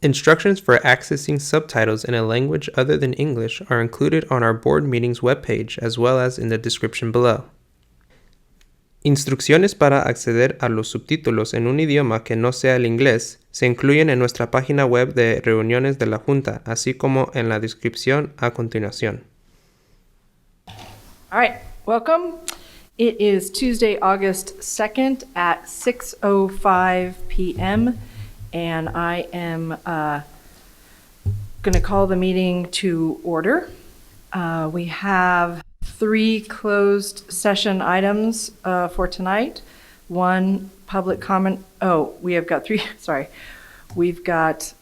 Instructions for accessing subtitles in a language other than English are included on our board meetings webpage as well as in the description below. Instrucciones para acceder a los subtítulos en un idioma que no sea el inglés se incluyen en nuestra página web de reuniones de la Junta, así como en la descripción a continuación. All right, welcome. It is Tuesday, August 2nd at 6:05 p.m. and I am going to call the meeting to order. We have 3 closed session items for tonight. 1 public comment. Oh, we have got 3. Sorry. We've got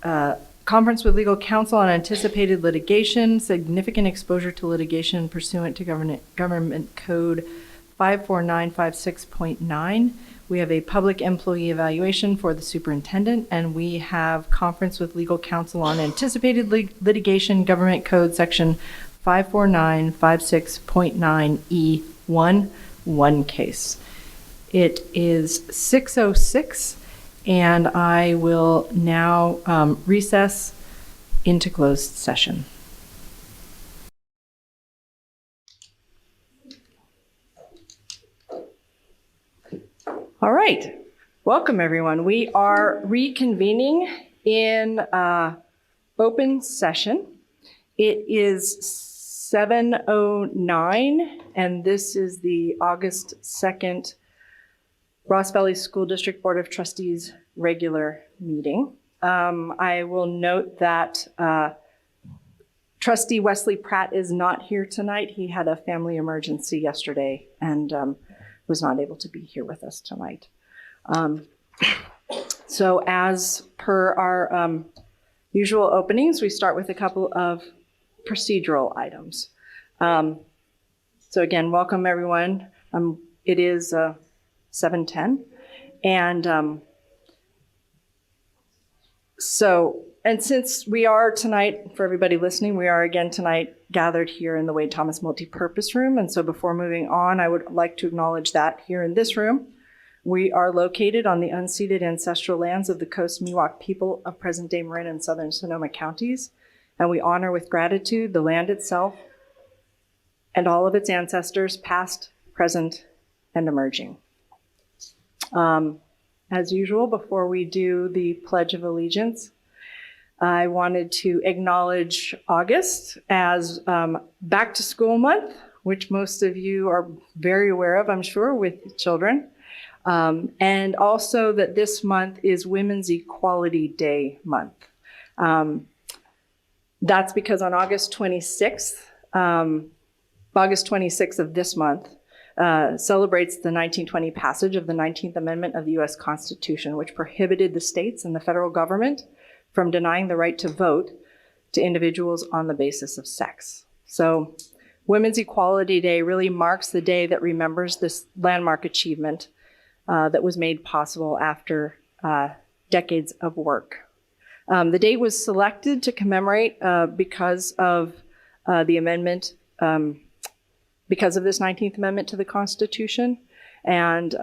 conference with legal counsel on anticipated litigation, significant exposure to litigation pursuant to Government Code 54956.9. We have a public employee evaluation for the superintendent, and we have conference with legal counsel on anticipated litigation, Government Code Section 54956.9E1, one case. It is 6:06, and I will now recess into closed session. All right, welcome everyone. We are reconvening in open session. It is 7:09, and this is the August 2nd Ross Valley School District Board of Trustees regular meeting. I will note that Trustee Wesley Pratt is not here tonight. He had a family emergency yesterday and was not able to be here with us tonight. So as per our usual openings, we start with a couple of procedural items. So again, welcome everyone. It is 7:10, and since we are tonight, for everybody listening, we are again tonight gathered here in the Wade Thomas Multipurpose Room. And so before moving on, I would like to acknowledge that here in this room, we are located on the unceded ancestral lands of the Coast Miwok people of present-day Marin and southern Sonoma counties. And we honor with gratitude the land itself and all of its ancestors, past, present, and emerging. As usual, before we do the Pledge of Allegiance, I wanted to acknowledge August as back to school month, which most of you are very aware of, I'm sure, with children. And also that this month is Women's Equality Day month. That's because on August 26th of this month, celebrates the 1920 passage of the 19th Amendment of the U.S. Constitution, which prohibited the states and the federal government from denying the right to vote to individuals on the basis of sex. So Women's Equality Day really marks the day that remembers this landmark achievement that was made possible after decades of work. The date was selected to commemorate because of the amendment, because of this 19th Amendment to the Constitution, and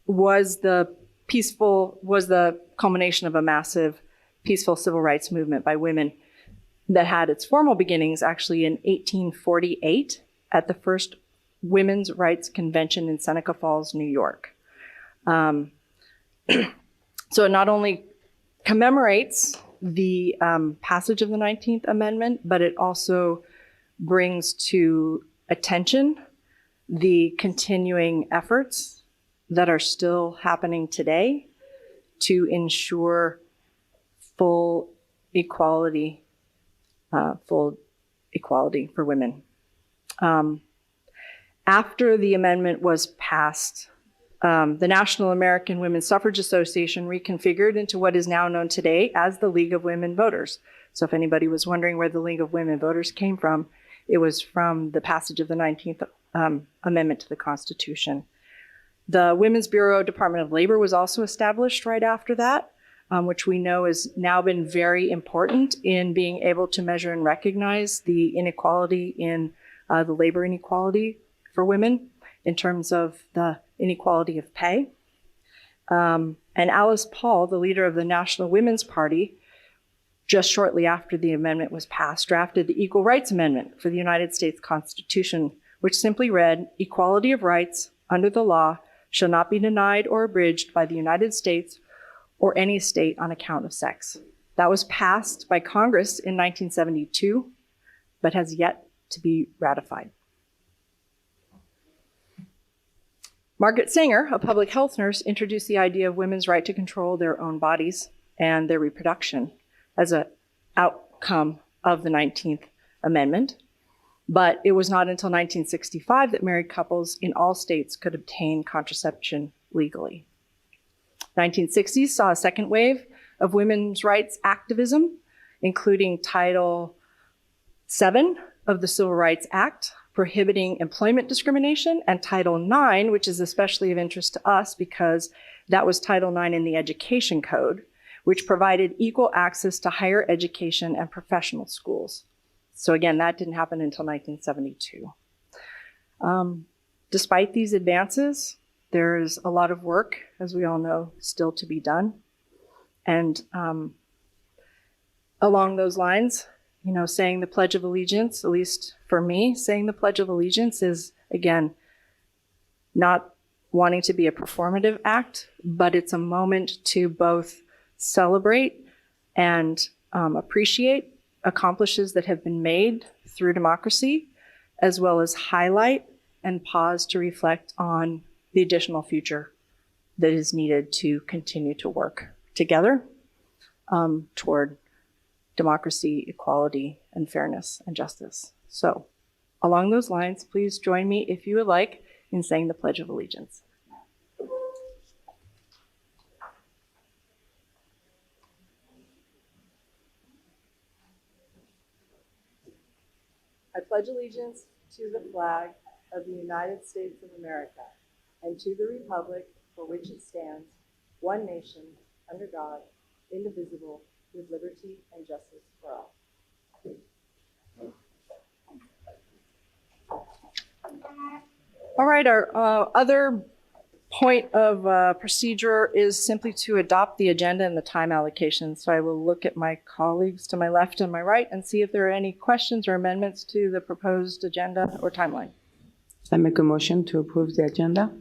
was the culmination of a massive peaceful civil rights movement by women that had its formal beginnings actually in 1848 at the first Women's Rights Convention in Seneca Falls, New York. So it not only commemorates the passage of the 19th Amendment, but it also brings to attention the continuing efforts that are still happening today to ensure full equality for women. After the amendment was passed, the National American Women's Suffrage Association reconfigured into what is now known today as the League of Women Voters. So if anybody was wondering where the League of Women Voters came from, it was from the passage of the 19th Amendment to the Constitution. The Women's Bureau Department of Labor was also established right after that, which we know has now been very important in being able to measure and recognize the inequality in the labor inequality for women in terms of the inequality of pay. And Alice Paul, the leader of the National Women's Party, just shortly after the amendment was passed, drafted the Equal Rights Amendment for the United States Constitution, which simply read, "Equality of rights under the law shall not be denied or abridged by the United States or any state on account of sex." That was passed by Congress in 1972, but has yet to be ratified. Margaret Sanger, a public health nurse, introduced the idea of women's right to control their own bodies and their reproduction as an outcome of the 19th Amendment. But it was not until 1965 that married couples in all states could obtain contraception legally. 1960s saw a second wave of women's rights activism, including Title VII of the Civil Rights Act, prohibiting employment discrimination, and Title IX, which is especially of interest to us because that was Title IX in the Education Code, which provided equal access to higher education and professional schools. So again, that didn't happen until 1972. Despite these advances, there's a lot of work, as we all know, still to be done. And along those lines, you know, saying the Pledge of Allegiance, at least for me, saying the Pledge of Allegiance is, again, not wanting to be a performative act, but it's a moment to both celebrate and appreciate accomplishes that have been made through democracy, as well as highlight and pause to reflect on the additional future that is needed to continue to work together toward democracy, equality, and fairness and justice. So, along those lines, please join me, if you would like, in saying the Pledge of Allegiance. I pledge allegiance to the flag of the United States of America and to the republic for which it stands, one nation, under God, indivisible, with liberty and justice for all. All right, our other point of procedure is simply to adopt the agenda and the time allocation. So I will look at my colleagues to my left and my right and see if there are any questions or amendments to the proposed agenda or timeline. I make a motion to approve the agenda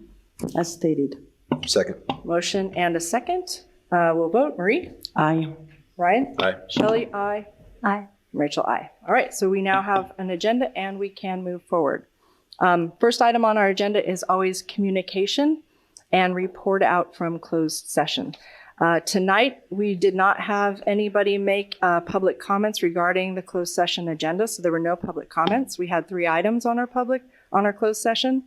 as stated. Second. Motion and a second. We'll vote. Marie? Aye. Ryan? Aye. Shelley? Aye. Aye. Rachel? Aye. All right, so we now have an agenda and we can move forward. First item on our agenda is always communication and report out from closed session. Tonight, we did not have anybody make public comments regarding the closed session agenda, so there were no public comments. We had 3 items on our closed session.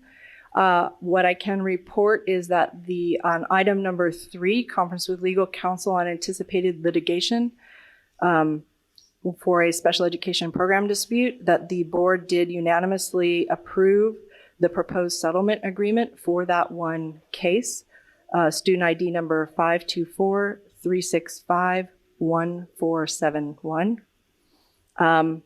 What I can report is that on item number 3, conference with legal counsel on anticipated litigation for a special education program dispute, that the board did unanimously approve the proposed settlement agreement for that one case, student ID number 524-365-1471.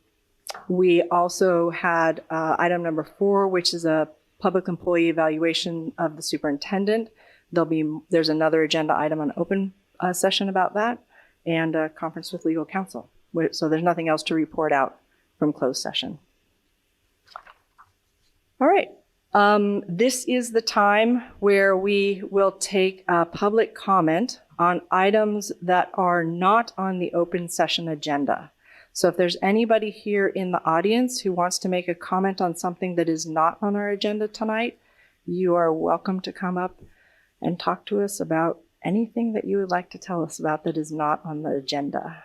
We also had item number 4, which is a public employee evaluation of the superintendent. There's another agenda item on open session about that, and a conference with legal counsel. So there's nothing else to report out from closed session. All right. This is the time where we will take public comment on items that are not on the open session agenda. So if there's anybody here in the audience who wants to make a comment on something that is not on our agenda tonight, you are welcome to come up and talk to us about anything that you would like to tell us about that is not on the agenda.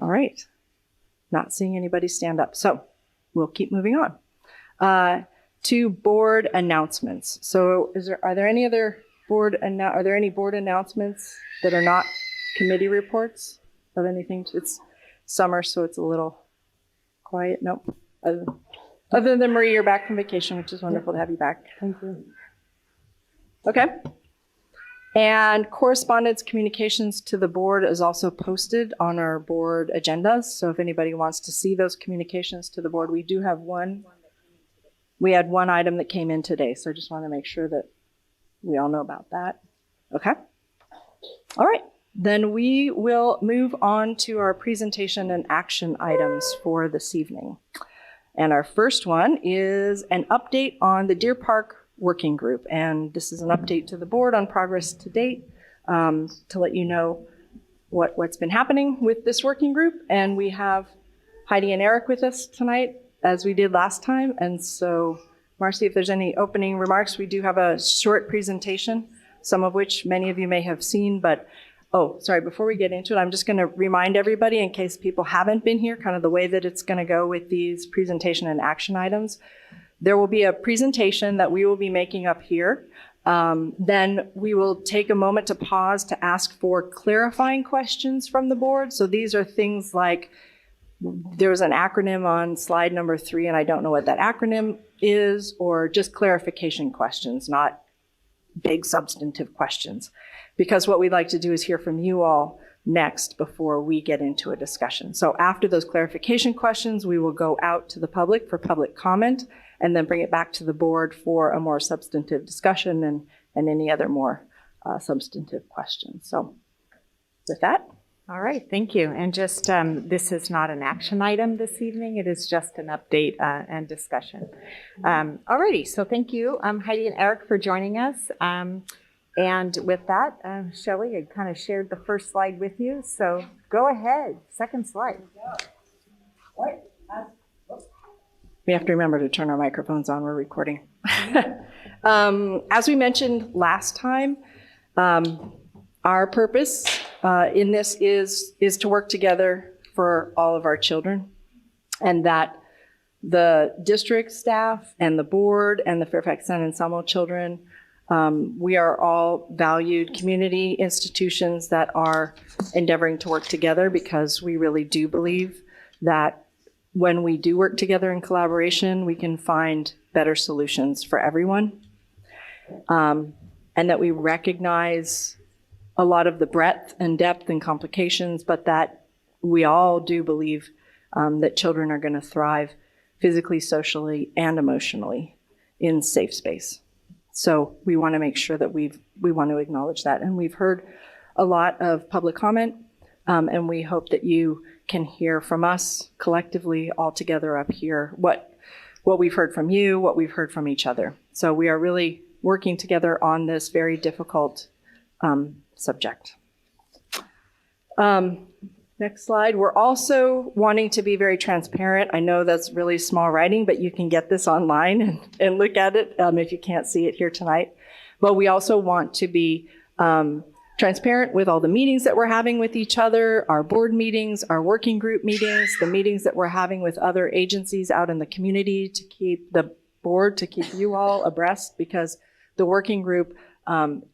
All right. Not seeing anybody stand up. So we'll keep moving on. To board announcements. So are there any board announcements that are not committee reports of anything? It's summer, so it's a little quiet. Nope. Other than Marie, you're back from vacation, which is wonderful to have you back. Thank you. Okay. And correspondence communications to the board is also posted on our board agendas. So if anybody wants to see those communications to the board, we do have one. We had one item that came in today, so I just want to make sure that we all know about that. Okay. All right. Then we will move on to our presentation and action items for this evening. And our first one is an update on the Deer Park Working Group. And this is an update to the board on progress to date, to let you know what's been happening with this working group. And we have Heidi and Eric with us tonight, as we did last time. And so, Marci, if there's any opening remarks, we do have a short presentation, some of which many of you may have seen, but oh, sorry, before we get into it, I'm just going to remind everybody, in case people haven't been here, kind of the way that it's going to go with these presentation and action items. There will be a presentation that we will be making up here. Then we will take a moment to pause to ask for clarifying questions from the board. So these are things like, there's an acronym on slide number 3, and I don't know what that acronym is, or just clarification questions, not big substantive questions. Because what we'd like to do is hear from you all next before we get into a discussion. So after those clarification questions, we will go out to the public for public comment and then bring it back to the board for a more substantive discussion and any other more substantive questions. So with that. All right, thank you. And just, this is not an action item this evening. It is just an update and discussion. All righty, so thank you, Heidi and Eric, for joining us. And with that, Shelley, I kind of shared the first slide with you, so go ahead, second slide. We have to remember to turn our microphones on, we're recording. As we mentioned last time, our purpose in this is to work together for all of our children, and that the district staff and the board and the Fairfax San Anselmo children, we are all valued community institutions that are endeavoring to work together, because we really do believe that when we do work together in collaboration, we can find better solutions for everyone. And that we recognize a lot of the breadth and depth and complications, but that we all do believe that children are going to thrive physically, socially, and emotionally in safe space. So we want to make sure that we want to acknowledge that. And we've heard a lot of public comment, and we hope that you can hear from us collectively all together up here what we've heard from you, what we've heard from each other. So we are really working together on this very difficult subject. Next slide. We're also wanting to be very transparent. I know that's really small writing, but you can get this online and look at it if you can't see it here tonight. But we also want to be transparent with all the meetings that we're having with each other, our board meetings, our working group meetings, the meetings that we're having with other agencies out in the community, to keep the board, to keep you all abreast, because the working group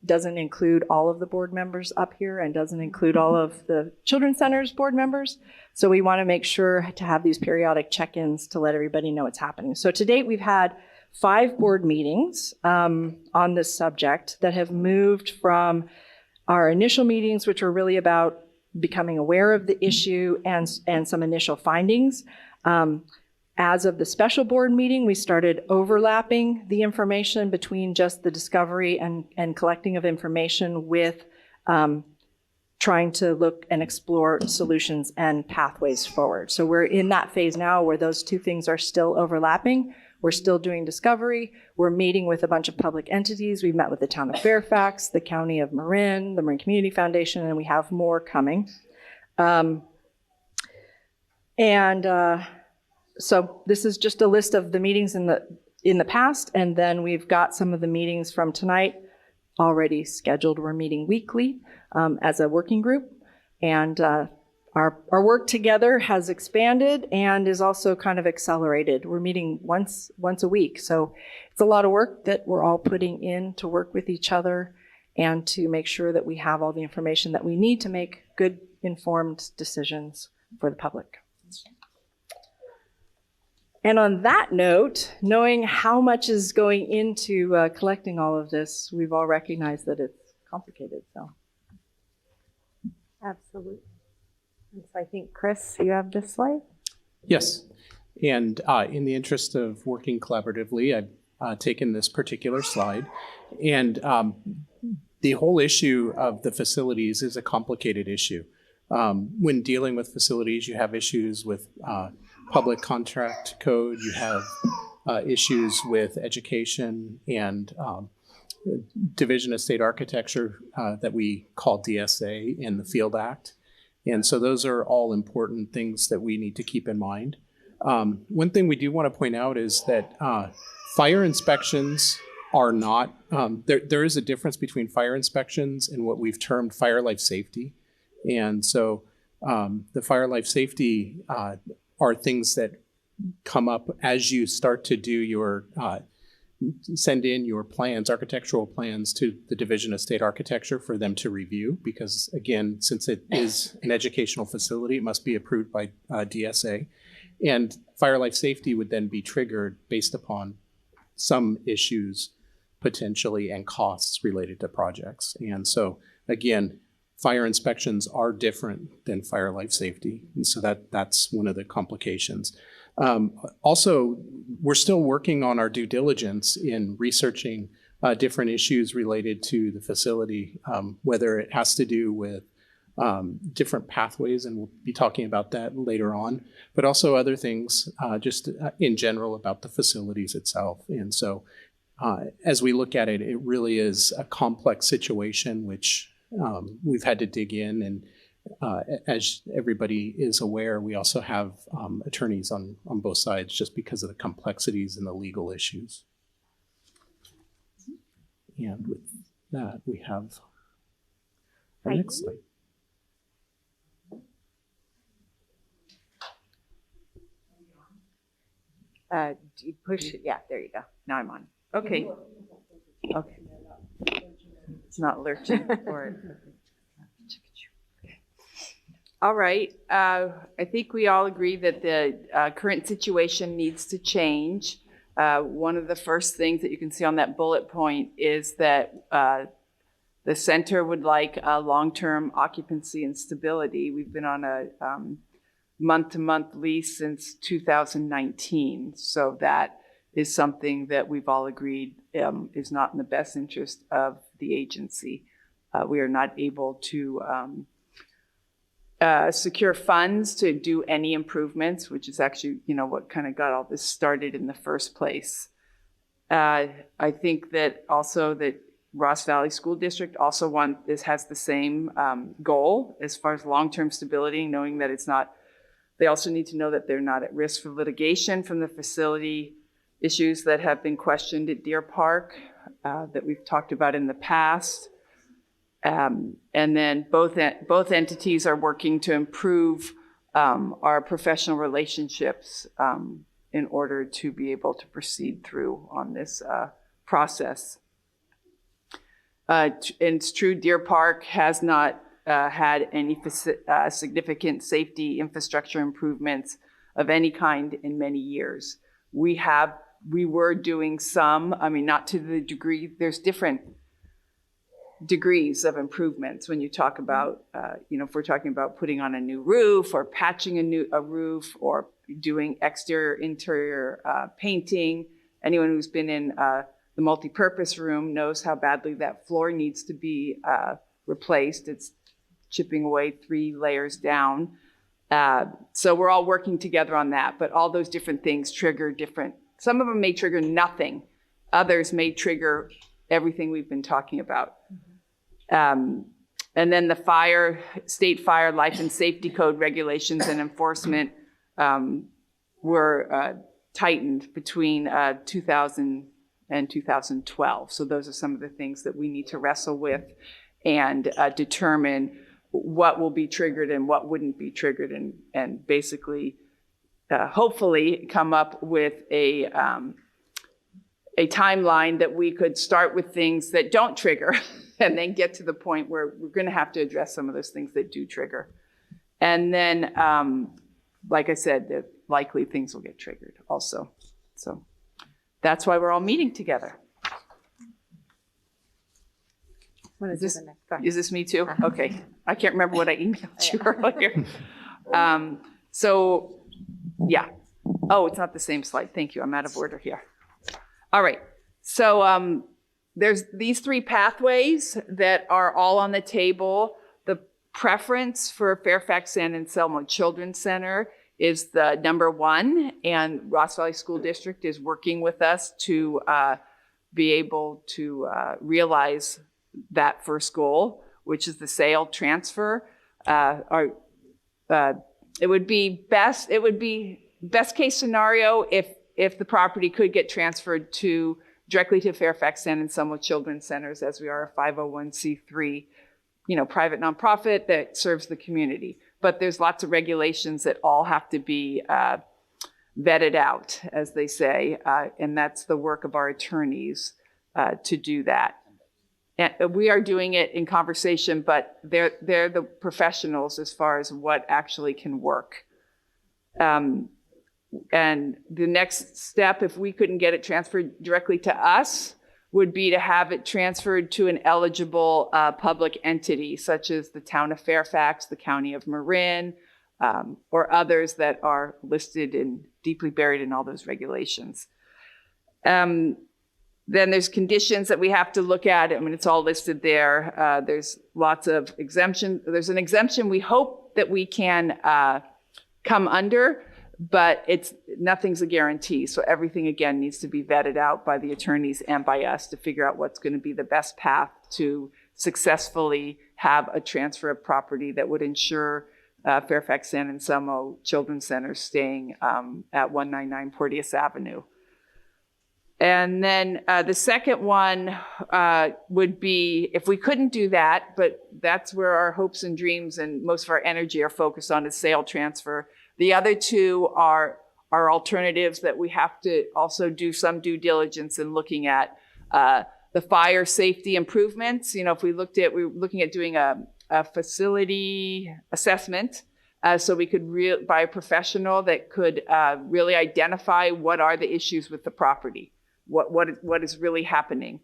doesn't include all of the board members up here and doesn't include all of the Children's Center's board members. So we want to make sure to have these periodic check-ins to let everybody know what's happening. So to date, we've had 5 board meetings on this subject that have moved from our initial meetings, which were really about becoming aware of the issue and some initial findings. As of the special board meeting, we started overlapping the information between just the discovery and collecting of information with trying to look and explore solutions and pathways forward. So we're in that phase now where those two things are still overlapping. We're still doing discovery. We're meeting with a bunch of public entities. We've met with the town of Fairfax, the county of Marin, the Marin Community Foundation, and we have more coming. So this is just a list of the meetings in the past, and then we've got some of the meetings from tonight already scheduled. We're meeting weekly as a working group, and our work together has expanded and is also kind of accelerated. We're meeting once a week, so it's a lot of work that we're all putting in to work with each other and to make sure that we have all the information that we need to make good, informed decisions for the public. And on that note, knowing how much is going into collecting all of this, we've all recognized that it's complicated. So, absolutely. And so I think, Chris, you have this slide? Yes. And in the interest of working collaboratively, I've taken this particular slide. And The whole issue of the facilities is a complicated issue. When dealing with facilities, you have issues with public contract code, you have issues with education and Division of State Architecture that we call DSA in the Field Act. And so those are all important things that we need to keep in mind. One thing we do want to point out is that fire inspections are not, there is a difference between fire inspections and what we've termed fire life safety. And so the fire life safety are things that come up as you start to do your, send in your plans, architectural plans to the Division of State Architecture for them to review. Because again, since it is an educational facility, it must be approved by DSA. And fire life safety would then be triggered based upon some issues potentially and costs related to projects. And so again, fire inspections are different than fire life safety. And so that's one of the complications. Also, we're still working on our due diligence in researching different issues related to the facility, whether it has to do with different pathways, and we'll be talking about that later on, but also other things just in general about the facilities itself. And so as we look at it, it really is a complex situation, which we've had to dig in. And as everybody is aware, we also have attorneys on both sides just because of the complexities and the legal issues. And with that, we have our next slide. Do you push it? Yeah, there you go. Now I'm on. Okay. Okay. It's not lurching for it. All right. I think we all agree that the current situation needs to change. One of the first things that you can see on that bullet point is that the center would like a long-term occupancy and stability. We've been on a month-to-month lease since 2019. So that is something that we've all agreed is not in the best interest of the agency. We are not able to secure funds to do any improvements, which is actually, what kind of got all this started in the first place. I think that also that Ross Valley School District also has the same goal as far as long-term stability, knowing that it's not. They also need to know that they're not at risk for litigation from the facility issues that have been questioned at Deer Park that we've talked about in the past. And then both entities are working to improve our professional relationships in order to be able to proceed through on this process. And it's true, Deer Park has not had any significant safety infrastructure improvements of any kind in many years. We were doing some, not to the degree, there's different degrees of improvements when you talk about, if we're talking about putting on a new roof or patching a roof or doing exterior, interior painting. Anyone who's been in the multi-purpose room knows how badly that floor needs to be replaced. It's chipping away 3 layers down. So we're all working together on that, but all those different things trigger different. Some of them may trigger nothing. Others may trigger everything we've been talking about. And then the state fire life and safety code regulations and enforcement were tightened between 2000 and 2012. So those are some of the things that we need to wrestle with and determine what will be triggered and what wouldn't be triggered, and basically hopefully come up with a timeline that we could start with things that don't trigger and then get to the point where we're going to have to address some of those things that do trigger. And then, like I said, likely things will get triggered also. So that's why we're all meeting together. Is this me too? Okay. I can't remember what I emailed you earlier. So, yeah. Oh, it's not the same slide. Thank you. I'm out of order here. All right. So there's these 3 pathways that are all on the table. The preference for Fairfax San Anselmo Children's Center is the number 1, and Ross Valley School District is working with us to be able to realize that first goal, which is the sale transfer. It would be best case scenario if the property could get transferred directly to Fairfax San Anselmo Children's Centers, as we are a 501c3, private nonprofit that serves the community. But there's lots of regulations that all have to be vetted out, as they say, and that's the work of our attorneys to do that. And we are doing it in conversation, but they're the professionals as far as what actually can work. And the next step, if we couldn't get it transferred directly to us, would be to have it transferred to an eligible public entity, such as the town of Fairfax, the county of Marin, or others that are listed and deeply buried in all those regulations. Then there's conditions that we have to look at. I mean, it's all listed there. There's lots of exemptions. There's an exemption we hope that we can come under, but nothing's a guarantee. So everything, again, needs to be vetted out by the attorneys and by us to figure out what's going to be the best path to successfully have a transfer of property that would ensure Fairfax San Anselmo Children's Center staying at 199 Porteous Avenue. And then the second one would be, if we couldn't do that, but that's where our hopes and dreams and most of our energy are focused on, is sale transfer. The other 2 are alternatives that we have to also do some due diligence in looking at. The fire safety improvements. If we were looking at doing a facility assessment, so we could by a professional that could really identify what are the issues with the property. What is really happening.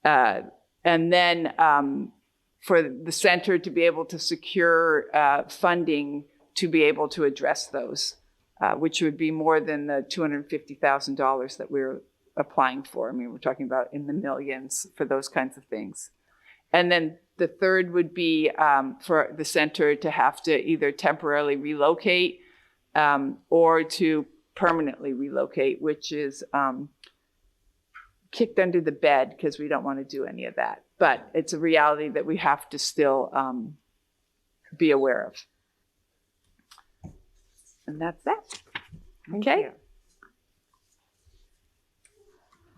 And then for the center to be able to secure funding to be able to address those, which would be more than the $250,000 that we're applying for. I mean, we're talking about in the millions for those kinds of things. And then the third would be for the center to have to either temporarily relocate or to permanently relocate, which is kicked under the bed because we don't want to do any of that. But it's a reality that we have to still be aware of. And that's that. Okay.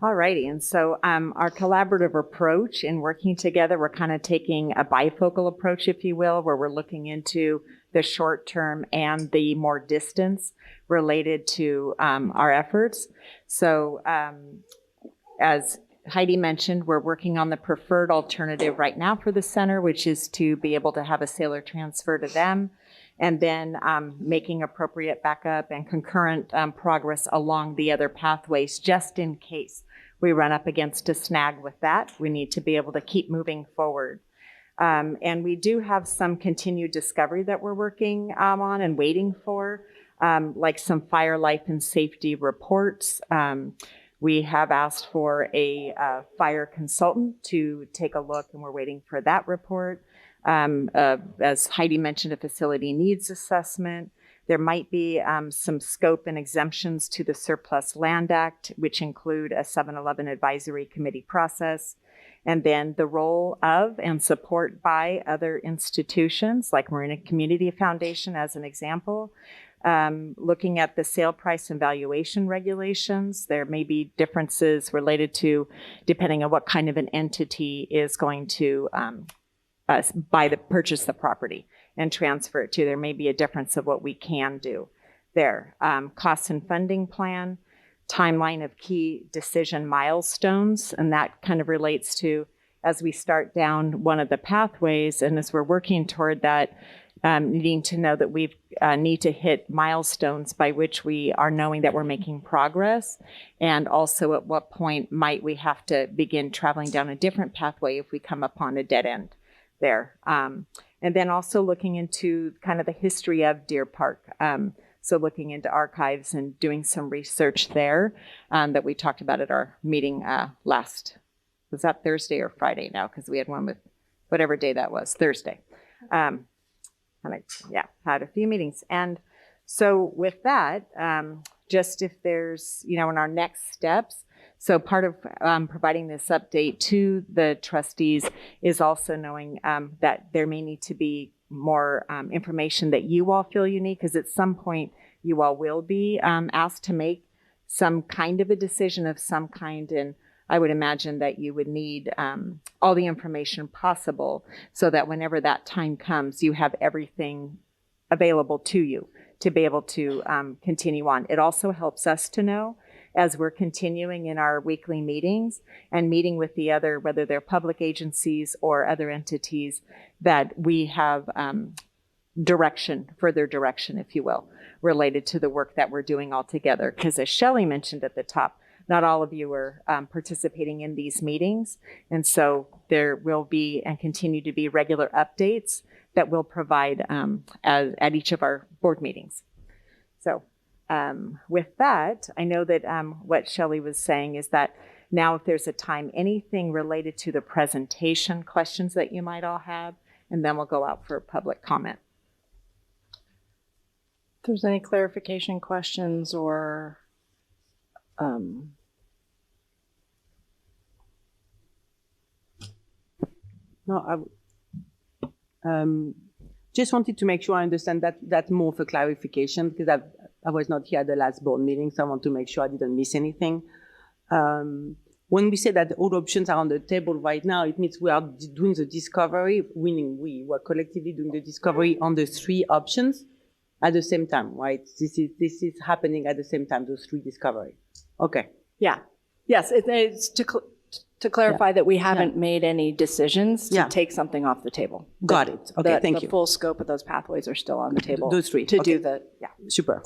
All righty. And so our collaborative approach in working together, we're kind of taking a bifocal approach, if you will, where we're looking into the short term and the more distance related to our efforts. So as Heidi mentioned, we're working on the preferred alternative right now for the center, which is to be able to have a sailor transfer to them, and then making appropriate backup and concurrent progress along the other pathways, just in case we run up against a snag with that. We need to be able to keep moving forward. And we do have some continued discovery that we're working on and waiting for, like some fire life and safety reports. We have asked for a fire consultant to take a look, and we're waiting for that report. As Heidi mentioned, a facility needs assessment. There might be some scope and exemptions to the Surplus Land Act, which include a 7-Eleven advisory committee process, and then the role of and support by other institutions like Marina Community Foundation as an example. Looking at the sale price and valuation regulations, there may be differences related to, depending on what kind of an entity is going to purchase the property and transfer it to. There may be a difference of what we can do there. Cost and funding plan, timeline of key decision milestones, and that kind of relates to as we start down one of the pathways, and as we're working toward that, needing to know that we need to hit milestones by which we are knowing that we're making progress, and also at what point might we have to begin traveling down a different pathway if we come upon a dead end there. And then also looking into kind of the history of Deer Park. So looking into archives and doing some research there that we talked about at our meeting last was that Thursday or Friday now? Because we had one with whatever day that was, Thursday. And I, had a few meetings. And so with that, just if there's, in our next steps, so part of providing this update to the trustees is also knowing that there may need to be more information that you all feel you need, because at some point you all will be asked to make some kind of a decision of some kind. And I would imagine that you would need all the information possible so that whenever that time comes, you have everything available to you to be able to continue on. It also helps us to know, as we're continuing in our weekly meetings and meeting with the other, whether they're public agencies or other entities, that we have further direction, if you will, related to the work that we're doing all together. Because as Shelley mentioned at the top, not all of you are participating in these meetings. And so there will be and continue to be regular updates that we'll provide at each of our board meetings. So with that, I know that what Shelley was saying is that now if there's a time, anything related to the presentation, questions that you might all have, and then we'll go out for public comment. If there's any clarification questions or No, just wanted to make sure I understand that that's more for clarification, because I was not here at the last board meeting, so I want to make sure I didn't miss anything. When we say that all options are on the table right now, it means we are doing the discovery, meaning we were collectively doing the discovery on the 3 options at the same time, right? This is happening at the same time, those 3 discovery. Okay. yeah, yes, it's to clarify that we haven't made any decisions to take something off the table. Got it. Okay, thank you. The full scope of those pathways are still on the table. Those 3. To Okay. do the, Super.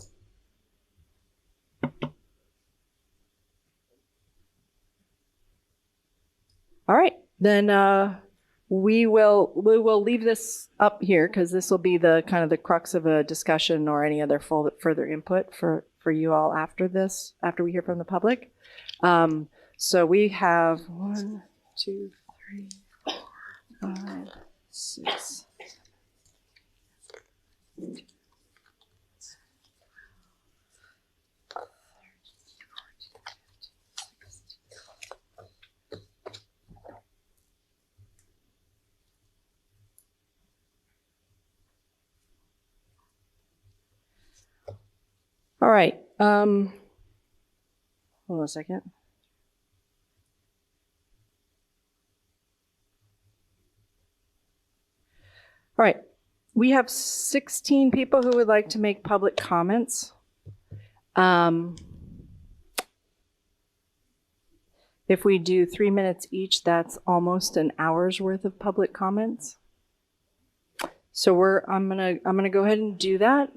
All right, then we will leave this up here because this will be the kind of the crux of a discussion or any other further input for you all after this, after we hear from the public. So we have 1, 2, 3, 4, 5, 6. All right. Hold on a second. All right. We have 16 people who would like to make public comments. If we do 3 minutes each, that's almost an hour's worth of public comments. So I'm gonna go ahead and do that.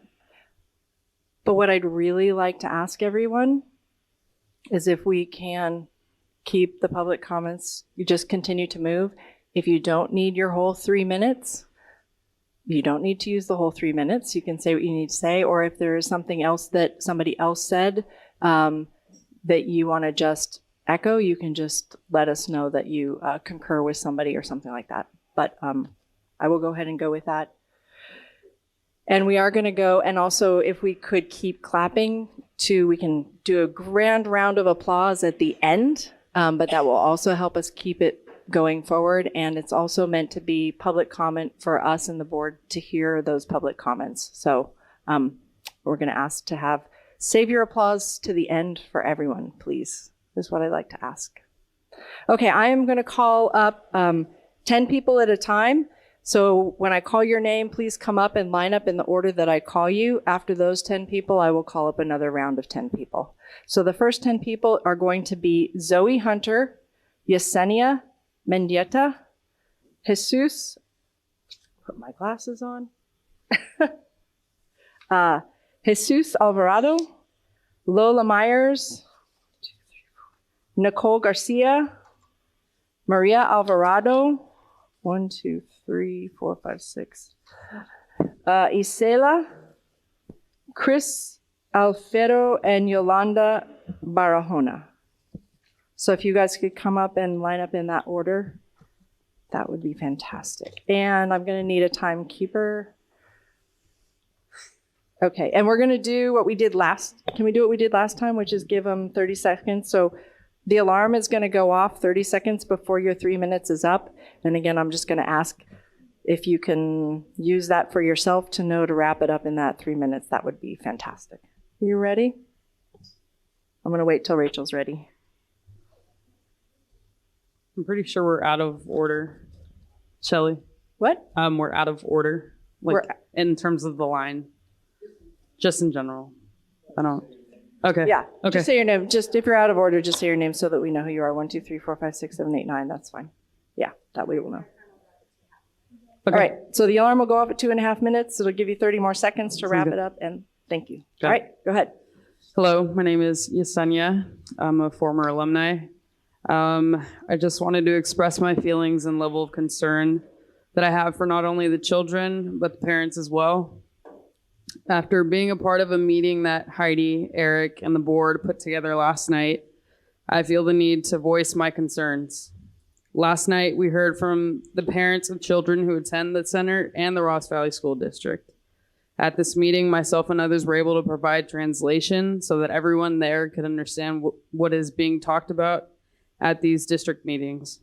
But what I'd really like to ask everyone is if we can keep the public comments, you just continue to move. If you don't need your whole 3 minutes, you don't need to use the whole 3 minutes. You can say what you need to say, or if there is something else that somebody else said that you want to just echo, you can just let us know that you concur with somebody or something like that. But I will go ahead and go with that. And we are going to go, and also if we could keep clapping we can do a grand round of applause at the end, but that will also help us keep it going forward. And it's also meant to be public comment for us and the board to hear those public comments. So we're going to ask to save your applause to the end for everyone, please, is what I'd like to ask. Okay, I am going to call up 10 people at a time. So when I call your name, please come up and line up in the order that I call you. After those 10 people, I will call up another round of 10 people. So the first 10 people are going to be Zoe Hunter, Yesenia Mendieta, Jesus, put my glasses on, Jesus Alvarado, Lola Myers, Nicole Garcia, Maria Alvarado, 1, 2, 3, 4, 5, 6. Isela, Chris Alfero, and Yolanda Barahona. So if you guys could come up and line up in that order, that would be fantastic. And I'm going to need a timekeeper. Okay, and we're going to do what we did can we do what we did last time, which is give them 30 seconds. So the alarm is going to go off 30 seconds before your 3 minutes is up. And again, I'm just going to ask if you can use that for yourself to know to wrap it up in that 3 minutes. That would be fantastic. Are you ready? I'm going to wait till Rachel's ready. I'm pretty sure we're out of order. Shelley? What? We're out of order. In terms of the line. Just in general. I don't. Okay. Yeah. Okay. Just say your name. Just if you're out of order, just say your name so that we know who you are. 1, 2, 3, 4, 5, 6, 7, 8, 9. That's fine. Yeah. That way we'll know. Okay. All right. So the alarm will go off at 2.5 minutes. It'll give you 30 more seconds to wrap it up. And thank you. Okay. All right. Go ahead. Hello. My name is Yesenia. I'm a former alumni. I just wanted to express my feelings and level of concern that I have for not only the children, but the parents as well. After being a part of a meeting that Heidi, Eric, and the board put together last night, I feel the need to voice my concerns. Last night, we heard from the parents of children who attend the center and the Ross Valley School District. At this meeting, myself and others were able to provide translation so that everyone there could understand what is being talked about at these district meetings.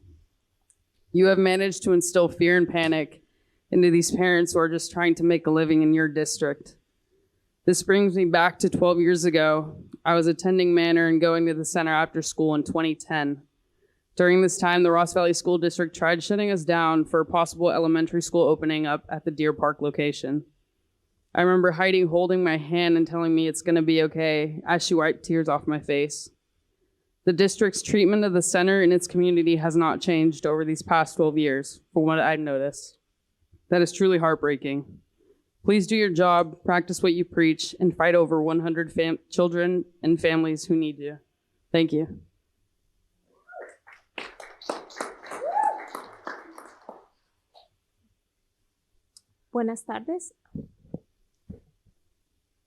You have managed to instill fear and panic into these parents who are just trying to make a living in your district. This brings me back to 12 years ago. I was attending Manor and going to the center after school in 2010. During this time, the Ross Valley School District tried shutting us down for a possible elementary school opening up at the Deer Park location. I remember Heidi holding my hand and telling me it's going to be okay as she wiped tears off my face. The district's treatment of the center and its community has not changed over these past 12 years, from what I've noticed. That is truly heartbreaking. Please do your job, practice what you preach, and fight over 100 children and families who need you. Thank you. Buenas tardes.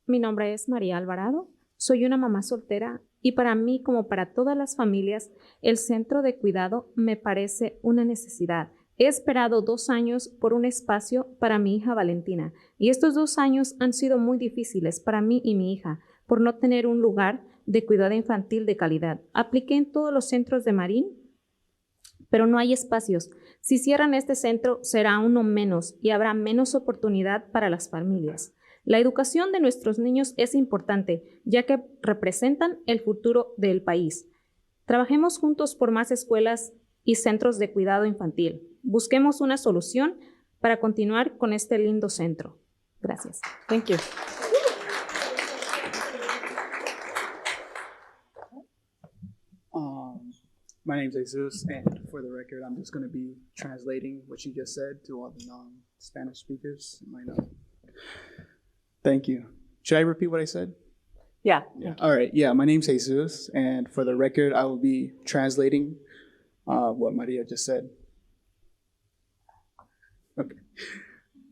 Mi nombre es María Alvarado. Soy una mamá soltera y para mí, como para todas las familias, el centro de cuidado me parece una necesidad. He esperado 2 años por un espacio para mi hija Valentina y estos 2 años han sido muy difíciles para mí y mi hija por no tener un lugar de cuidado infantil de calidad. Apliqué en todos los centros de Marín, pero no hay espacios. Si cierran este centro, será uno menos y habrá menos oportunidad para las familias. La educación de nuestros niños es importante, ya que representan el futuro del país. Trabajemos juntos por más escuelas y centros de cuidado infantil. Busquemos una solución para continuar con este lindo centro. Gracias. Thank you. My name's Jesus, and for the record, I'm just going to be translating what you just said to all the non-Spanish speakers. You might know. Thank you. Should I repeat what I said? Yeah. All right. Yeah, my name's Jesus, and for the record, I will be translating what Maria just said. Okay.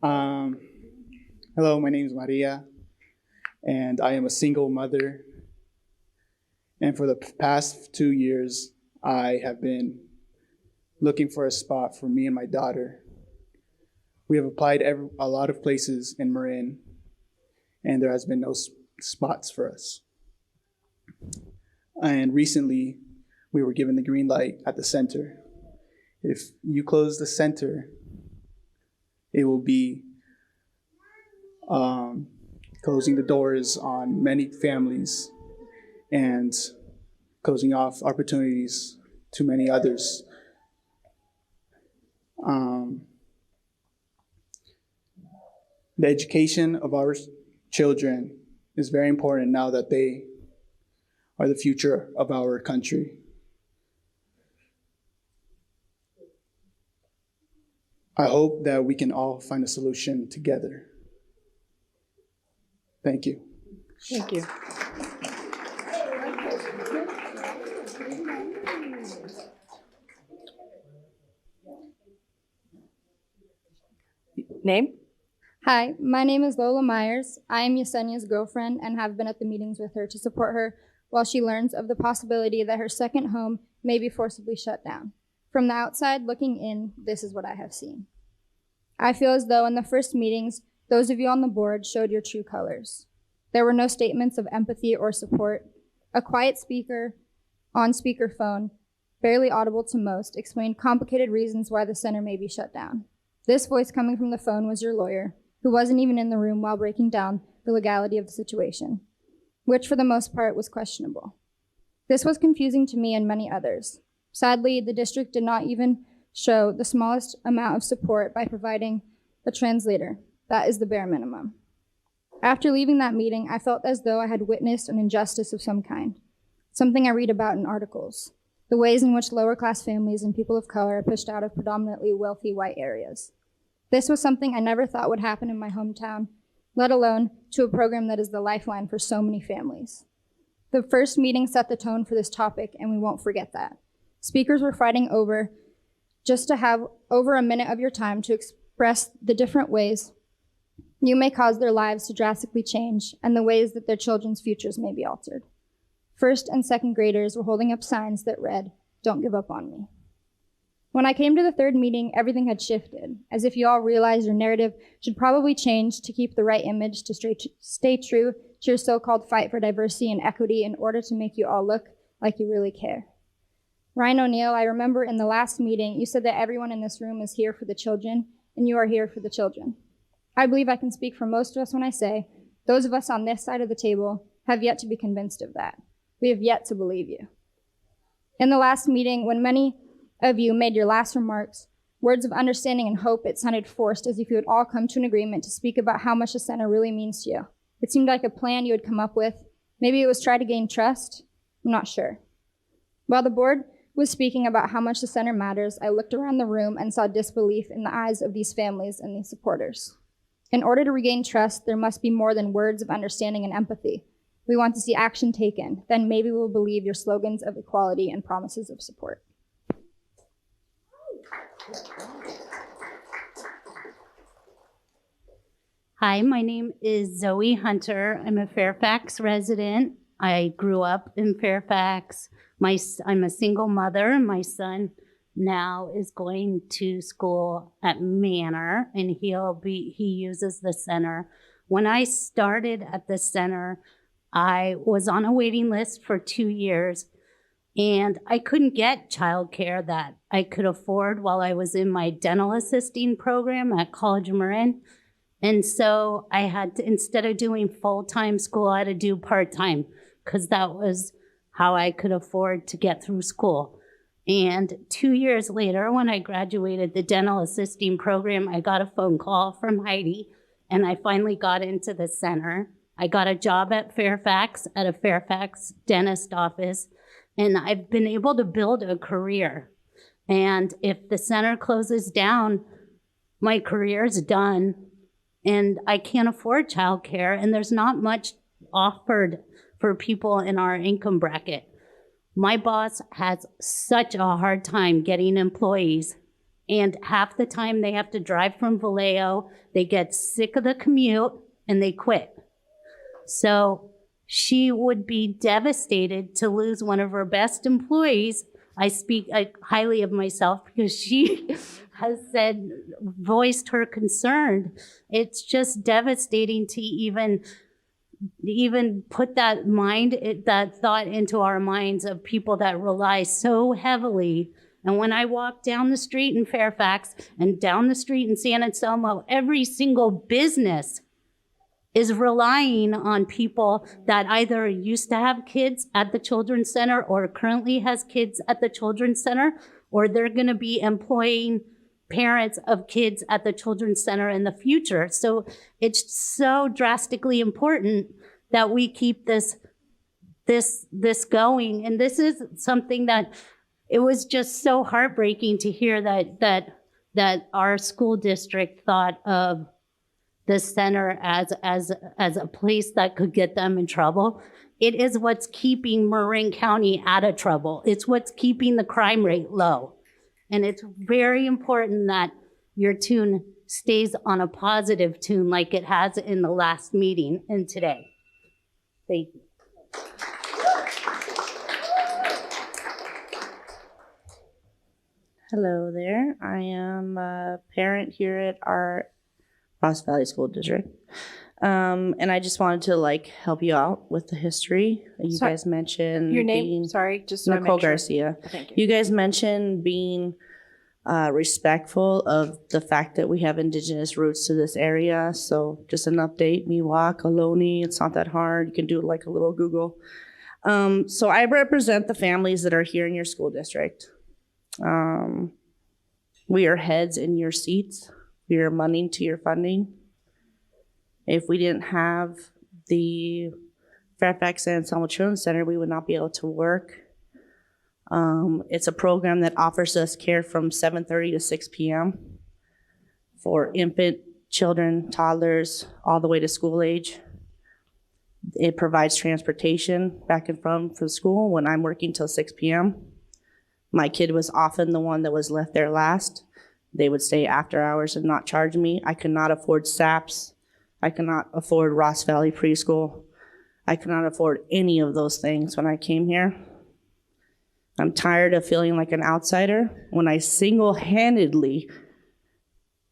Hello, my name is Maria, and I am a single mother. And for the past 2 years, I have been looking for a spot for me and my daughter. We have applied a lot of places in Marin, and there has been no spots for us. And recently, we were given the green light at the center. If you close the center, it will be closing the doors on many families and closing off opportunities to many others. The education of our children is very important now that they are the future of our country. I hope that we can all find a solution together. Thank you. Thank you. Name? Hi, my name is Lola Myers. I am Yesenia's girlfriend and have been at the meetings with her to support her while she learns of the possibility that her second home may be forcibly shut down. From the outside looking in, this is what I have seen. I feel as though in the first meetings, those of you on the board showed your true colors. There were no statements of empathy or support. A quiet speaker on speakerphone, barely audible to most, explained complicated reasons why the center may be shut down. This voice coming from the phone was your lawyer, who wasn't even in the room while breaking down the legality of the situation, which for the most part was questionable. This was confusing to me and many others. Sadly, the district did not even show the smallest amount of support by providing a translator. That is the bare minimum. After leaving that meeting, I felt as though I had witnessed an injustice of some kind, something I read about in articles, the ways in which lower-class families and people of color are pushed out of predominantly wealthy white areas. This was something I never thought would happen in my hometown, let alone to a program that is the lifeline for so many families. The first meeting set the tone for this topic, and we won't forget that. Speakers were fighting over just to have over a minute of your time to express the different ways you may cause their lives to drastically change and the ways that their children's futures may be altered. First and second graders were holding up signs that read, "Don't give up on me." When I came to the third meeting, everything had shifted, as if you all realized your narrative should probably change to keep the right image to stay true to your so-called fight for diversity and equity in order to make you all look like you really care. Ryan O'Neill, I remember in the last meeting, you said that everyone in this room is here for the children, and you are here for the children. I believe I can speak for most of us when I say, those of us on this side of the table have yet to be convinced of that. We have yet to believe you. In the last meeting, when many of you made your last remarks, words of understanding and hope, it sounded forced, as if you had all come to an agreement to speak about how much the center really means to you. It seemed like a plan you had come up with. Maybe it was try to gain trust. I'm not sure. While the board was speaking about how much the center matters, I looked around the room and saw disbelief in the eyes of these families and these supporters. In order to regain trust, there must be more than words of understanding and empathy. We want to see action taken. Then maybe we'll believe your slogans of equality and promises of support. Hi, my name is Zoe Hunter. I'm a Fairfax resident. I grew up in Fairfax. I'm a single mother. My son now is going to school at Manor, and he uses the center. When I started at the center, I was on a waiting list for 2 years, and I couldn't get childcare that I could afford while I was in my dental assisting program at College of Marin. And so I had to, instead of doing full-time school, I had to do part-time, because that was how I could afford to get through school. And 2 years later, when I graduated the dental assisting program, I got a phone call from Heidi, and I finally got into the center. I got a job at a Fairfax dentist office, and I've been able to build a career. And if the center closes down, my career's done, and I can't afford childcare, and there's not much offered for people in our income bracket. My boss has such a hard time getting employees, and half the time they have to drive from Vallejo, they get sick of the commute, and they quit. So she would be devastated to lose one of her best employees. I speak highly of myself because she has voiced her concern. It's just devastating to even put that thought into our minds of people that rely so heavily. And when I walk down the street in Fairfax and down the street in San Anselmo, every single business is relying on people that either used to have kids at the Children's Center or currently has kids at the Children's Center, or they're going to be employing parents of kids at the Children's Center in the future. So it's so drastically important that we keep this going. And this is something that it was just so heartbreaking to hear that our school district thought of the center as a place that could get them in trouble. It is what's keeping Marin County out of trouble. It's what's keeping the crime rate low. And it's very important that your tune stays on a positive tune like it has in the last meeting and today. Thank you. Hello there. I am a parent here at our Ross Valley School District. And I just wanted to help you out with the history. You guys mentioned Your name, sorry, just so I Nicole make sure. Garcia. Thank you. You guys mentioned being respectful of the fact that we have indigenous roots to this area. So just an update, Miwok, Ohlone, it's not that hard. You can do like a little Google. So I represent the families that are here in your school district. We are heads in your seats. We are money to your funding. If we didn't have the Fairfax San Anselmo Children's Center, we would not be able to work. It's a program that offers us care from 7:30 to 6 p.m. for infant, children, toddlers, all the way to school age. It provides transportation back and from school when I'm working till 6 p.m. My kid was often the one that was left there last. They would stay after hours and not charge me. I could not afford SAPs. I could not afford Ross Valley Preschool. I could not afford any of those things when I came here. I'm tired of feeling like an outsider when I single-handedly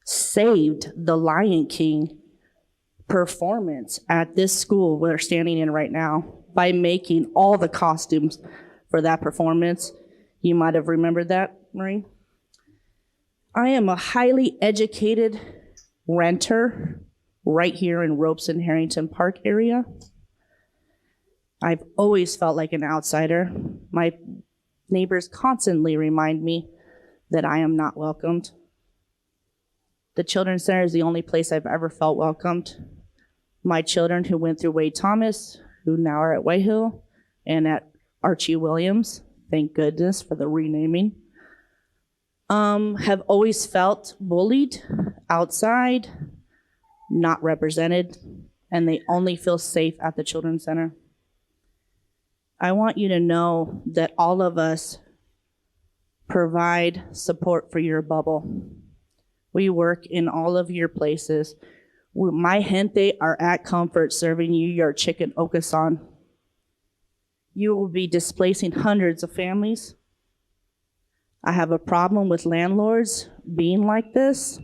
saved the Lion King performance at this school we're standing in right now by making all the costumes for that performance. You might have remembered that, Marie. I am a highly educated renter right here in Robeson Harrington Park area. I've always felt like an outsider. My neighbors constantly remind me that I am not welcomed. The Children's Center is the only place I've ever felt welcomed. My children who went through Wade Thomas, who now are at Whitehill, and at Archie Williams, thank goodness for the renaming, have always felt bullied outside, not represented, and they only feel safe at the Children's Center. I want you to know that all of us provide support for your bubble. We work in all of your places. My gente are at comfort serving you your chicken okasan. You will be displacing hundreds of families. I have a problem with landlords being like this.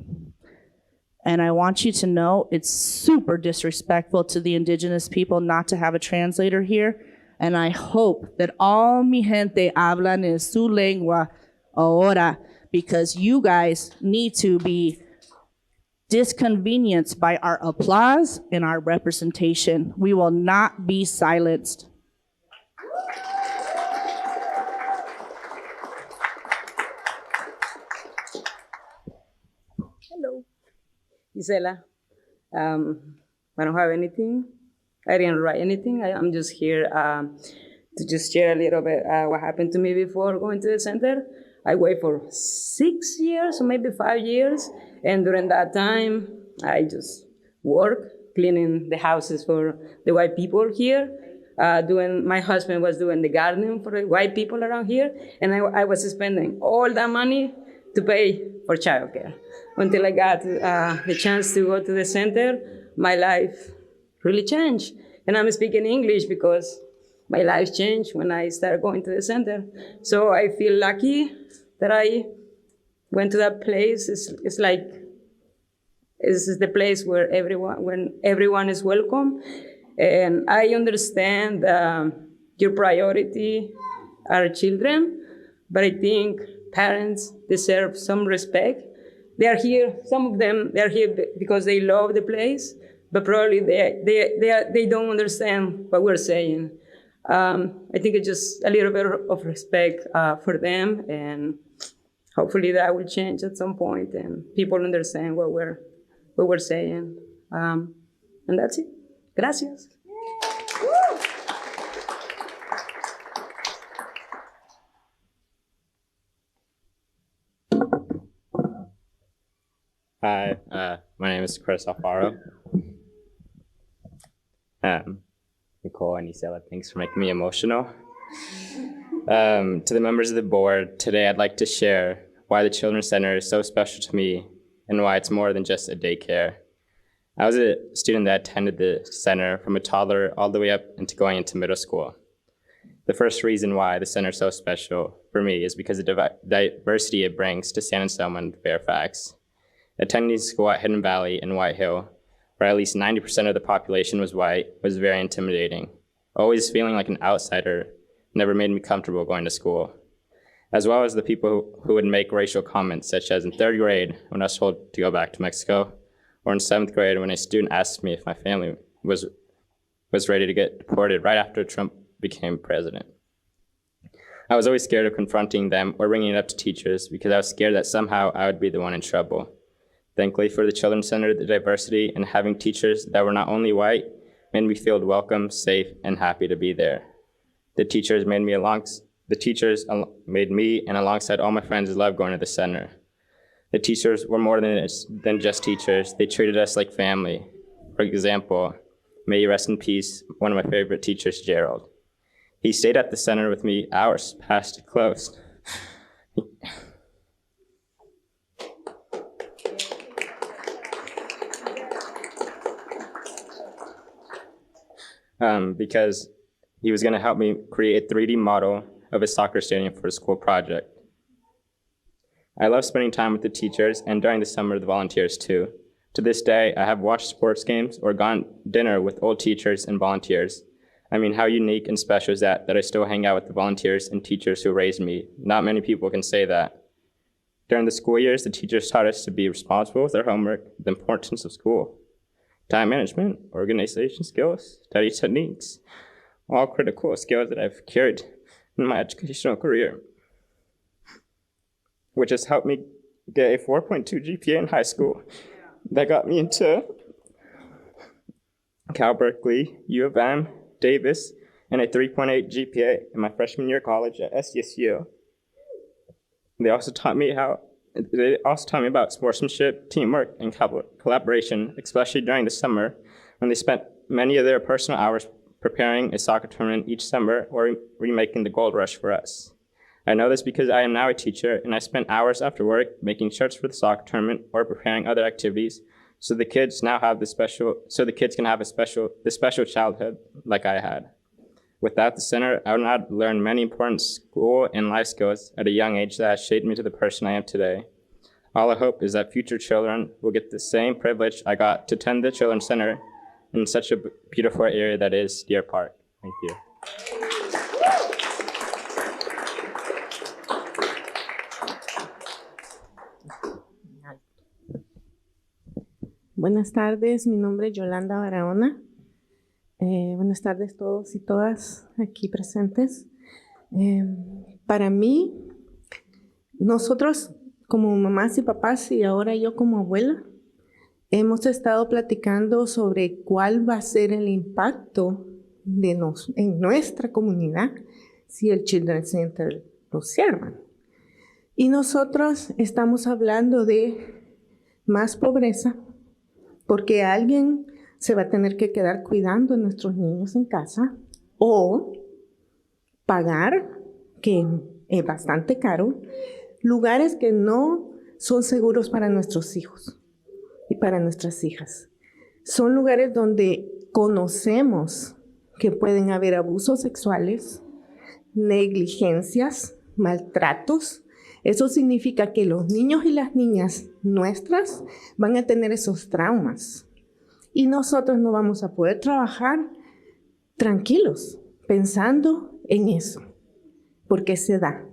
And I want you to know it's super disrespectful to the indigenous people not to have a translator here. And I hope that all mi gente hablan en su lengua ahora, because you guys need to be disconvenienced by our applause and our representation. We will not be silenced. Hello. Gisela. I don't have anything. I didn't write anything. I'm just here to just share a little bit what happened to me before going to the center. I waited for 6 years or maybe 5 years. And during that time, I just worked cleaning the houses for the white people here. My husband was doing the gardening for the white people around here. And I was spending all that money to pay for childcare. Until I got the chance to go to the center, my life really changed. And I'm speaking English because my life changed when I started going to the center. So I feel lucky that I went to that place. It's like, this is the place where everyone is welcome. And I understand your priority are children, but I think parents deserve some respect. They are here, some of them, they're here because they love the place, but probably they don't understand what we're saying. I think it's just a little bit of respect for them, and hopefully that will change at some point and people understand what we're saying. And that's it. Gracias. Hi, my name is Chris Alfaro. Nicole and Isela, thanks for making me emotional. To the members of the board, today I'd like to share why the Children's Center is so special to me and why it's more than just a daycare. I was a student that attended the center from a toddler all the way up into going into middle school. The first reason why the center is so special for me is because of the diversity it brings to San Anselmo and Fairfax. Attending school at Hidden Valley in White Hill, where at least 90% of the population was white, was very intimidating. Always feeling like an outsider never made me comfortable going to school, as well as the people who would make racial comments, such as in 3rd grade when I was told to go back to Mexico, or in 7th grade when a student asked me if my family was ready to get deported right after Trump became president. I was always scared of confronting them or bringing it up to teachers because I was scared that somehow I would be the one in trouble. Thankfully for the Children's Center, the diversity and having teachers that were not only white made me feel welcome, safe, and happy to be there. The teachers made me, and alongside all my friends, love going to the center. The teachers were more than just teachers. They treated us like family. For example, may you rest in peace, one of my favorite teachers, Gerald. He stayed at the center with me hours past it closed. Because he was going to help me create a 3D model of a soccer stadium for a school project. I love spending time with the teachers and during the summer, the volunteers too. To this day, I have watched sports games or gone dinner with old teachers and volunteers. I mean, how unique and special is that I still hang out with the volunteers and teachers who raised me. Not many people can say that. During the school years, the teachers taught us to be responsible with our homework, the importance of school, time management, organization skills, study techniques, all critical skills that I've carried in my educational career, which has helped me get a 4.2 GPA in high school that got me into Cal Berkeley, U of M, Davis, and a 3.8 GPA in my freshman year of college at SDSU. They also taught me about sportsmanship, teamwork, and collaboration, especially during the summer when they spent many of their personal hours preparing a soccer tournament each summer or remaking the Gold Rush for us. I know this because I am now a teacher and I spent hours after work making shirts for the soccer tournament or preparing other activities so the kids can have the special childhood like I had. Without the center, I would not learn many important school and life skills at a young age that has shaped me to the person I am today. All I hope is that future children will get the same privilege I got to attend the Children's Center in such a beautiful area that is Deer Park. Thank you. Buenas tardes, mi nombre es Yolanda Barahona. Buenas tardes todos y todas aquí presentes. Para mí, nosotros como mamás y papás y ahora yo como abuela, hemos estado platicando sobre cuál va a ser el impacto en nuestra comunidad si el Children's Center lo cierran. Y nosotros estamos hablando de más pobreza, porque alguien se va a tener que quedar cuidando a nuestros niños en casa o pagar, que es bastante caro, lugares que no son seguros para nuestros hijos y para nuestras hijas. Son lugares donde conocemos que pueden haber abusos sexuales, negligencias, maltratos. Eso significa que los niños y las niñas nuestras van a tener esos traumas. Y nosotros no vamos a poder trabajar tranquilos, pensando en eso, porque se da,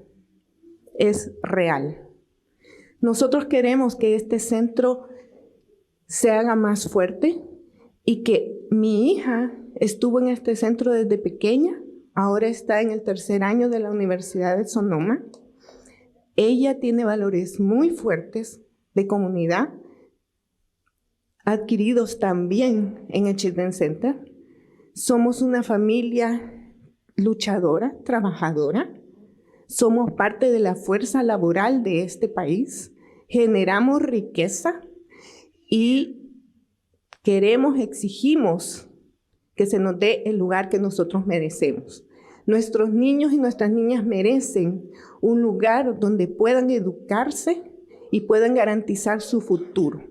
es real. Nosotros queremos que este centro se haga más fuerte y que mi hija estuvo en este centro desde pequeña, ahora está en el 3er año de la Universidad de Sonoma. Ella tiene valores muy fuertes de comunidad, adquiridos también en el Children's Center. Somos una familia luchadora, trabajadora. Somos parte de la fuerza laboral de este país. Generamos riqueza y exigimos que se nos dé el lugar que nosotros merecemos. Nuestros niños y nuestras niñas merecen un lugar donde puedan educarse y puedan garantizar su futuro.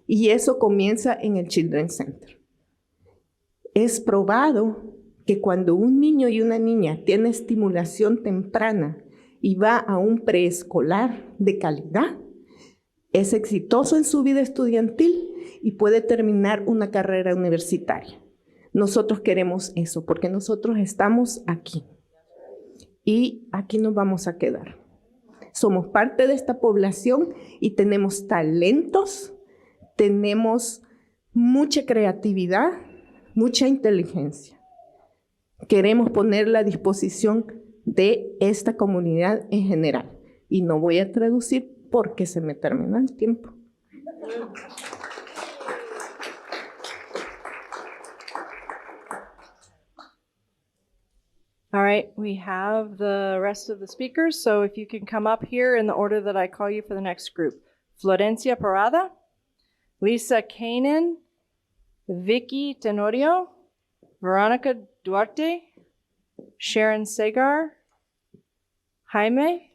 Y eso comienza en el Children's Center. Es probado que cuando un niño y una niña tienen estimulación temprana y va a un preescolar de calidad, es exitoso en su vida estudiantil y puede terminar una carrera universitaria. Nosotros queremos eso porque nosotros estamos aquí y aquí nos vamos a quedar. Somos parte de esta población y tenemos talentos, tenemos mucha creatividad, mucha inteligencia. Queremos ponerla a disposición de esta comunidad en general. Y no voy a traducir porque se me termina el tiempo. All right, we have the rest of the speakers, so if you can come up here in the order that I call you for the next group. Florencia Parada, Lisa Kanan, Vicky Tenorio, Veronica Duarte, Sharon Segar, Jaime,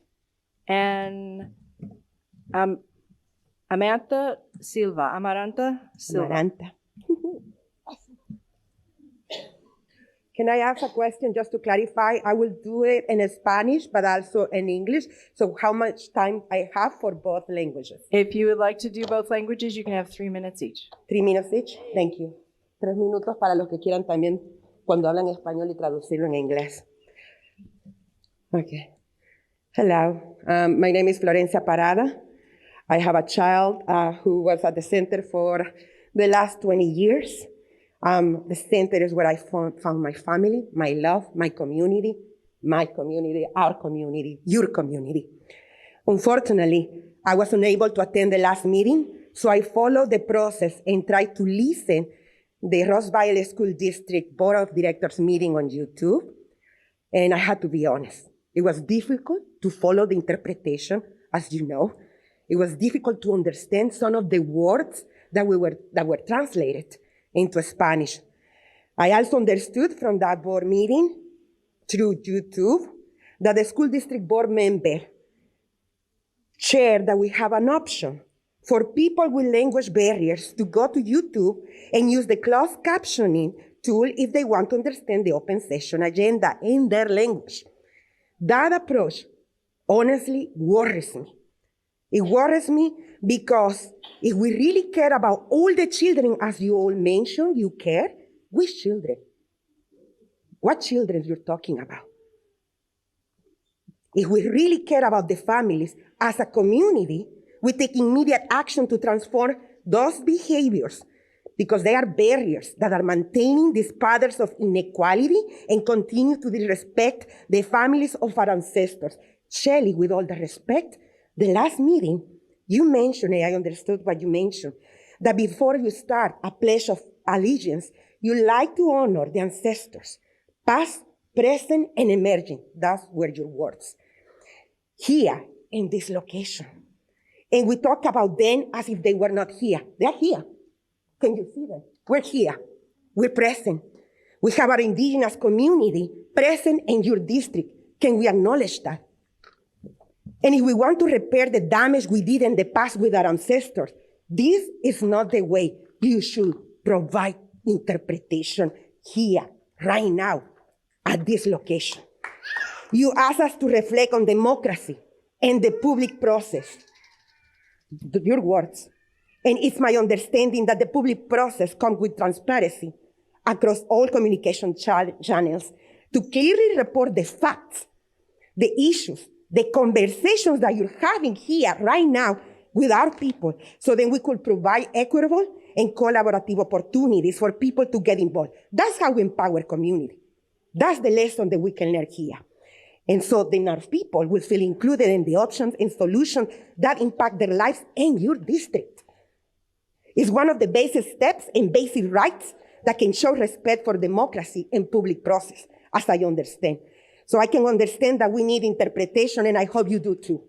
and Amaranta Silva. Amaranta. Can I ask a question just to clarify? I will do it in Spanish, but also in English. So how much time I have for both languages? If you would like to do both languages, you can have 3 minutes each. 3 minutes each? Thank you. 3 minutos para los que quieran también cuando hablan español y traducirlo en inglés. Okay. Hello. My name is Florencia Parada. I have a child who was at the center for the last 20 years. The center is where I found my family, my love, my community, our community, your community. Unfortunately, I was unable to attend the last meeting, so I followed the process and tried to listen the Roseville School District Board of Directors meeting on YouTube. And I had to be honest. It was difficult to follow the interpretation, as you know. It was difficult to understand some of the words that were translated into Spanish. I also understood from that board meeting through YouTube that the school district board member shared that we have an option for people with language barriers to go to YouTube and use the closed captioning tool if they want to understand the open session agenda in their language. That approach honestly worries me. It worries me because if we really care about all the children, as you all mentioned, you care, which children? What children you're talking about? If we really care about the families as a community, we take immediate action to transform those behaviors because they are barriers that are maintaining these patterns of inequality and continue to disrespect the families of our ancestors. Shelley, with all the respect, the last meeting, you mentioned, and I understood what you mentioned, that before you start a pledge of allegiance, you like to honor the ancestors, past, present, and emerging. Those were your words. Here, in this location. And we talk about them as if they were not here. They're here. Can you see them? We're here. We're present. We have our indigenous community present in your district. Can we acknowledge that? And if we want to repair the damage we did in the past with our ancestors, this is not the way you should provide interpretation here, right now, at this location. You ask us to reflect on democracy and the public process. Your words. And it's my understanding that the public process comes with transparency across all communication channels to clearly report the facts, the issues, the conversations that you're having here right now with our people, so then we could provide equitable and collaborative opportunities for people to get involved. That's how we empower community. That's the lesson that we can learn here. And so then our people will feel included in the options and solutions that impact their lives and your district. It's one of the basic steps and basic rights that can show respect for democracy and public process, as I understand. So I can understand that we need interpretation, and I hope you do too.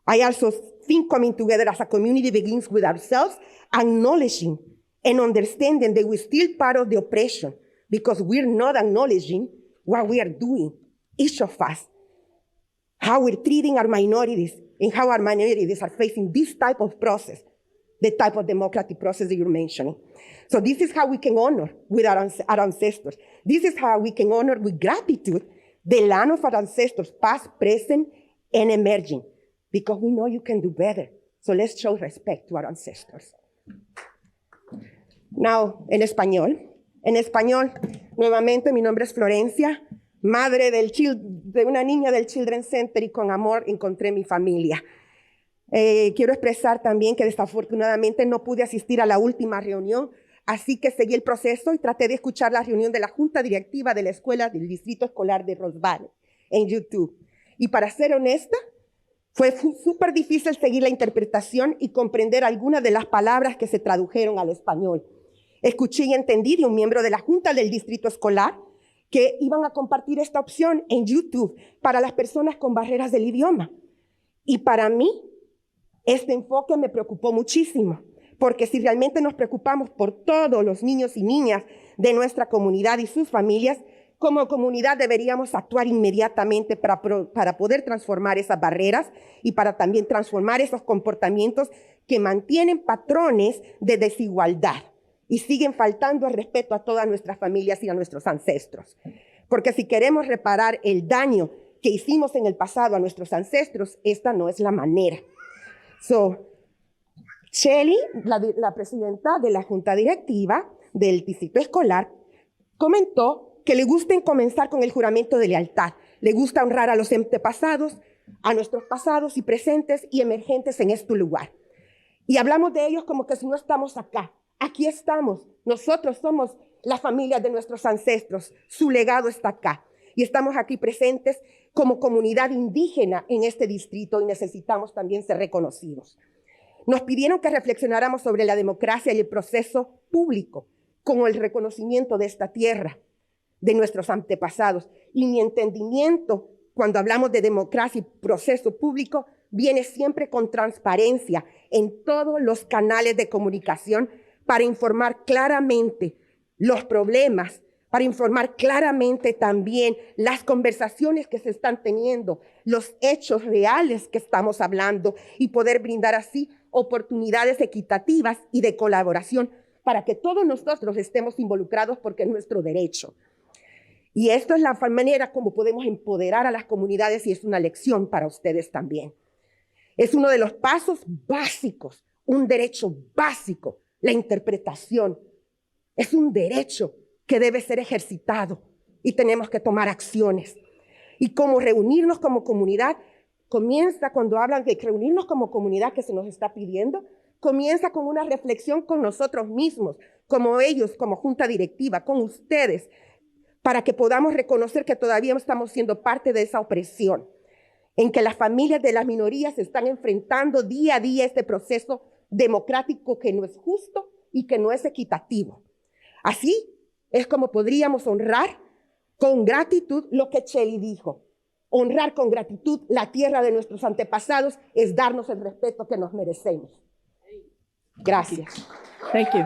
I also think coming together as a community begins with ourselves, acknowledging and understanding that we're still part of the oppression because we're not acknowledging what we are doing, each of us, how we're treating our minorities and how our minorities are facing this type of process the type of democratic process that you're mentioning. So this is how we can honor with our ancestors. This is how we can honor with gratitude the land of our ancestors, past, present, and emerging, because we know you can do better. So let's show respect to our ancestors. Now, en español, nuevamente mi nombre es Florencia, madre de una niña del Children's Center, y con amor encontré mi familia. Quiero expresar también que desafortunadamente no pude asistir a la última reunión, así que seguí el proceso y traté de escuchar la reunión de la Junta Directiva de la Escuela del Distrito Escolar de Rose Valley en YouTube. Y para ser honesta, fue súper difícil seguir la interpretación y comprender algunas de las palabras que se tradujeron al español. Escuché y entendí de un miembro de la Junta del Distrito Escolar que iban a compartir esta opción en YouTube para las personas con barreras del idioma. Y para mí, este enfoque me preocupó muchísimo, porque si realmente nos preocupamos por todos los niños y niñas de nuestra comunidad y sus familias, como comunidad deberíamos actuar inmediatamente para poder transformar esas barreras y para también transformar esos comportamientos que mantienen patrones de desigualdad y siguen faltando al respeto a todas nuestras familias y a nuestros ancestros. Porque si queremos reparar el daño que hicimos en el pasado a nuestros ancestros, esta no es la manera. Shelly, la presidenta de la Junta Directiva del Distrito Escolar, comentó que le gusta comenzar con el juramento de lealtad. Le gusta honrar a los antepasados, a nuestros pasados y presentes y emergentes en este lugar. Y hablamos de ellos como que si no estamos acá. Aquí estamos. Nosotros somos la familia de nuestros ancestros. Su legado está acá. Y estamos aquí presentes como comunidad indígena en este distrito y necesitamos también ser reconocidos. Nos pidieron que reflexionáramos sobre la democracia y el proceso público, como el reconocimiento de esta tierra, de nuestros antepasados. Y mi entendimiento, cuando hablamos de democracia y proceso público, viene siempre con transparencia en todos los canales de comunicación para informar claramente los problemas, para informar claramente también las conversaciones que se están teniendo, los hechos reales que estamos hablando y poder brindar así oportunidades equitativas y de colaboración para que todos nosotros estemos involucrados porque es nuestro derecho. Y esto es la manera como podemos empoderar a las comunidades y es una lección para ustedes también. Es uno de los pasos básicos, un derecho básico, la interpretación. Es un derecho que debe ser ejercitado y tenemos que tomar acciones. Y cómo reunirnos como comunidad comienza cuando hablan de reunirnos como comunidad que se nos está pidiendo, comienza con una reflexión con nosotros mismos, como ellos, como junta directiva, con ustedes, para que podamos reconocer que todavía estamos siendo parte de esa opresión, en que las familias de las minorías están enfrentando día a día este proceso democrático que no es justo y que no es equitativo. Así es como podríamos honrar con gratitud lo que Shelly dijo. Honrar con gratitud la tierra de nuestros antepasados es darnos el respeto que nos merecemos. Gracias. Thank you.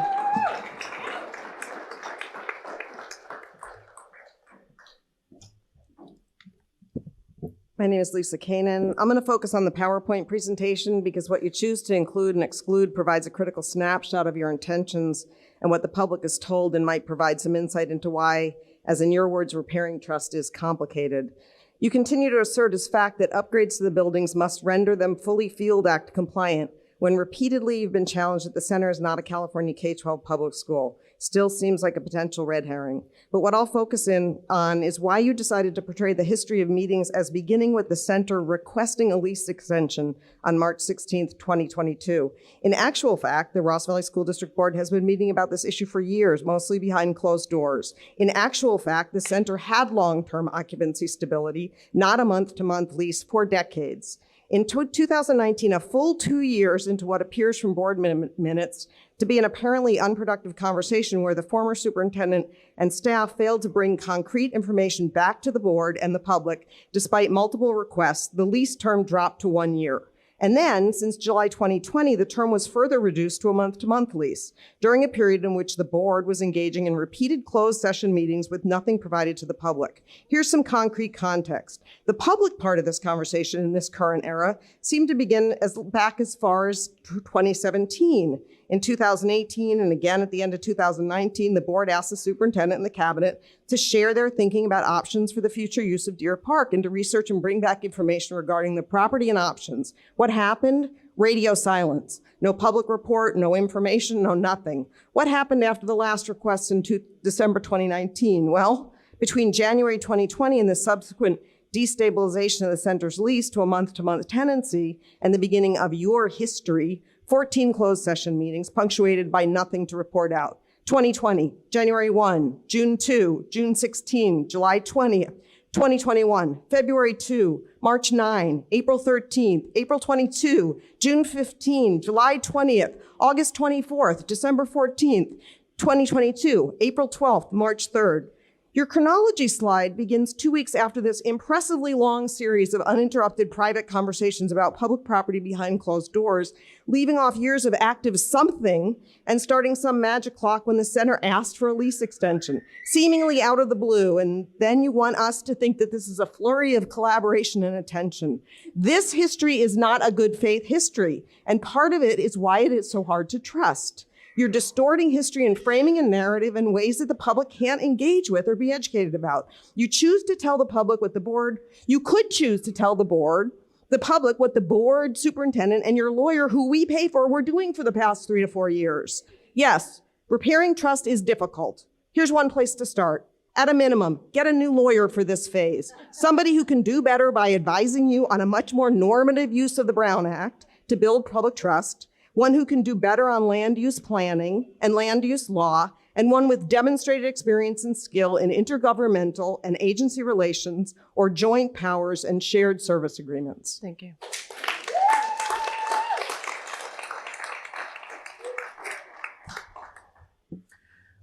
My name is Lisa Kanan. I'm going to focus on the PowerPoint presentation because what you choose to include and exclude provides a critical snapshot of your intentions and what the public is told and might provide some insight into why, as in your words, repairing trust is complicated. You continue to assert as fact that upgrades to the buildings must render them fully Field Act compliant when repeatedly you've been challenged that the center is not a California K-12 public school. Still seems like a potential red herring. But what I'll focus in on is why you decided to portray the history of meetings as beginning with the center requesting a lease extension on March 16th, 2022. In actual fact, the Ross Valley School District Board has been meeting about this issue for years, mostly behind closed doors. In actual fact, the center had long-term occupancy stability, not a month-to-month lease for decades. In 2019, a full 2 years into what appears from board minutes to be an apparently unproductive conversation where the former superintendent and staff failed to bring concrete information back to the board and the public, despite multiple requests, the lease term dropped to 1 year. And then, since July 2020, the term was further reduced to a month-to-month lease, during a period in which the board was engaging in repeated closed session meetings with nothing provided to the public. Here's some concrete context. The public part of this conversation in this current era seemed to begin back as far as 2017. In 2018, and again at the end of 2019, the board asked the superintendent and the cabinet to share their thinking about options for the future use of Deer Park and to research and bring back information regarding the property and options. What happened? Radio silence. No public report, no information, no nothing. What happened after the last request in December 2019? Well, between January 2020 and the subsequent destabilization of the center's lease to a month-to-month tenancy and the beginning of your history, 14 closed session meetings punctuated by nothing to report out. 2020, January 1, June 2, June 16, July 20th, 2021, February 2, March 9, April 13th, April 22, June 15, July 20th, August 24th, December 14th, 2022, April 12th, March 3rd. Your chronology slide begins 2 weeks after this impressively long series of uninterrupted private conversations about public property behind closed doors, leaving off years of active something and starting some magic clock when the center asked for a lease extension, seemingly out of the blue. And then you want us to think that this is a flurry of collaboration and attention. This history is not a good faith history, and part of it is why it is so hard to trust. You're distorting history and framing a narrative in ways that the public can't engage with or be educated about. You choose to tell the public what the board, you could choose to tell the board, the public, what the board, superintendent, and your lawyer, who we pay for, were doing for the past 3 to 4 years. Yes, repairing trust is difficult. Here's one place to start. At a minimum, get a new lawyer for this phase. Somebody who can do better by advising you on a much more normative use of the Brown Act to build public trust, one who can do better on land use planning and land use law, and one with demonstrated experience and skill in intergovernmental and agency relations or joint powers and shared service agreements. Thank you.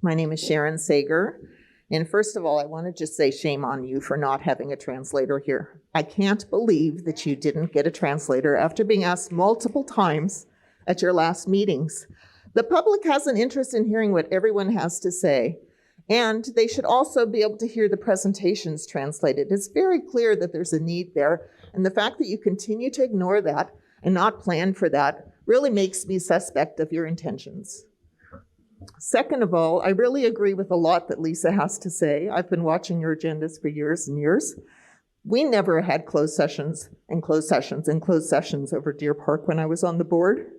My name is Sharon Sager. And first of all, I want to just say shame on you for not having a translator here. I can't believe that you didn't get a translator after being asked multiple times at your last meetings. The public has an interest in hearing what everyone has to say, and they should also be able to hear the presentations translated. It's very clear that there's a need there, and the fact that you continue to ignore that and not plan for that really makes me suspect of your intentions. Second of all, I really agree with a lot that Lisa has to say. I've been watching your agendas for years and years. We never had closed sessions and closed sessions and closed sessions over Deer Park when I was on the board.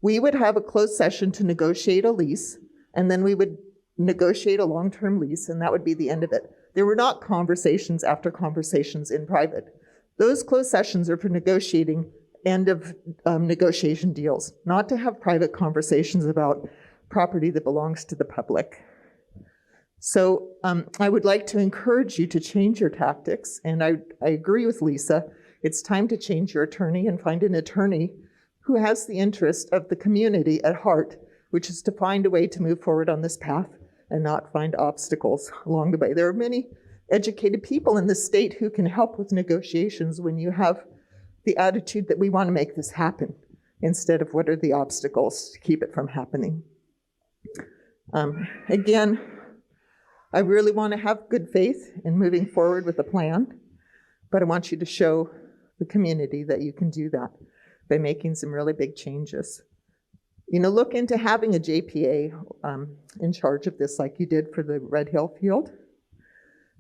We would have a closed session to negotiate a lease, and then we would negotiate a long-term lease, and that would be the end of it. There were not conversations after conversations in private. Those closed sessions are for negotiating end of negotiation deals, not to have private conversations about property that belongs to the public. So I would like to encourage you to change your tactics, and I agree with Lisa. It's time to change your attorney and find an attorney who has the interest of the community at heart, which is to find a way to move forward on this path and not find obstacles along the way. There are many educated people in the state who can help with negotiations when you have the attitude that we want to make this happen instead of what are the obstacles to keep it from happening. Again, I really want to have good faith in moving forward with a plan, but I want you to show the community that you can do that by making some really big changes. You know, look into having a JPA in charge of this like you did for the Red Hill field.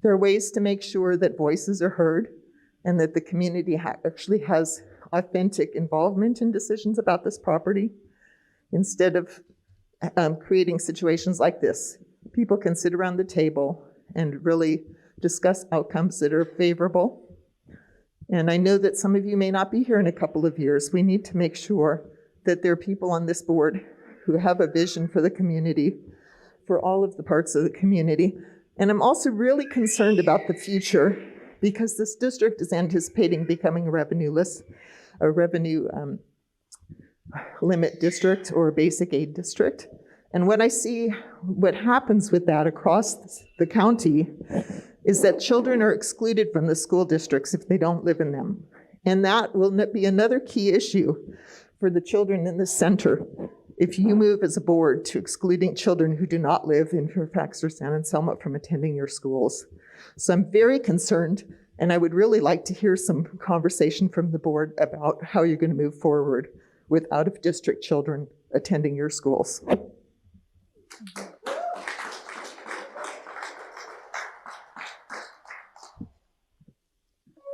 There are ways to make sure that voices are heard and that the community actually has authentic involvement in decisions about this property instead of creating situations like this. People can sit around the table and really discuss outcomes that are favorable. And I know that some of you may not be here in a couple of years. We need to make sure that there are people on this board who have a vision for the community, for all of the parts of the community. And I'm also really concerned about the future because this district is anticipating becoming a revenue limit district or a basic aid district. And when I see what happens with that across the county is that children are excluded from the school districts if they don't live in them. And that will be another key issue for the children in the center if you move as a board to excluding children who do not live in Fairfax or San Anselmo from attending your schools. So I'm very concerned, and I would really like to hear some conversation from the board about how you're going to move forward with out-of-district children attending your schools.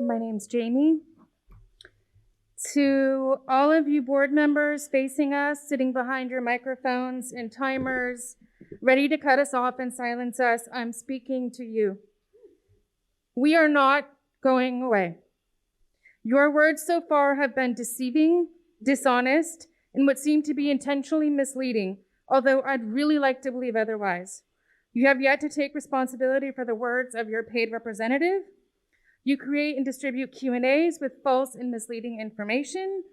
My name's Jamie. To all of you board members facing us, sitting behind your microphones and timers, ready to cut us off and silence us, I'm speaking to you. We are not going away. Your words so far have been deceiving, dishonest, and what seem to be intentionally misleading, although I'd really like to believe otherwise. You have yet to take responsibility for the words of your paid representative. You create and distribute Q&As with false and misleading information.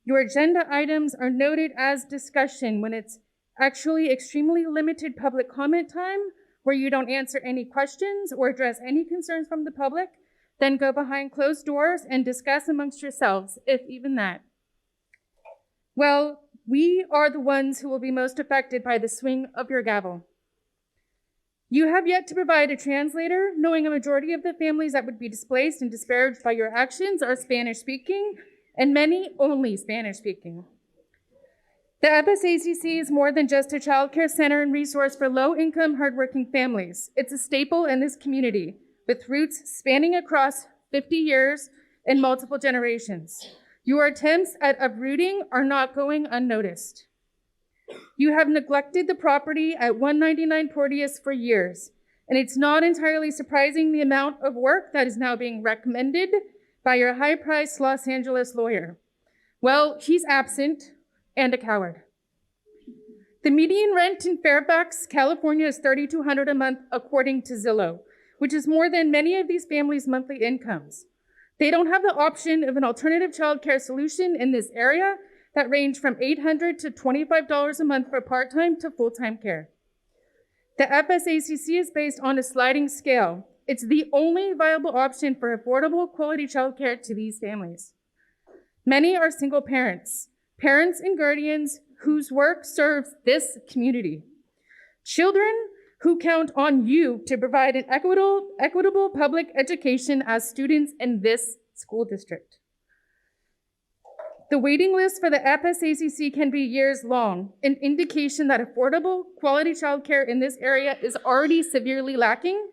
Your agenda items are noted as discussion when it's actually extremely limited public comment time where you don't answer any questions or address any concerns from the public, then go behind closed doors and discuss amongst yourselves, if even that. Well, we are the ones who will be most affected by the swing of your gavel. You have yet to provide a translator, knowing a majority of the families that would be displaced and disparaged by your actions are Spanish-speaking, and many only Spanish-speaking. The FSACC is more than just a child care center and resource for low-income, hardworking families. It's a staple in this community, with roots spanning across 50 years and multiple generations. Your attempts at uprooting are not going unnoticed. You have neglected the property at 199 Porteous for years, and it's not entirely surprising the amount of work that is now being recommended by your high-priced Los Angeles lawyer. Well, he's absent and a coward. The median rent in Fairfax, California is $3,200 a month according to Zillow, which is more than many of these families' monthly incomes. They don't have the option of an alternative child care solution in this area that range from $800 to $25 a month for part-time to full-time care. The FSACC is based on a sliding scale. It's the only viable option for affordable quality childcare to these families. Many are single parents, parents and guardians whose work serves this community. Children who count on you to provide an equitable public education as students in this school district. The waiting list for the FSACC can be years long, an indication that affordable, quality childcare in this area is already severely lacking,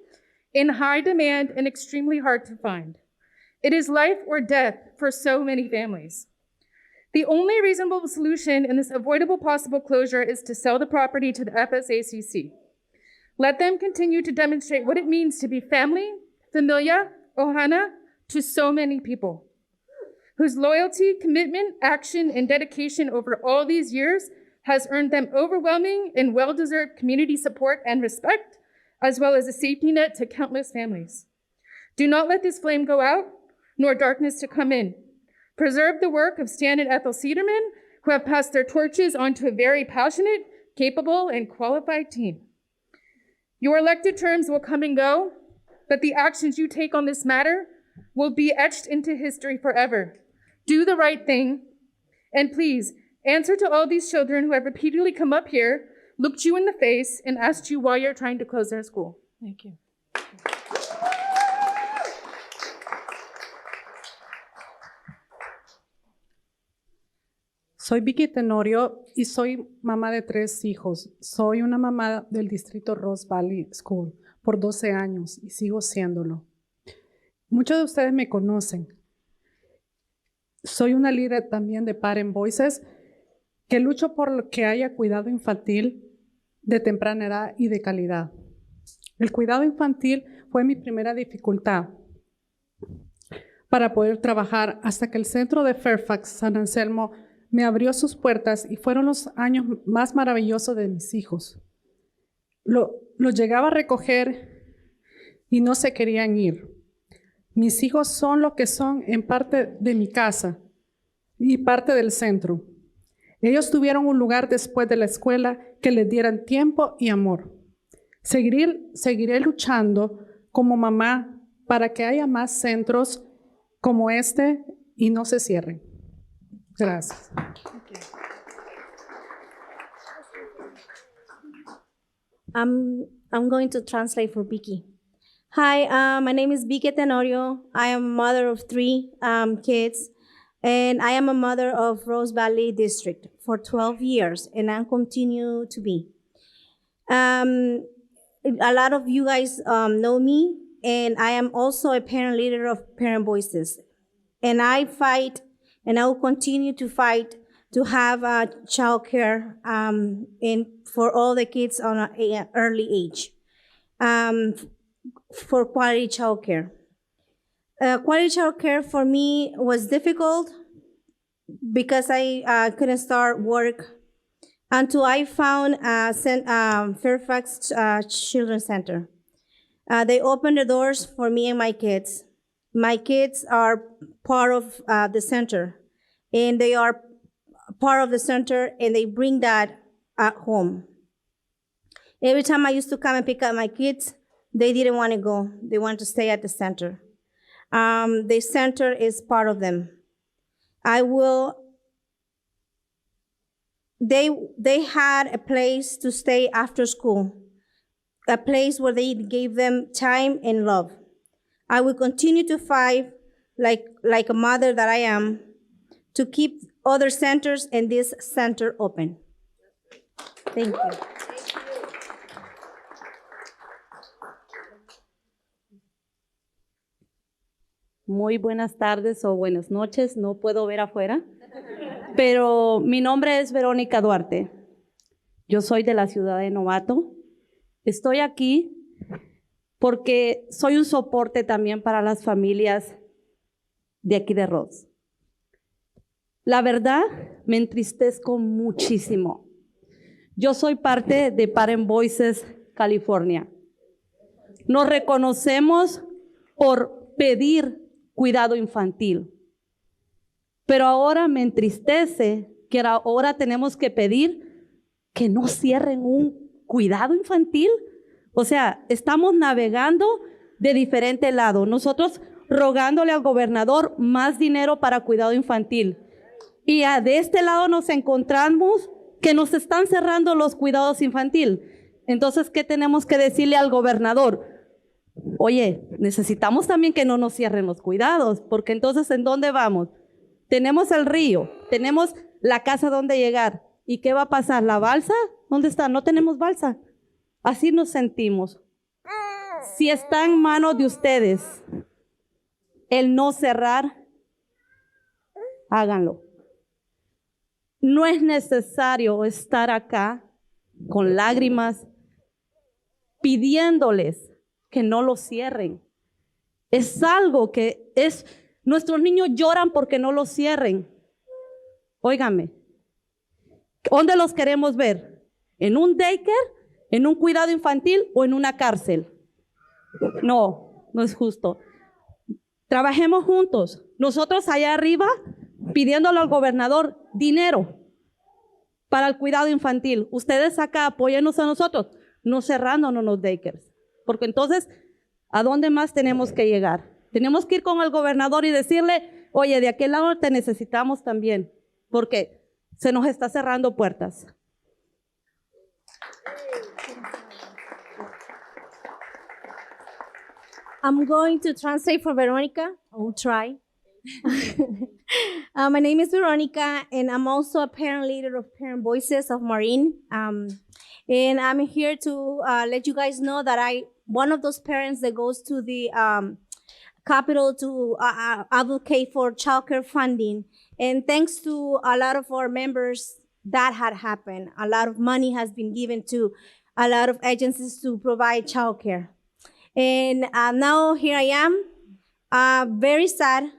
in high demand, and extremely hard to find. It is life or death for so many families. The only reasonable solution in this avoidable possible closure is to sell the property to the FSACC. Let them continue to demonstrate what it means to be family, familia, ohana, to so many people, whose loyalty, commitment, action, and dedication over all these years has earned them overwhelming and well-deserved community support and respect, as well as a safety net to countless families. Do not let this flame go out, nor darkness to come in. Preserve the work of Stan and Ethel Cederman, who have passed their torches onto a very passionate, capable, and qualified team. Your elected terms will come and go, but the actions you take on this matter will be etched into history forever. Do the right thing, and please answer to all these children who have repeatedly come up here, looked you in the face, and asked you why you're trying to close their school. Thank you. Soy Vicky Tenorio y soy mamá de 3 hijos. Soy una mamá del distrito Rose Valley School por 12 años y sigo siéndolo. Muchos de ustedes me conocen. Soy una líder también de Parent Voices que lucho por que haya cuidado infantil de temprana edad y de calidad. El cuidado infantil fue mi primera dificultad para poder trabajar hasta que el centro de Fairfax, San Anselmo, me abrió sus puertas y fueron los años más maravillosos de mis hijos. Los llegaba a recoger y no se querían ir. Mis hijos son lo que son en parte de mi casa y parte del centro. Ellos tuvieron un lugar después de la escuela que les dieran tiempo y amor. Seguiré luchando como mamá para que haya más centros como este y no se cierren. Gracias. I'm going to translate for Vicky. Hi, my name is Vicky Tenorio. I am a mother of 3 kids, and I am a mother of Rose Valley District for 12 years, and I continue to be. A lot of you guys know me, and I am also a parent leader of Parent Voices. And I fight, and I will continue to fight to have childcare for all the kids on an early age, for quality childcare. Quality childcare for me was difficult because I couldn't start work until I found Fairfax Children's Center. They opened the doors for me and my kids. My kids are part of the center, and they are part of the center, and they bring that at home. Every time I used to come and pick up my kids, they didn't want to go. They wanted to stay at the center. The center is part of them. They had a place to stay after school, a place where they gave them time and love. I will continue to fight like a mother that I am to keep other centers and this center open. Thank you. Muy buenas tardes o buenas noches, no puedo ver afuera, pero mi nombre es Verónica Duarte. Yo soy de la ciudad de Novato. Estoy aquí porque soy un soporte también para las familias de aquí de Rhodes. La verdad, me entristezco muchísimo. Yo soy parte de Parent Voices California. Nos reconocemos por pedir cuidado infantil, pero ahora me entristece que ahora tenemos que pedir que no cierren un cuidado infantil. O sea, estamos navegando de diferente lado. Nosotros rogándole al gobernador más dinero para cuidado infantil. Y de este lado nos encontramos que nos están cerrando los cuidados infantil. Entonces, ¿qué tenemos que decirle al gobernador? Oye, necesitamos también que no nos cierren los cuidados, porque entonces, ¿en dónde vamos? Tenemos el río, tenemos la casa donde llegar. ¿Y qué va a pasar? ¿La balsa? ¿Dónde está? No tenemos balsa. Así nos sentimos. Si está en manos de ustedes el no cerrar, háganlo. No es necesario estar acá con lágrimas pidiéndoles que no lo cierren. Es algo que nuestros niños lloran porque no lo cierren. Óigame, ¿dónde los queremos ver? ¿En un daycare? ¿En un cuidado infantil o en una cárcel? No, no es justo. Trabajemos juntos. Nosotros allá arriba pidiéndole al gobernador dinero para el cuidado infantil. Ustedes acá apóyennos a nosotros, no cerrándonos los daycares. Porque entonces, ¿a dónde más tenemos que llegar? Tenemos que ir con el gobernador y decirle, oye, de aquel lado te necesitamos también, porque se nos está cerrando puertas. I'm going to translate for Veronica. I'll try. My name is Veronica, and I'm also a parent leader of Parent Voices of Marine. And I'm here to let you guys know that one of those parents that goes to the Capitol to advocate for childcare funding. And thanks to a lot of our members, that had happened. A lot of money has been given to a lot of agencies to provide childcare. And now here I am, very sad,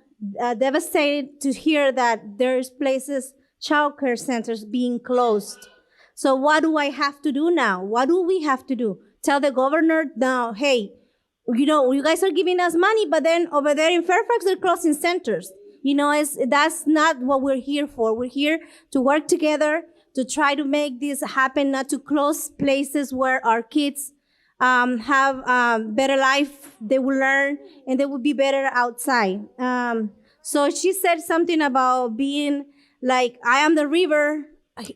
devastated to hear that there's places, childcare centers being closed. So what do I have to do now? What do we have to do? Tell the governor now, hey, you guys are giving us money, but then over there in Fairfax, they're closing centers. That's not what we're here for. We're here to work together to try to make this happen, not to close places where our kids have better life, they will learn, and they will be better outside. So she said something about being like, I am the river.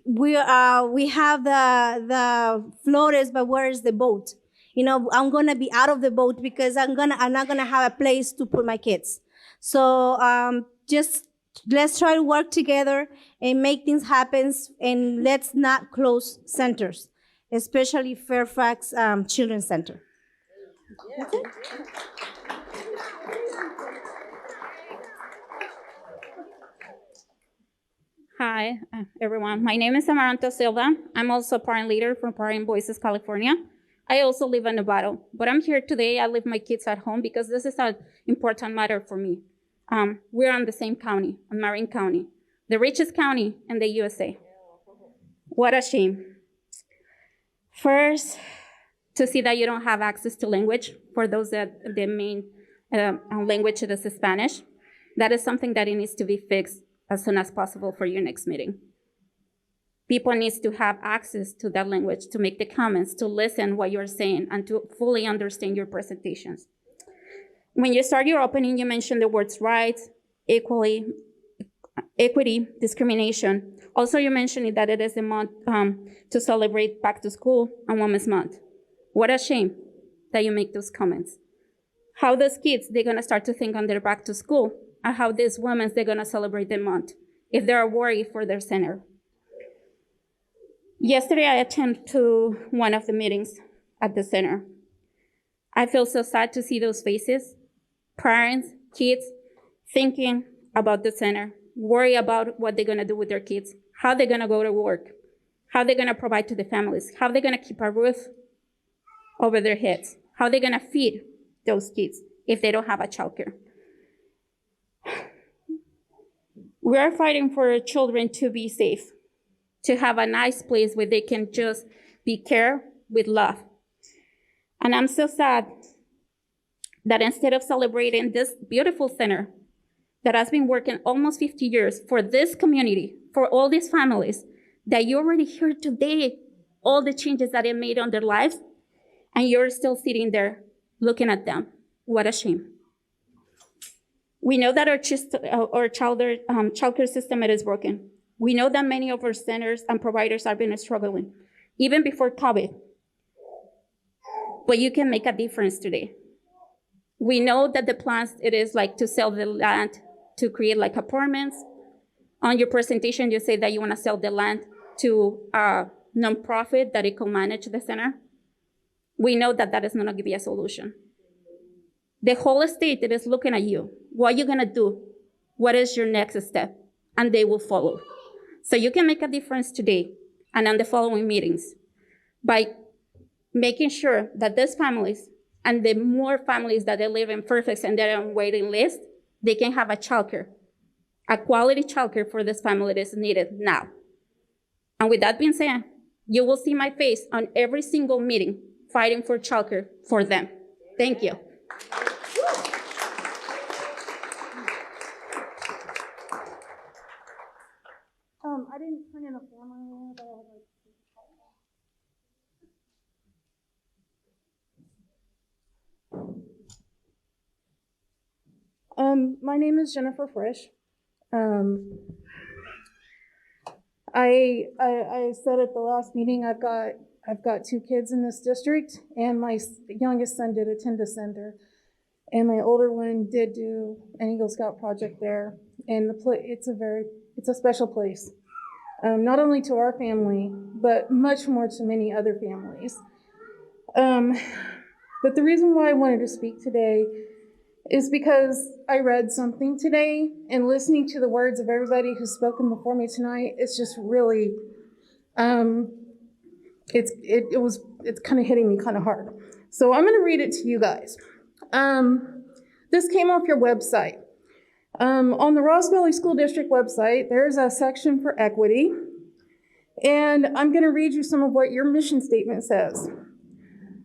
We have the flores, but where is the boat? You know, I'm gonna be out of the boat because I'm not gonna have a place to put my kids. So just let's try to work together and make things happen, and let's not close centers, especially Fairfax Children's Center. Okay. Hi, everyone. My name is Amaranta Silva. I'm also a parent leader from Parent Voices, California. I also live in Nevada, but I'm here today. I leave my kids at home because this is an important matter for me. We're in the same county, Marin County, the richest county in the USA. What a shame. First, to see that you don't have access to language for those that the main language is Spanish. That is something that it needs to be fixed as soon as possible for your next meeting. People need to have access to that language, to make the comments, to listen what you're saying, and to fully understand your presentations. When you start your opening, you mentioned the words rights, equity, discrimination. Also, you mentioned that it is a month to celebrate back to school and Women's Month. What a shame that you make those comments. How those kids, they're gonna start to think on their back to school, and how these women, they're gonna celebrate the month if they're worried for their center. Yesterday, I attended to one of the meetings at the center. I feel so sad to see those faces, parents, kids, thinking about the center, worry about what they're gonna do with their kids, how they're gonna go to work, how they're gonna provide to the families, how they're gonna keep a roof over their heads, how they're gonna feed those kids if they don't have a childcare. We are fighting for children to be safe, to have a nice place where they can just be cared with love. And I'm so sad that instead of celebrating this beautiful center that has been working almost 50 years for this community, for all these families, that you already hear today all the changes that it made on their lives, and you're still sitting there looking at them. What a shame. We know that our childcare system is broken. We know that many of our centers and providers have been struggling, even before COVID. But you can make a difference today. We know that the plans, it is like to sell the land, to create like apartments. On your presentation, you say that you want to sell the land to a nonprofit that it can manage the center. We know that that is not going to be a solution. The whole state it is looking at you. What are you going to do? What is your next step? And they will follow. So you can make a difference today and on the following meetings by making sure that these families and the more families that they live in Fairfax and they're on waiting list, they can have a childcare, a quality childcare for this family that is needed now. And with that being said, you will see my face on every single meeting fighting for childcare for them. Thank you. I didn't turn in a form earlier, but I would like to. My name is Jennifer Frisch. I said at the last meeting I've got 2 kids in this district, and my youngest son did attend a center, and my older one did do an Eagle Scout project there, and it's a special place. Not only to our family, but much more to many other families. But the reason why I wanted to speak today is because I read something today, and listening to the words of everybody who's spoken before me tonight, it's just really, it's kind of hitting me kind of hard. So I'm gonna read it to you guys. This came off your website. On the Ross Valley School District website, there's a section for equity, and I'm going to read you some of what your mission statement says.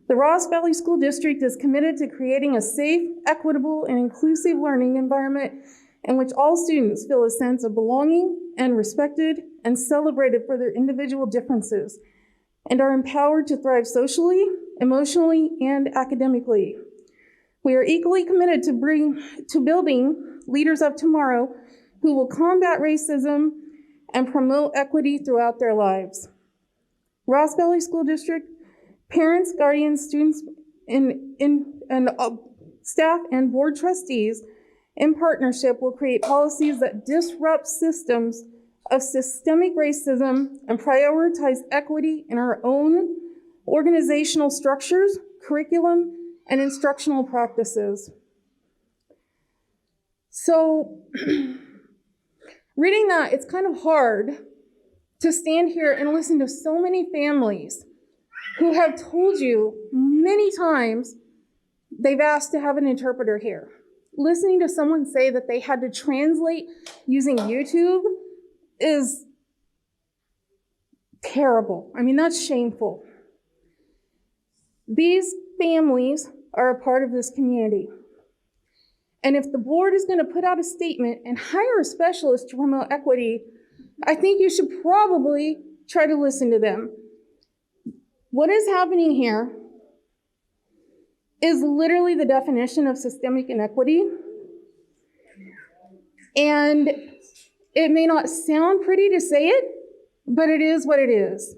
The Ross Valley School District is committed to creating a safe, equitable, and inclusive learning environment in which all students feel a sense of belonging and respected and celebrated for their individual differences, and are empowered to thrive socially, emotionally, and academically. We are equally committed to building leaders of tomorrow who will combat racism and promote equity throughout their lives. Ross Valley School District, parents, guardians, students, and staff and board trustees in partnership will create policies that disrupt systems of systemic racism and prioritize equity in our own organizational structures, curriculum, and instructional practices. So, reading that, it's kind of hard to stand here and listen to so many families who have told you many times they've asked to have an interpreter here. Listening to someone say that they had to translate using YouTube is terrible. I mean, that's shameful. These families are a part of this community. And if the board is going to put out a statement and hire a specialist to promote equity, I think you should probably try to listen to them. What is happening here is literally the definition of systemic inequity. And it may not sound pretty to say it, but it is what it is.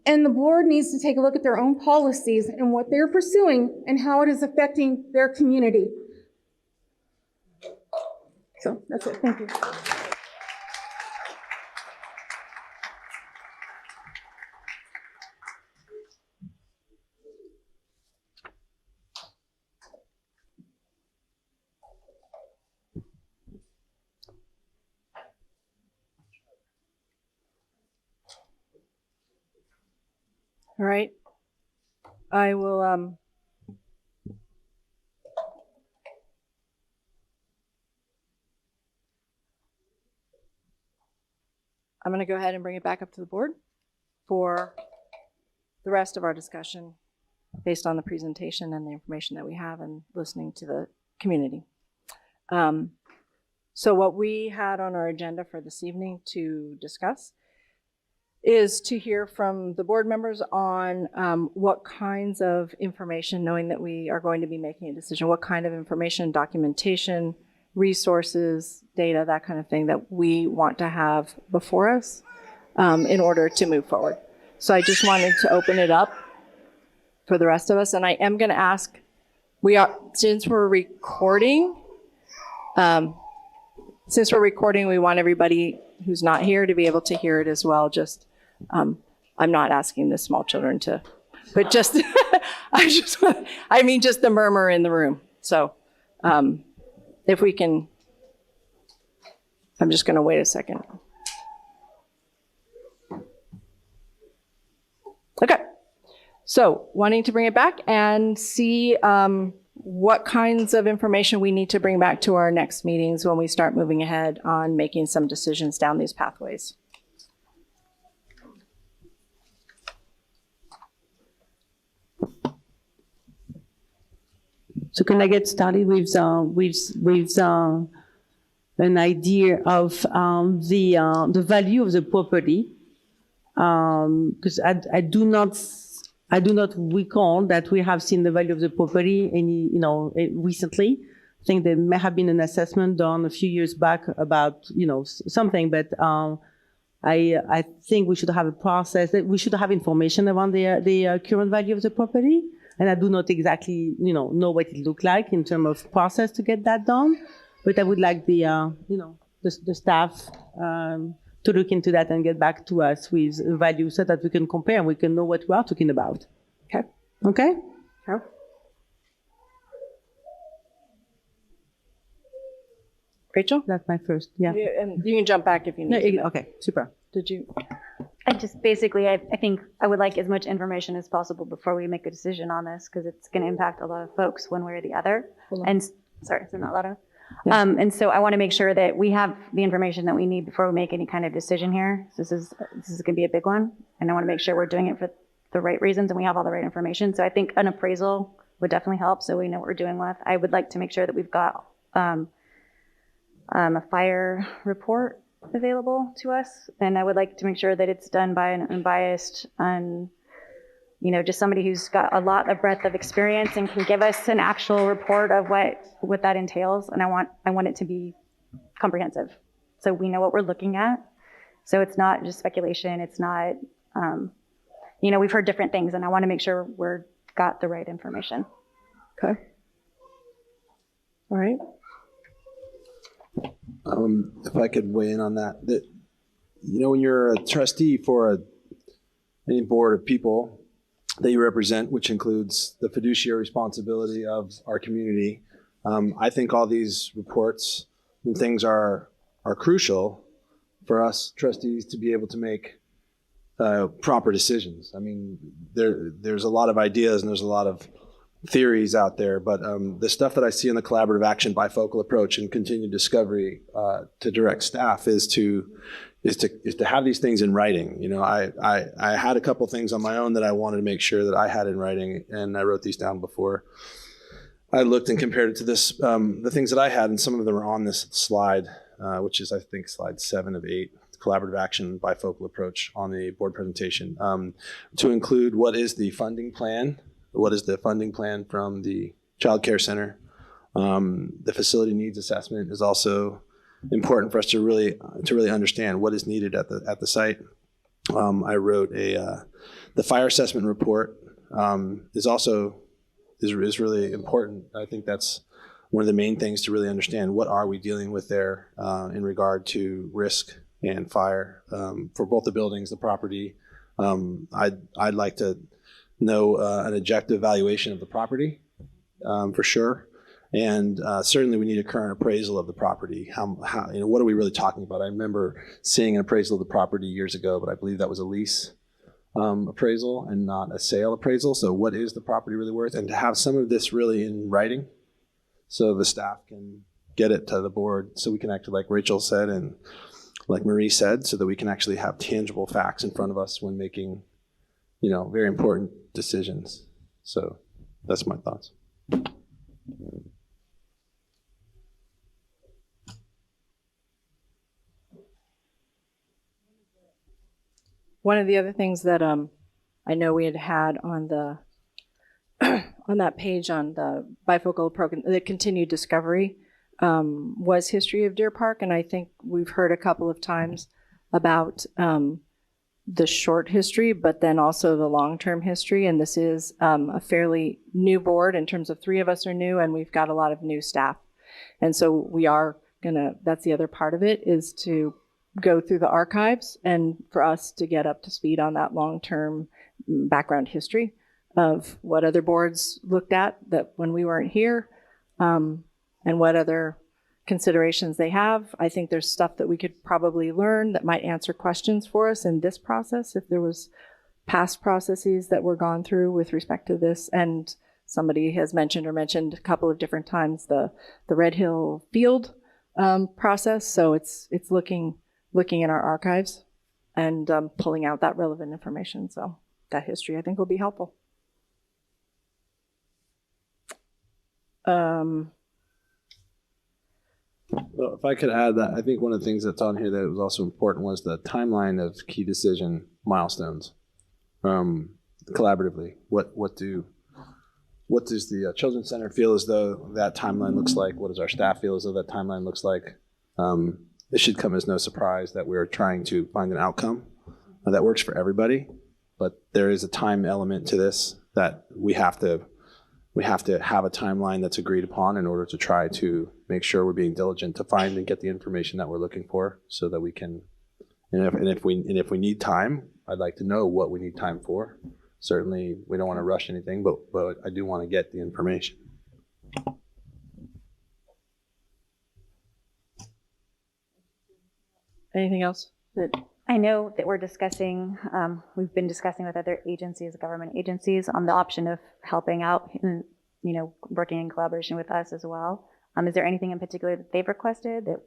And the board needs to take a look at their own policies and what they're pursuing and how it is affecting their community. So that's it. Thank you. All right. I will I'm going to go ahead and bring it back up to the board for the rest of our discussion based on the presentation and the information that we have and listening to the community. So what we had on our agenda for this evening to discuss is to hear from the board members on what kinds of information, knowing that we are going to be making a decision, what kind of information, documentation, resources, data, that kind of thing that we want to have before us in order to move forward. So I just wanted to open it up for the rest of us. And I am going to ask, since we're recording, we want everybody who's not here to be able to hear it as well. Just, I'm not asking the small children to, but just, just the murmur in the room. So, if we can, I'm just going to wait a second. Okay. So, wanting to bring it back and see what kinds of information we need to bring back to our next meetings when we start moving ahead on making some decisions down these pathways. So can I get started with an idea of the value of the property? Because I do not recall that we have seen the value of the property recently. I think there may have been an assessment done a few years back about something, but I think we should have a process that we should have information around the current value of the property. And I do not exactly, know what it looked like in terms of process to get that done. But I would like the staff to look into that and get back to us with value so that we can compare and we can know what we are talking about. Okay. Okay? Sure. Rachel? That's my first, yeah. And you can jump back if you need to. Okay, super. Did you? I just basically, I think I would like as much information as possible before we make a decision on this, because it's going to impact a lot of folks one way or the other. And sorry, is it not loud enough? Yeah. And so I want to make sure that we have the information that we need before we make any kind of decision here. So this is going to be a big one, and I want to make sure we're doing it for the right reasons and we have all the right information. So I think an appraisal would definitely help, so we know what we're doing with. I would like to make sure that we've got a fire report available to us, and I would like to make sure that it's done by an unbiased, just somebody who's got a lot of breadth of experience and can give us an actual report of what that entails. And I want it to be comprehensive, so we know what we're looking at. So it's not just speculation. It's not, we've heard different things, and I want to make sure we're got the right information. Okay. All right. If I could weigh in on that, when you're a trustee for any board of people that you represent, which includes the fiduciary responsibility of our community, I think all these reports and things are crucial for us trustees to be able to make proper decisions. I mean, there's a lot of ideas and there's a lot of theories out there, but the stuff that I see in the collaborative action bifocal approach and continued discovery to direct staff is to have these things in writing. I had a couple things on my own that I wanted to make sure that I had in writing, and I wrote these down before I looked and compared it to this, the things that I had, and some of them are on this slide, which is, I think, slide 7 of 8, collaborative action bifocal approach on the board presentation, to include what is the funding plan. What is the funding plan from the child care center? The facility needs assessment is also important for us to really understand what is needed at the site. I wrote the fire assessment report is really important. I think that's one of the main things to really understand. What are we dealing with there in regard to risk and fire for both the buildings, the property? I'd like to know an objective valuation of the property for sure, and certainly we need a current appraisal of the property. How what are we really talking about? I remember seeing an appraisal of the property years ago, but I believe that was a lease appraisal and not a sale appraisal. So what is the property really worth? And to have some of this really in writing, so the staff can get it to the board, so we can actually, like Rachel said and like Marie said, so that we can actually have tangible facts in front of us when making very important decisions. So that's my thoughts. One of the other things that I know we had on the on that page on the bifocal program, the continued discovery, was history of Deer Park, and I think we've heard a couple of times about the short history, but then also the long-term history. And this is a fairly new board in terms of 3 of us are new, and we've got a lot of new staff. And so we are that's the other part of it, is to go through the archives and for us to get up to speed on that long-term background history of what other boards looked at that when we weren't here, and what other considerations they have. I think there's stuff that we could probably learn that might answer questions for us in this process if there was past processes that were gone through with respect to this. And somebody has mentioned a couple of different times the Red Hill Field process. So it's looking in our archives and pulling out that relevant information. So that history, I think, will be helpful. Well, if I could add that, I think one of the things that's on here that was also important was the timeline of key decision milestones, collaboratively. What does the Children's Center feel as though that timeline looks like? What does our staff feel as though that timeline looks like? It should come as no surprise that we're trying to find an outcome that works for everybody, but there is a time element to this that we have to have a timeline that's agreed upon in order to try to make sure we're being diligent to find and get the information that we're looking for, so that we can. And if we need time, I'd like to know what we need time for. Certainly, we don't want to rush anything, but I do want to get the information. Anything else? I know that we're discussing, we've been discussing with other agencies, government agencies, on the option of helping out and, working in collaboration with us as well. Is there anything in particular that they've requested that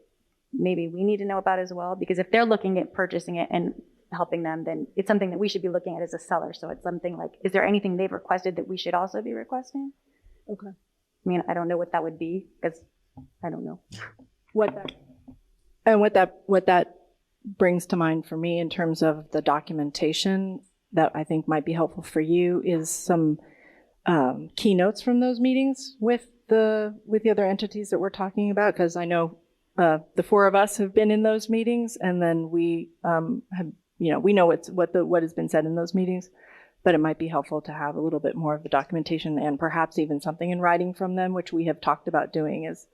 maybe we need to know about as well? Because if they're looking at purchasing it and helping them, then it's something that we should be looking at as a seller. So it's something like, is there anything they've requested that we should also be requesting? Okay. I mean, I don't know what that would be, because I don't know. What that brings to mind for me in terms of the documentation that I think might be helpful for you is some keynotes from those meetings with the other entities that we're talking about, because I know the four of us have been in those meetings, and then we have, we know what has been said in those meetings, but it might be helpful to have a little bit more of the documentation and perhaps even something in writing from them, which we have talked about doing is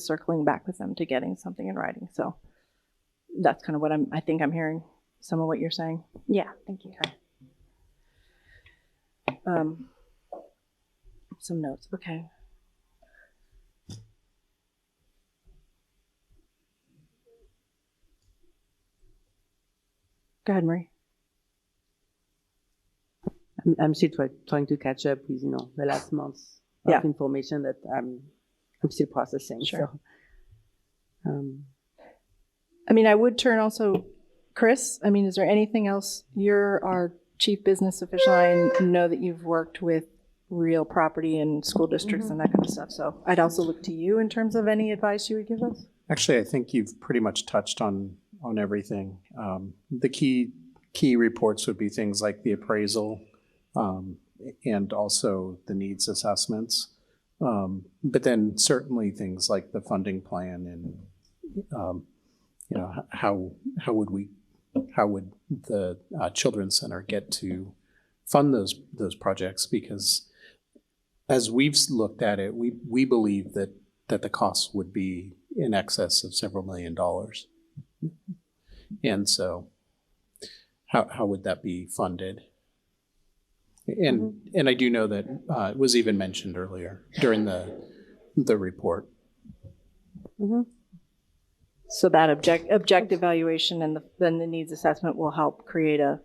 circling back with them to getting something in writing. So that's kind of what I think I'm hearing some of what you're saying. Yeah, thank you. Okay. Some notes. Okay. Go ahead, Marie. I'm still trying to catch up with the last month's of information that I'm still processing. Sure. So, I would turn also, Chris. Is there anything else? You're our chief business official. I know that you've worked with real property and school districts and that kind of stuff. So I'd also look to you in terms of any advice you would give us. Actually, I think you've pretty much touched on everything. The key reports would be things like the appraisal and also the needs assessments. But then certainly things like the funding plan and how would the Children's Center get to fund those projects? Because as we've looked at it, we believe that the costs would be in excess of several $1 million. And so how would that be funded? And I do know that it was even mentioned earlier during the report. So that objective evaluation and then the needs assessment will help create a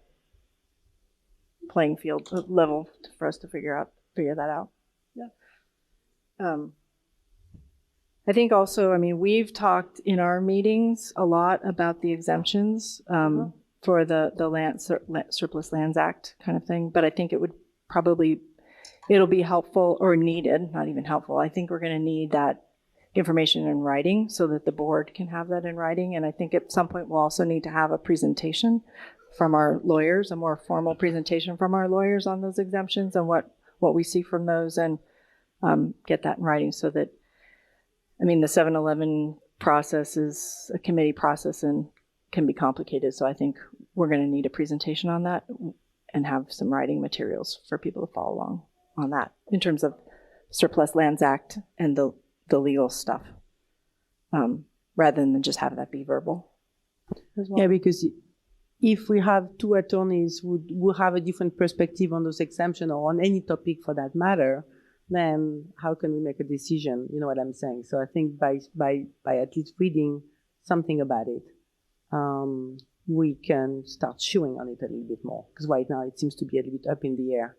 playing field level for us to figure that out. Yeah. I think also, we've talked in our meetings a lot about the exemptions for the Land Surplus Lands Act kind of thing, but I think it'll be helpful or needed, not even helpful. I think we're going to need that information in writing so that the board can have that in writing. And I think at some point we'll also need to have a presentation from our lawyers, a more formal presentation from our lawyers on those exemptions and what we see from those, and get that in writing so that, the 7-Eleven process is a committee process and can be complicated. So I think we're going to need a presentation on that and have some writing materials for people to follow along on that in terms of Surplus Lands Act and the legal stuff, rather than just have that be verbal as well. Yeah, because if we have two attorneys who have a different perspective on those exemptions or on any topic for that matter, then how can we make a decision? You know what I'm saying? So I think by at least reading something about it, we can start chewing on it a little bit more. Because right now it seems to be a little bit up in the air.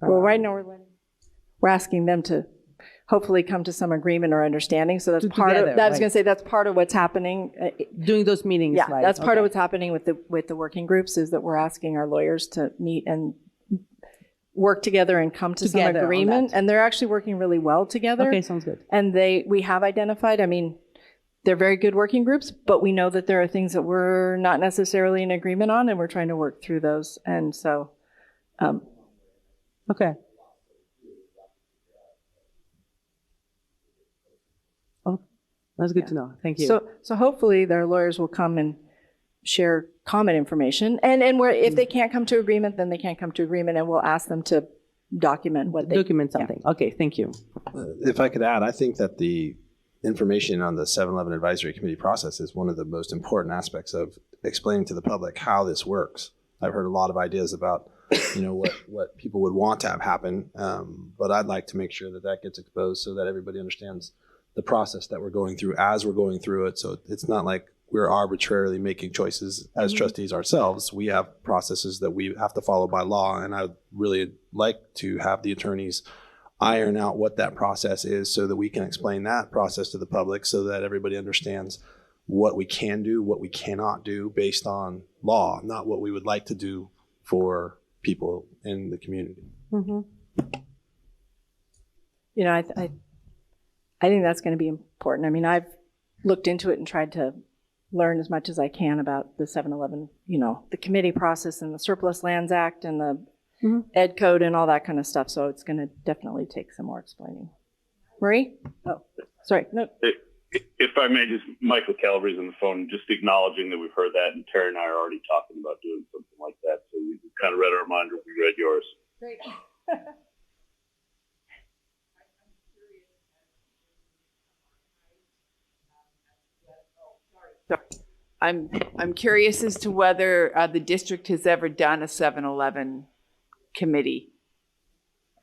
Well, right now we're asking them to hopefully come to some agreement or understanding. So that's part of. I was going to say that's part of what's happening during those meetings. Yeah, right? That's part of what's happening with the working groups, is that we're asking our lawyers to meet and work together and come to some agreement. And they're actually working really well together. Okay, sounds good. And we have identified. They're very good working groups, but we know that there are things that we're not necessarily in agreement on, and we're trying to work through those. And so, okay. Oh, that's good to know. Thank you. So hopefully their lawyers will come and share common information, and if they can't come to agreement, then they can't come to agreement, and we'll ask them to document something. Yeah. Okay, thank you. If I could add, I think that the information on the 7-Eleven Advisory Committee process is one of the most important aspects of explaining to the public how this works. I've heard a lot of ideas about, what people would want to have happen, but I'd like to make sure that gets exposed so that everybody understands the process that we're going through as we're going through it. So it's not like we're arbitrarily making choices as trustees ourselves. We have processes that we have to follow by law, and I would really like to have the attorneys iron out what that process is so that we can explain that process to the public so that everybody understands what we can do, what we cannot do based on law, not what we would like to do for people in the community. Mm-hmm. I think that's going to be important. I've looked into it and tried to learn as much as I can about the 7-Eleven, the committee process and the Surplus Lands Act and the Ed Code and all that kind of stuff. So it's going to definitely take some more explaining. Marie? Oh, sorry. No. If I may, just Michael Calabrese on the phone, just acknowledging that we've heard that, and Terry and I are already talking about doing something like that. So we kind of read our mind, we read yours. Great. I'm curious as to whether the district has ever done a 7-Eleven committee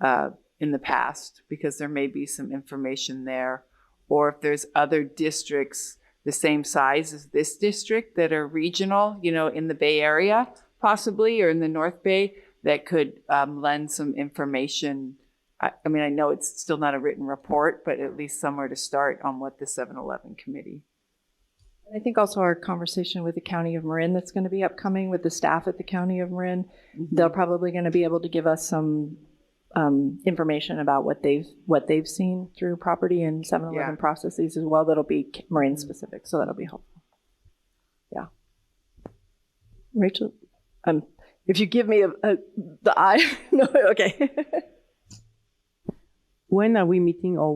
in the past, because there may be some information there, or if there's other districts the same size as this district that are regional, in the Bay Area possibly, or in the North Bay, that could lend some information. I mean, I know it's still not a written report, but at least somewhere to start on what the 7-Eleven committee. I think also our conversation with the County of Marin that's going to be upcoming with the staff at the County of Marin, they're probably going to be able to give us some information about what they've seen through property and 7-Eleven processes as well. That'll be Marin specific, so that'll be helpful. Yeah. Rachel, if you give me the eye, no, okay. When are we meeting, or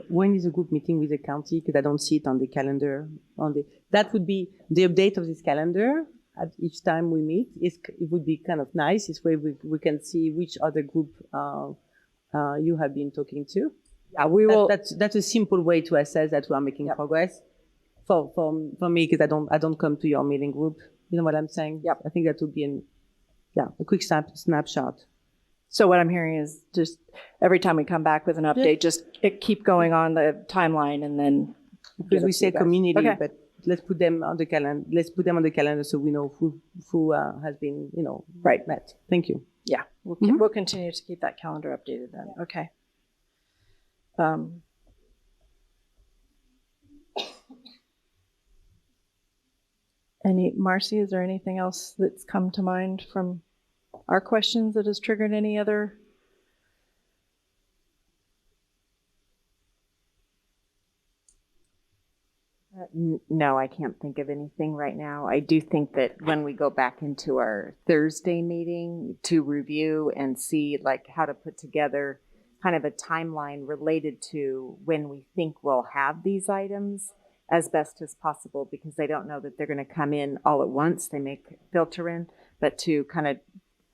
when is a group meeting with the county? Because I don't see it on the calendar. That would be the update of this calendar at each time we meet. It would be kind of nice. This way we can see which other group you have been talking to. Yeah, we will. That's a simple way to assess that we are making progress. For me, because I don't come to your meeting group. You know what I'm saying? Yep. I think that would be a quick snapshot. So what I'm hearing is just every time we come back with an update, just keep going on the timeline, and then because we say community, but let's put them on the calendar. Let's put them on the calendar so we know who has been met. Thank you. Yeah, we'll continue to keep that calendar updated then. Okay. Marci, is there anything else that's come to mind from our questions that has triggered any other? No, I can't think of anything right now. I do think that when we go back into our Thursday meeting to review and see how to put together kind of a timeline related to when we think we'll have these items as best as possible, because I don't know that they're going to come in all at once. They may filter in, but to kind of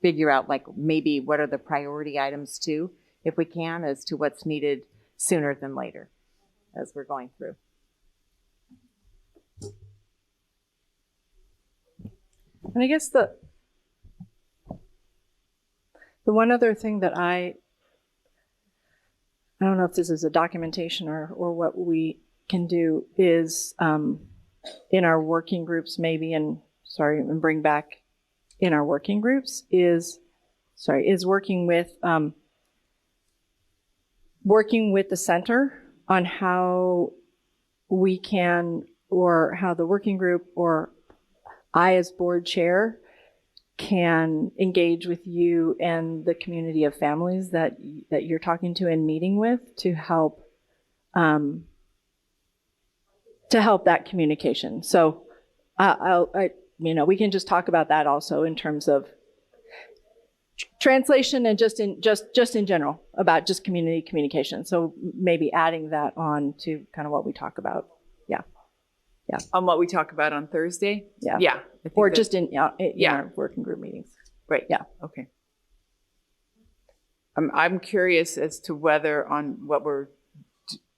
figure out maybe what are the priority items too, if we can, as to what's needed sooner than later as we're going through. And I guess the one other thing that I don't know if this is a documentation or what we can do is in our working groups maybe, and bring back in our working groups is working with the center on how we can, or how the working group or I as board chair can engage with you and the community of families that you're talking to and meeting with to help that communication. So we can just talk about that also in terms of translation and just in general about just community communication. So maybe adding that on to kind of what we talk about. Yeah. On what we talk about on Thursday? Yeah. Yeah. Or just in our working group meetings. Right. Yeah. Okay. I'm curious as to whether on what we're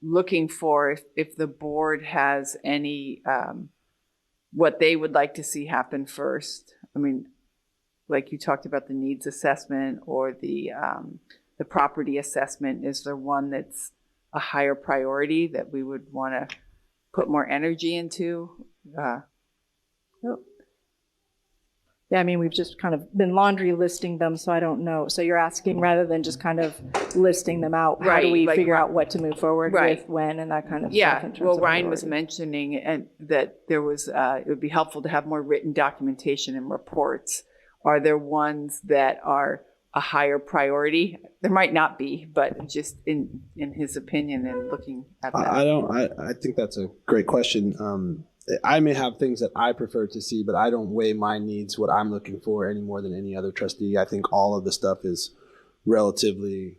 looking for, if the board has any, what they would like to see happen first. I mean, like you talked about the needs assessment or the property assessment. Is there one that's a higher priority that we would want to put more energy into? Yeah, I mean, we've just kind of been laundry listing them, so I don't know. So you're asking rather than just kind of listing them out, how do we figure out what to move forward with, when, and that kind of stuff? In terms well, of Ryan was priority. mentioning that there was, it would be helpful to have more written documentation and reports. Are there ones that are a higher priority? There might not be, but just in his opinion and looking at that. I think that's a great question. I may have things that I prefer to see, but I don't weigh my needs, what I'm looking for, any more than any other trustee. I think all of the stuff is relatively,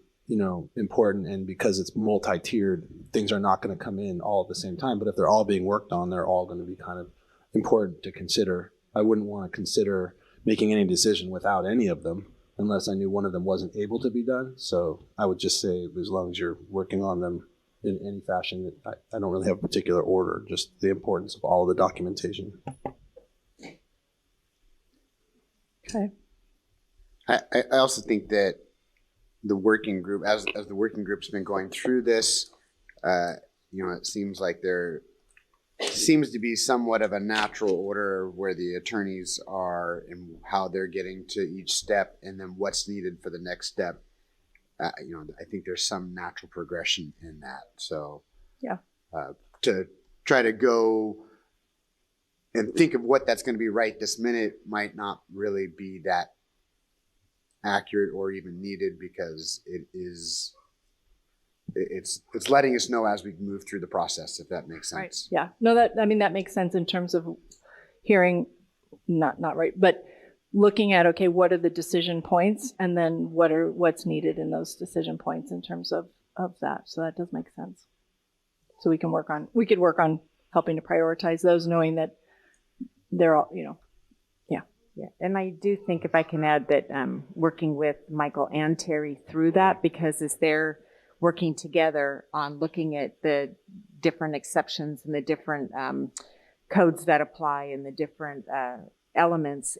important, and because it's multi-tiered, things are not going to come in all at the same time. But if they're all being worked on, they're all going to be kind of important to consider. I wouldn't want to consider making any decision without any of them unless I knew one of them wasn't able to be done. So I would just say, as long as you're working on them in any fashion, I don't really have a particular order, just the importance of all the documentation. Okay. I also think that the working group, as the working group's been going through this, it seems like there seems to be somewhat of a natural order where the attorneys are and how they're getting to each step and then what's needed for the next step. I think there's some natural progression in that. So yeah, to try to go and think of what that's going to be right this minute might not really be that accurate or even needed, because it's letting us know as we move through the process, if that makes sense. Right. Yeah. No, that makes sense in terms of hearing, not right, but looking at, okay, what are the decision points, and then what's needed in those decision points in terms of that. So that does make sense. So we could work on helping to prioritize those, knowing that they're all, Yeah, and I do think, if I can add, that working with Michael and Terry through that, because as they're working together on looking at the different exceptions and the different codes that apply and the different elements,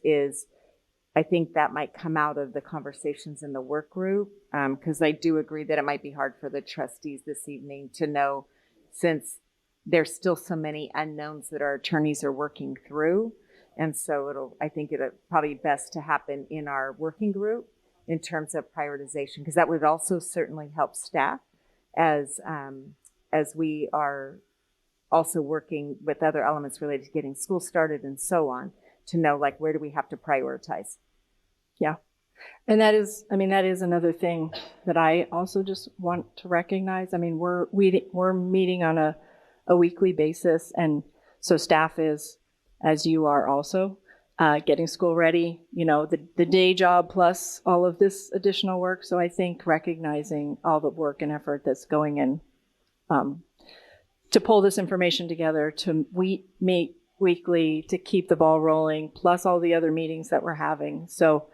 I think that might come out of the conversations in the work group, because I do agree that it might be hard for the trustees this evening to know, since there's still so many unknowns that our attorneys are working through. And so I think it'll probably best to happen in our working group in terms of prioritization, because that would also certainly help staff as we are also working with other elements related to getting school started and so on, to know, like, where do we have to prioritize? Yeah. And that is another thing that I also just want to recognize. I mean, we're meeting on a weekly basis, and so staff is, as you are also, getting school ready, the day job plus all of this additional work. So I think recognizing all the work and effort that's going in to pull this information together, to meet weekly, to keep the ball rolling, plus all the other meetings that we're having. So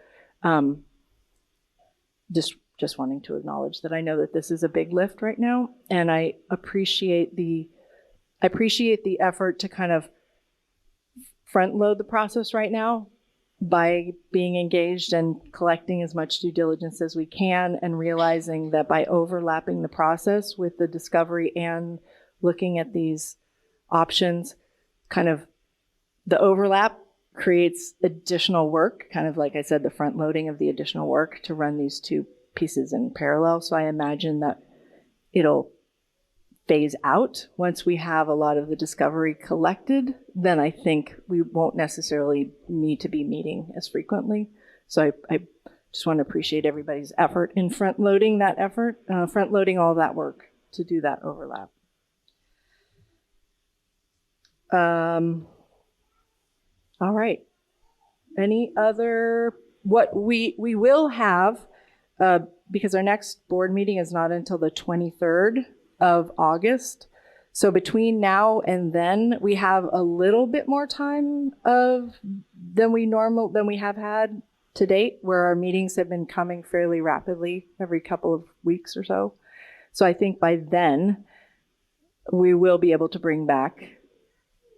just wanting to acknowledge that I know that this is a big lift right now, and I appreciate the effort to kind of front load the process right now by being engaged and collecting as much due diligence as we can, and realizing that by overlapping the process with the discovery and looking at these options, kind of the overlap creates additional work, kind of like I said, the front loading of the additional work to run these two pieces in parallel. So I imagine that it'll phase out once we have a lot of the discovery collected. Then I think we won't necessarily need to be meeting as frequently. So I just want to appreciate everybody's effort in front loading all that work to do that overlap. All right. Any other, what we will have, because our next board meeting is not until the 23rd of August. So between now and then, we have a little bit more time than we have had to date, where our meetings have been coming fairly rapidly every couple of weeks or so. So I think by then, we will be able to bring back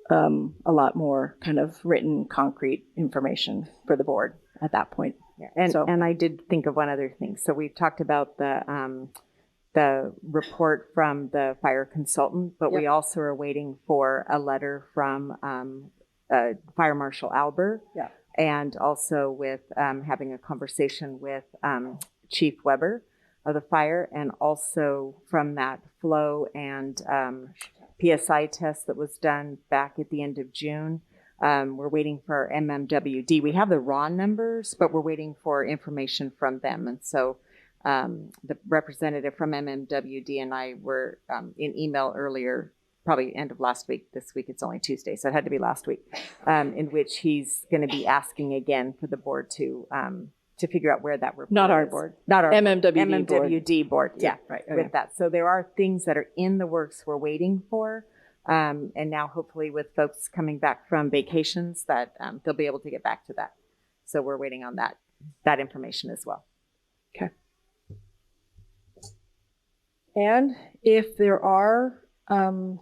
a lot more kind of written, concrete information for the board at that point. Yeah. And I did think of one other thing. So we've talked about the report from the fire consultant, but we also are waiting for a letter from Fire Marshal Albert, and also with having a conversation with Chief Weber of the fire, and also from that flow and PSI test that was done back at the end of June. We're waiting for MMWD. We have the raw numbers, but we're waiting for information from them. And so the representative from MMWD and I were in email earlier probably end of last week. This week it's only Tuesday, so it had to be last week, in which he's going to be asking again for the board to figure out where that report Not our is. board. Not our MMWD board. MMWD board. Yeah, right. with that. So there are things that are in the works we're waiting for. And now hopefully with folks coming back from vacations that they'll be able to get back to that. So we're waiting on that information as well. Okay. And if there are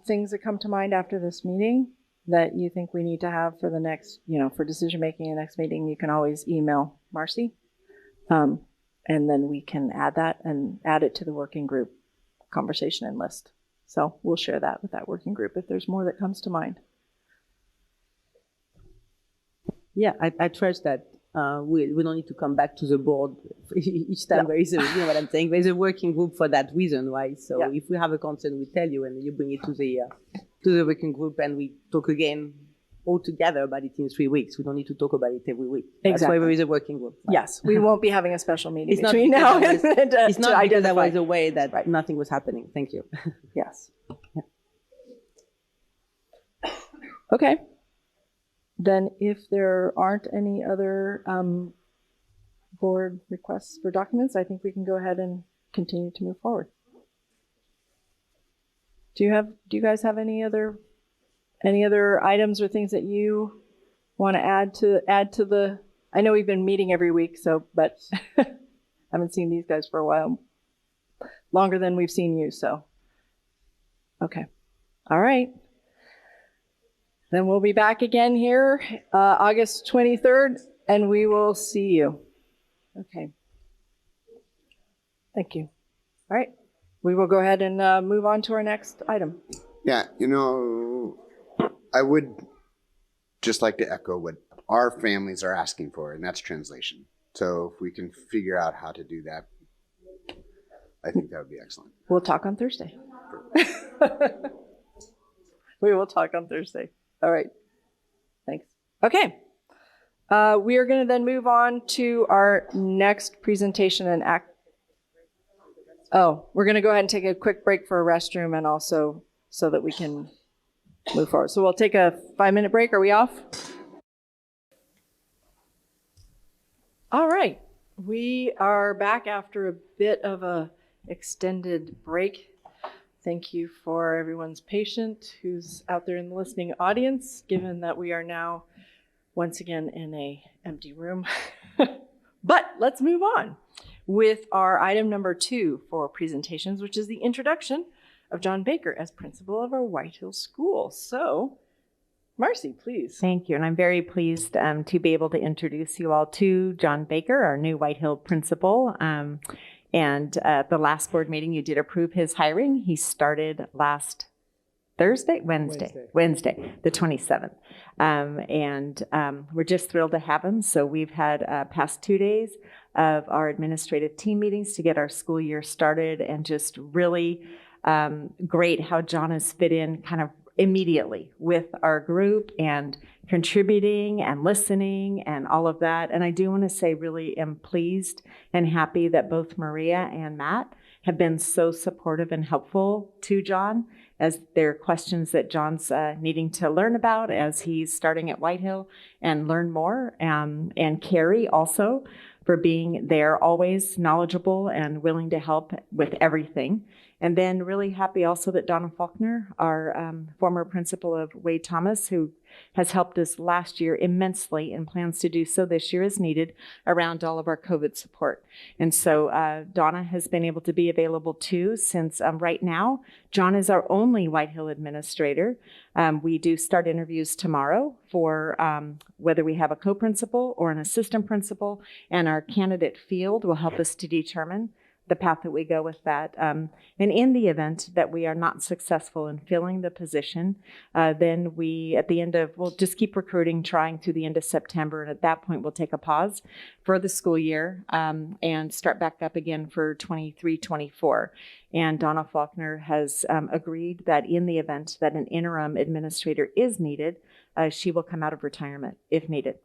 things that come to mind after this meeting that you think we need to have for the next, for decision making in the next meeting, you can always email Marci. And then we can add that and add it to the working group conversation and list. So we'll share that with that working group if there's more that comes to mind. Yeah, I trust that we don't need to come back to the board each time there is a, you know what I'm saying? There's a working group for that reason, right? So if we have a concern, we tell you and you bring it to the working group and we talk again all together about it in 3 weeks. We don't need to talk about it every week. That's why there is a working group. Right? Yes, we won't be having a special meeting It's between not now and then it's not because there was a way that nothing was happening. Thank you. Yes. Yeah. Okay. Then if there aren't any other board requests for documents, I think we can go ahead and continue to move forward. Do you guys have any other items or things that you want to add to the, I know we've been meeting every week, but I haven't seen these guys for a while, longer than we've seen you, so. Okay. All right. Then we'll be back again here, August 23rd, and we will see you. Okay. Thank you. All right. We will go ahead and move on to our next item. Yeah, I would just like to echo what our families are asking for, and that's translation. So if we can figure out how to do that, I think that would be excellent. We'll talk on Thursday. We will talk on Thursday. All right. Thanks. Okay. We are going to then move on to our next presentation and we're going to go ahead and take a quick break for a restroom and also so that we can move forward. So we'll take a 5-minute break. Are we off? All right. We are back after a bit of a extended break. Thank you for everyone's patience who's out there in the listening audience, given that we are now once again in an empty room. But let's move on with our item number 2 for presentations, which is the introduction of John Baker as principal of our White Hill School. So, Marci, please. Thank you. And I'm very pleased to be able to introduce you all to John Baker, our new White Hill principal. And at the last board meeting, you did approve his hiring. He started last Wednesday, the 27th. And we're just thrilled to have him. So we've had past 2 days of our administrative team meetings to get our school year started, and just really great how John has fit in kind of immediately with our group and contributing and listening and all of that. And I do want to say really am pleased and happy that both Maria and Matt have been so supportive and helpful to John as there are questions that John's needing to learn about as he's starting at White Hill and learn more. And Carrie also for being there, always knowledgeable and willing to help with everything. And then really happy also that Donna Faulkner, our former principal of Wade Thomas, who has helped us last year immensely and plans to do so this year as needed around all of our COVID support. And so Donna has been able to be available too, since right now, John is our only White Hill administrator. We do start interviews tomorrow for whether we have a co-principal or an assistant principal, and our candidate field will help us to determine the path that we go with that. And in the event that we are not successful in filling the position, then we, we'll just keep recruiting, trying through the end of September. And at that point, we'll take a pause for the school year and start back up again for 23-24. And Donna Faulkner has agreed that in the event that an interim administrator is needed, she will come out of retirement if needed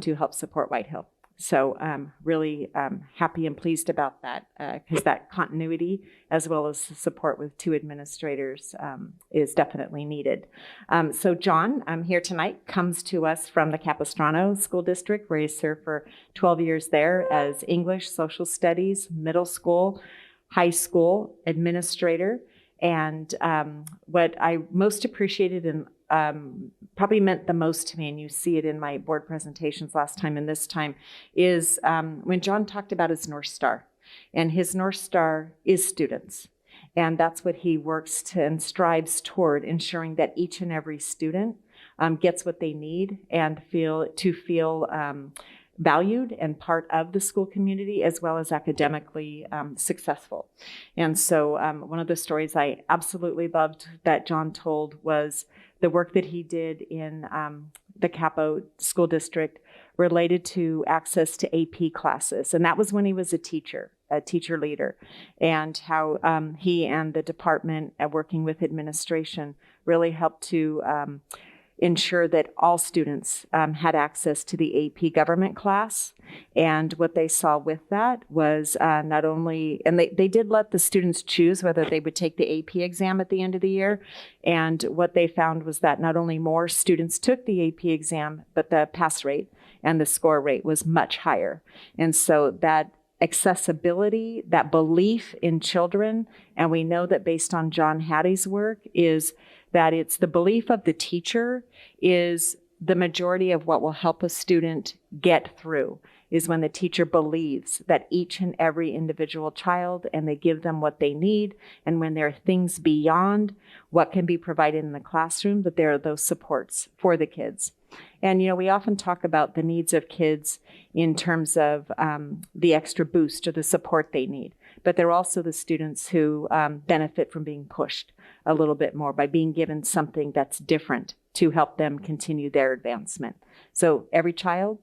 to help support White Hill. So really happy and pleased about that because that continuity as well as the support with two administrators is definitely needed. So John, here tonight, comes to us from the Capistrano School District where he served for 12 years there as English, Social Studies, middle school, high school administrator. And what I most appreciated and probably meant the most to me, and you see it in my board presentations last time and this time, is when John talked about his North Star. And his North Star is students. And that's what he works to and strives toward, ensuring that each and every student gets what they need and feel valued and part of the school community as well as academically successful. And so one of the stories I absolutely loved that John told was the work that he did in the Capo School District related to access to AP classes. And that was when he was a teacher leader, and how he and the department working with administration really helped to ensure that all students had access to the AP government class. And what they saw with that was not only, and they did let the students choose whether they would take the AP exam at the end of the year. And what they found was that not only more students took the AP exam, but the pass rate and the score rate was much higher. And so that accessibility, that belief in children, and we know that based on John Hattie's work, is that it's the belief of the teacher is the majority of what will help a student get through, is when the teacher believes that each and every individual child, and they give them what they need, and when there are things beyond what can be provided in the classroom, that there are those supports for the kids. And, you know, we often talk about the needs of kids in terms of the extra boost or the support they need. But they're also the students who benefit from being pushed a little bit more by being given something that's different to help them continue their advancement. So every child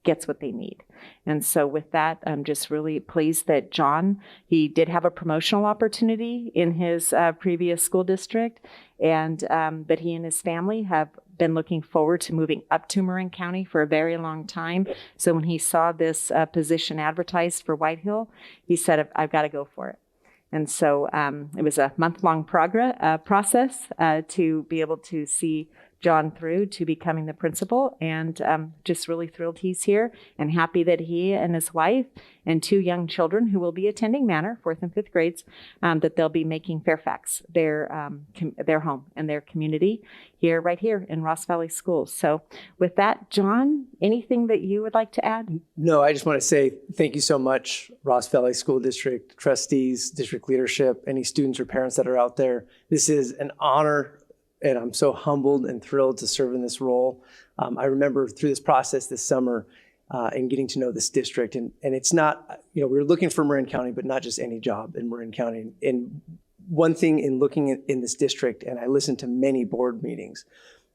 gets what they need. And so with that, I'm just really pleased that John, he did have a promotional opportunity in his previous school district, and but he and his family have been looking forward to moving up to Marin County for a very long time. So when he saw this position advertised for White Hill, he said, I've got to go for it. And so it was a month-long process to be able to see John through to becoming the principal, and just really thrilled he's here and happy that he and his wife and two young children who will be attending Manor, 4th and 5th grades, that they'll be making Fairfax their home and their community here, right here in Ross Valley Schools. So with that, John, anything that you would like to add? No, I just want to say thank you so much, Ross Valley School District, trustees, district leadership, any students or parents that are out there. This is an honor, and I'm so humbled and thrilled to serve in this role. I remember through this process this summer and getting to know this district, and it's not, you know, we were looking for Marin County, but not just any job in Marin County. And one thing in looking in this district, and I listened to many board meetings,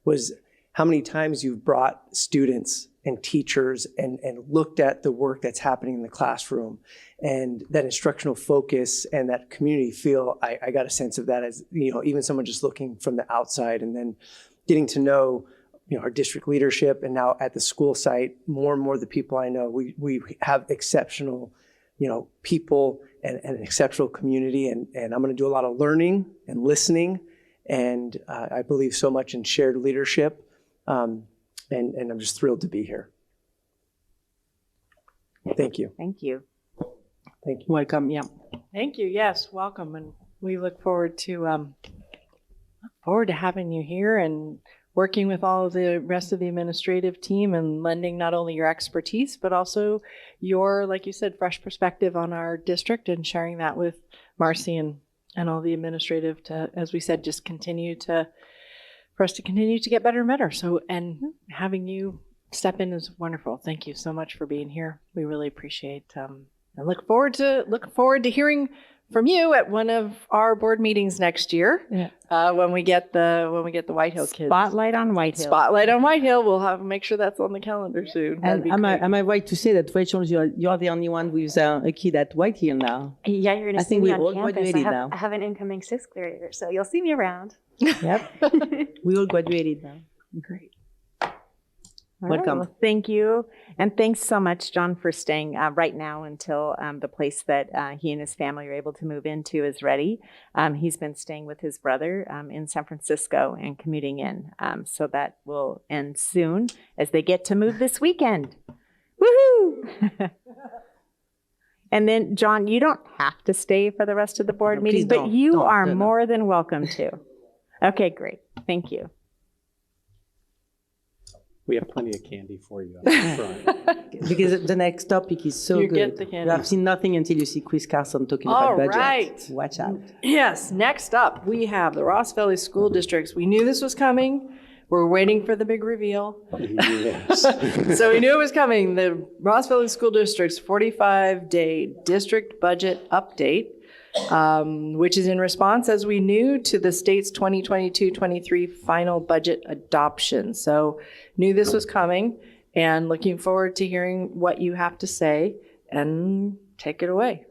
was how many times you've brought students and teachers and looked at the work that's happening in the classroom and that instructional focus and that community feel. I got a sense of that as, you know, even someone just looking from the outside, and then getting to know, you know, our district leadership, and now at the school site, more and more the people I know, we have exceptional, you know, people and an exceptional community, and I'm going to do a lot of learning and listening, and I believe so much in shared leadership. And I'm just thrilled to be here. Thank you. Thank you. Thank you. Welcome. Yeah. Thank you. Yes, welcome, and we look forward to having you here and working with all of the rest of the administrative team and lending not only your expertise but also your, like you said, fresh perspective on our district, and sharing that with Marci and all the administrative to, as we said, just for us to continue to get better and better. So, and having you step in is wonderful. Thank you so much for being here. We really appreciate, and look forward to hearing from you at one of our board meetings next year. Yeah. When we get the White Hill kids. Spotlight on White Hill. Spotlight on White Hill. We'll make sure that's on the calendar soon. And am I right to say that, Rachel, you're the only one with a kid at White Hill now? Yeah, you're going to see me on campus. I have an incoming 6th grader, so you'll see me around. Yep. We all graduated now. Great. All right, Welcome. well, thank you. And thanks so much, John, for staying right now until the place that he and his family are able to move into is ready. He's been staying with his brother in San Francisco and commuting in. So that will end soon as they get to move this weekend. Woohoo! And then, John, you don't have to stay for the rest of the board meeting, but you are more than welcome to. Okay, great. Thank you. We have plenty of candy for you on the front. Because the next topic is so You good. get the candy. You have seen nothing until you see Chris Carson talking All about budget. right. Watch out. Yes, next up, we have the Ross Valley School Districts. We knew this was coming. We're waiting for the big reveal. Yes. So we knew it was coming. The Ross Valley School District's 45-day district budget update, which is in response, as we knew, to the state's 2022-23 final budget adoption. So knew this was coming and looking forward to hearing what you have to say, and take it away.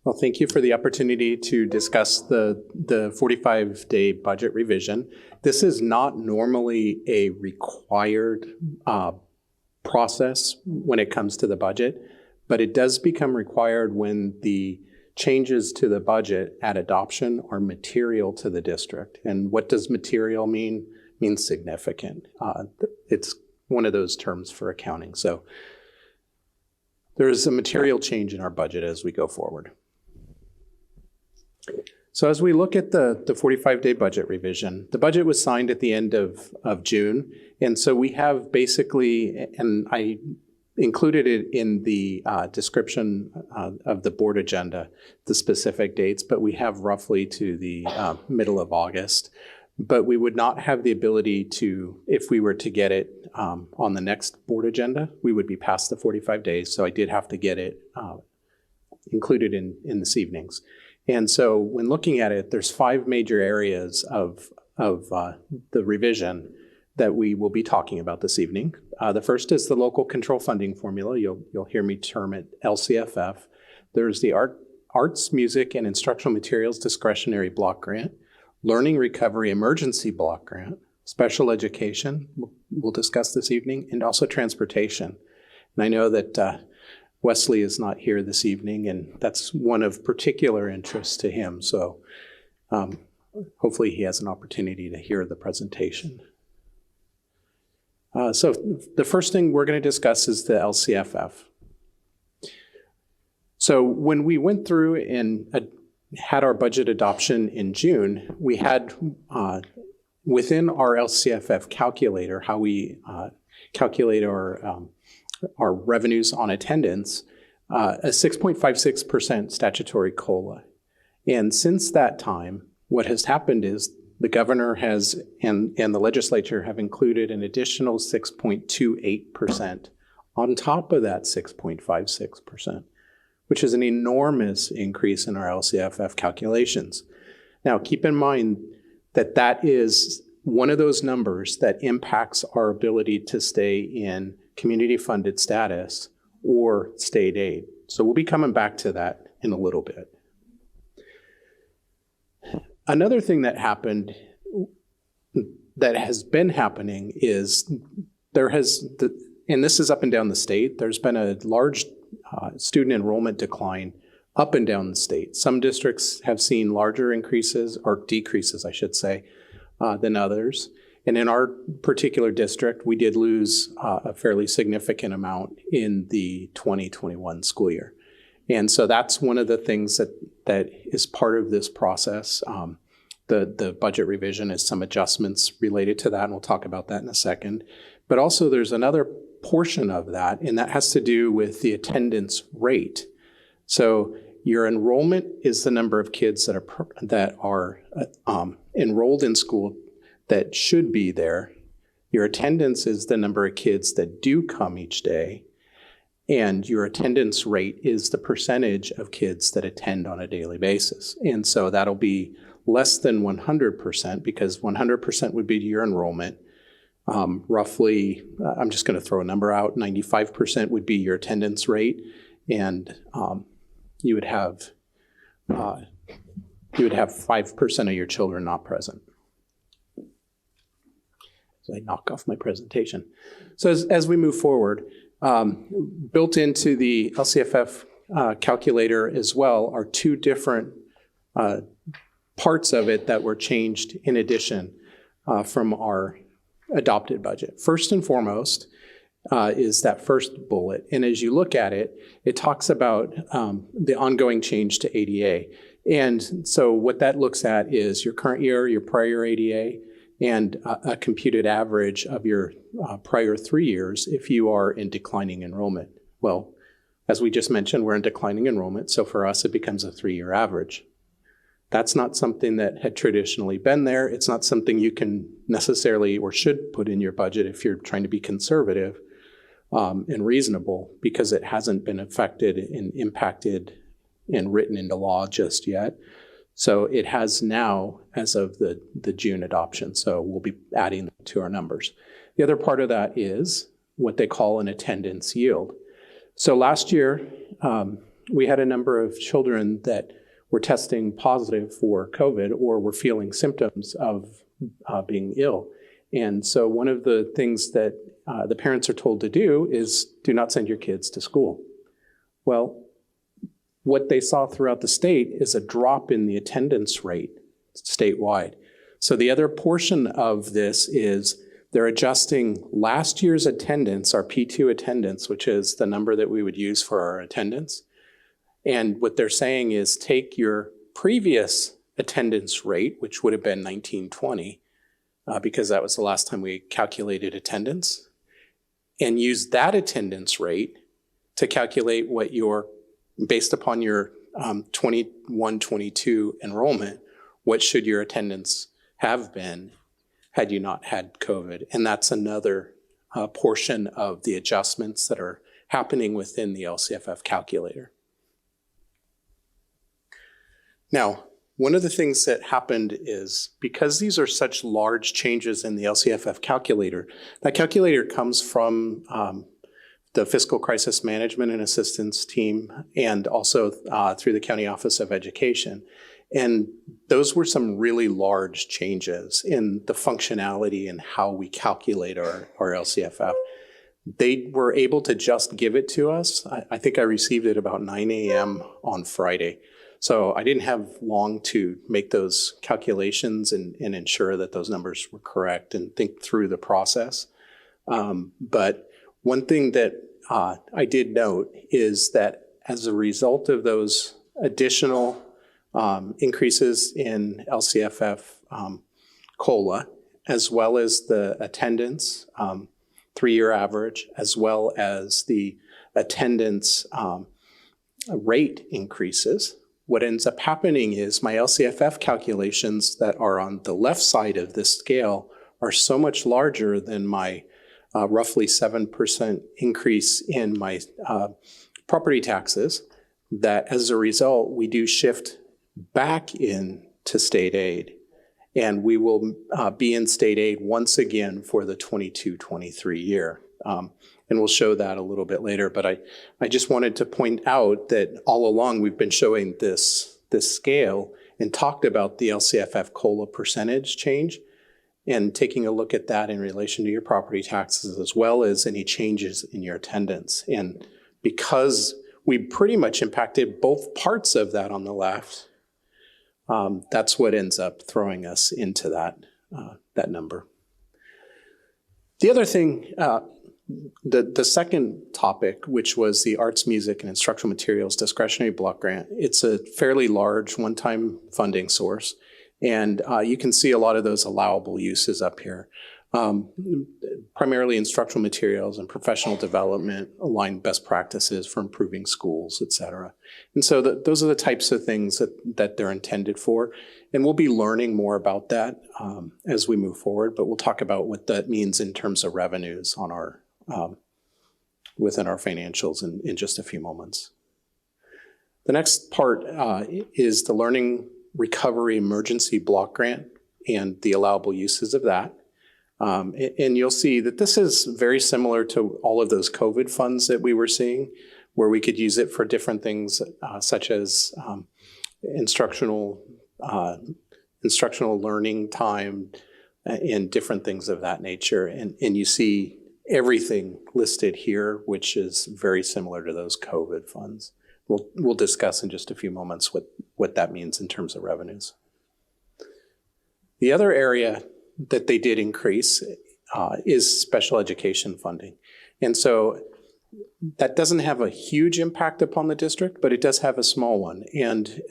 Well, thank you for the opportunity to discuss the 45-day budget revision. This is not normally a required process when it comes to the budget, but it does become required when the changes to the budget at adoption are material to the district. And what does material mean? It means significant. It's one of those terms for accounting. So there is a material change in our budget as we go forward. So as we look at the 45-day budget revision, the budget was signed at the end of June. And so we have basically, and I included it in the description of the board agenda, the specific dates, but we have roughly to the middle of August. But we would not have the ability to, if we were to get it on the next board agenda, we would be past the 45 days. So I did have to get it included in this evening's. And so when looking at it, there's 5 major areas of the revision that we will be talking about this evening. The first is the local control funding formula. You'll hear me term it LCFF. There's the Arts, Music, and Instructional Materials Discretionary Block Grant, Learning Recovery Emergency Block Grant, Special Education, we'll discuss this evening, and also Transportation. And I know that Wesley is not here this evening, and that's one of particular interest to him. So hopefully he has an opportunity to hear the presentation. So the first thing we're going to discuss is the LCFF. So when we went through and had our budget adoption in June, we had within our LCFF calculator, how we calculate our revenues on attendance, a 6.56% statutory COLA. And since that time, what has happened is the governor has and the legislature have included an additional 6.28% on top of that 6.56%, which is an enormous increase in our LCFF calculations. Now, keep in mind that that is one of those numbers that impacts our ability to stay in community-funded status or state aid. So we'll be coming back to that in a little bit. Another thing that happened, that has been happening, is and this is up and down the state, there's been a large student enrollment decline up and down the state. Some districts have seen larger increases, or decreases, I should say, than others. And in our particular district, we did lose a fairly significant amount in the 2021 school year. And so that's one of the things that is part of this process. The budget revision is some adjustments related to that, and we'll talk about that in a second. But also there's another portion of that, and that has to do with the attendance rate. So your enrollment is the number of kids that are enrolled in school that should be there. Your attendance is the number of kids that do come each day. And your attendance rate is the percentage of kids that attend on a daily basis. And so that'll be less than 100%, because 100% would be your enrollment. Roughly, I'm just going to throw a number out, 95% would be your attendance rate. And you would have 5% of your children not present. So I knock off my presentation. So as we move forward, built into the LCFF calculator as well are two different parts of it that were changed in addition from our adopted budget. First and foremost is that first bullet. And as you look at it, it talks about the ongoing change to ADA. And so what that looks at is your current year, your prior ADA, and a computed average of your prior 3 years if you are in declining enrollment. Well, as we just mentioned, we're in declining enrollment, so for us it becomes a 3-year average. That's not something that had traditionally been there. It's not something you can necessarily or should put in your budget if you're trying to be conservative and reasonable, because it hasn't been affected and impacted and written into law just yet. So it has now as of the June adoption. So we'll be adding that to our numbers. The other part of that is what they call an attendance yield. So last year, we had a number of children that were testing positive for COVID or were feeling symptoms of being ill. And so one of the things that the parents are told to do is do not send your kids to school. Well, what they saw throughout the state is a drop in the attendance rate statewide. So the other portion of this is they're adjusting last year's attendance, our P2 attendance, which is the number that we would use for our attendance. And what they're saying is take your previous attendance rate, which would have been 1920, because that was the last time we calculated attendance, and use that attendance rate to calculate what your, based upon your 21-22 enrollment, what should your attendance have been had you not had COVID? And that's another portion of the adjustments that are happening within the LCFF calculator. Now, one of the things that happened is because these are such large changes in the LCFF calculator, that calculator comes from the Fiscal Crisis Management and Assistance team and also through the County Office of Education. And those were some really large changes in the functionality and how we calculate our LCFF. They were able to just give it to us. I think I received it about 9 a.m. on Friday. So I didn't have long to make those calculations and ensure that those numbers were correct and think through the process. But one thing that I did note is that as a result of those additional increases in LCFF COLA, as well as the attendance 3-year average, as well as the attendance rate increases, what ends up happening is my LCFF calculations that are on the left side of this scale are so much larger than my roughly 7% increase in my property taxes that as a result, we do shift back into state aid. And we will be in state aid once again for the 22-23 year. And we'll show that a little bit later, but I just wanted to point out that all along we've been showing this scale and talked about the LCFF COLA percentage change and taking a look at that in relation to your property taxes as well as any changes in your attendance. And because we pretty much impacted both parts of that on the left, that's what ends up throwing us into that number. The other thing, the second topic, which was the arts, music, and instructional materials discretionary block grant, it's a fairly large one-time funding source. And you can see a lot of those allowable uses up here. Primarily instructional materials and professional development, align best practices for improving schools, et cetera. And so those are the types of things that they're intended for. And we'll be learning more about that as we move forward, but we'll talk about what that means in terms of revenues on our within our financials in just a few moments. The next part is the Learning Recovery Emergency Block Grant and the allowable uses of that. And you'll see that this is very similar to all of those COVID funds that we were seeing, where we could use it for different things such as instructional learning time, and different things of that nature. And you see everything listed here, which is very similar to those COVID funds. We'll discuss in just a few moments what that means in terms of revenues. The other area that they did increase is special education funding. And so that doesn't have a huge impact upon the district, but it does have a small one. And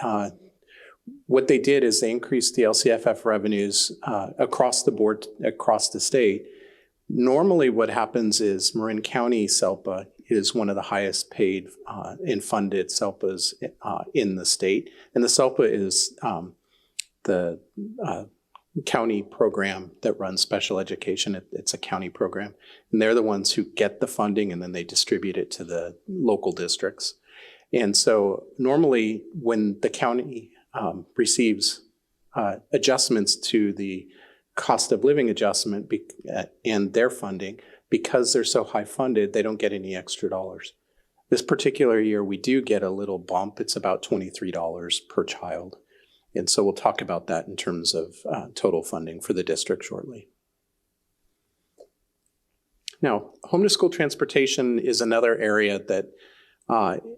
what they did is they increased the LCFF revenues across the board, across the state. Normally what happens is Marin County SELPA is one of the highest paid and funded SELPAs in the state. And the SELPA is the county program that runs special education. It's a county program. And they're the ones who get the funding and then they distribute it to the local districts. And so normally when the county receives adjustments to the cost of living adjustment and their funding, because they're so high funded, they don't get any extra dollars. This particular year, we do get a little bump. It's about $23 per child. And so we'll talk about that in terms of total funding for the district shortly. Now, home to school transportation is another area that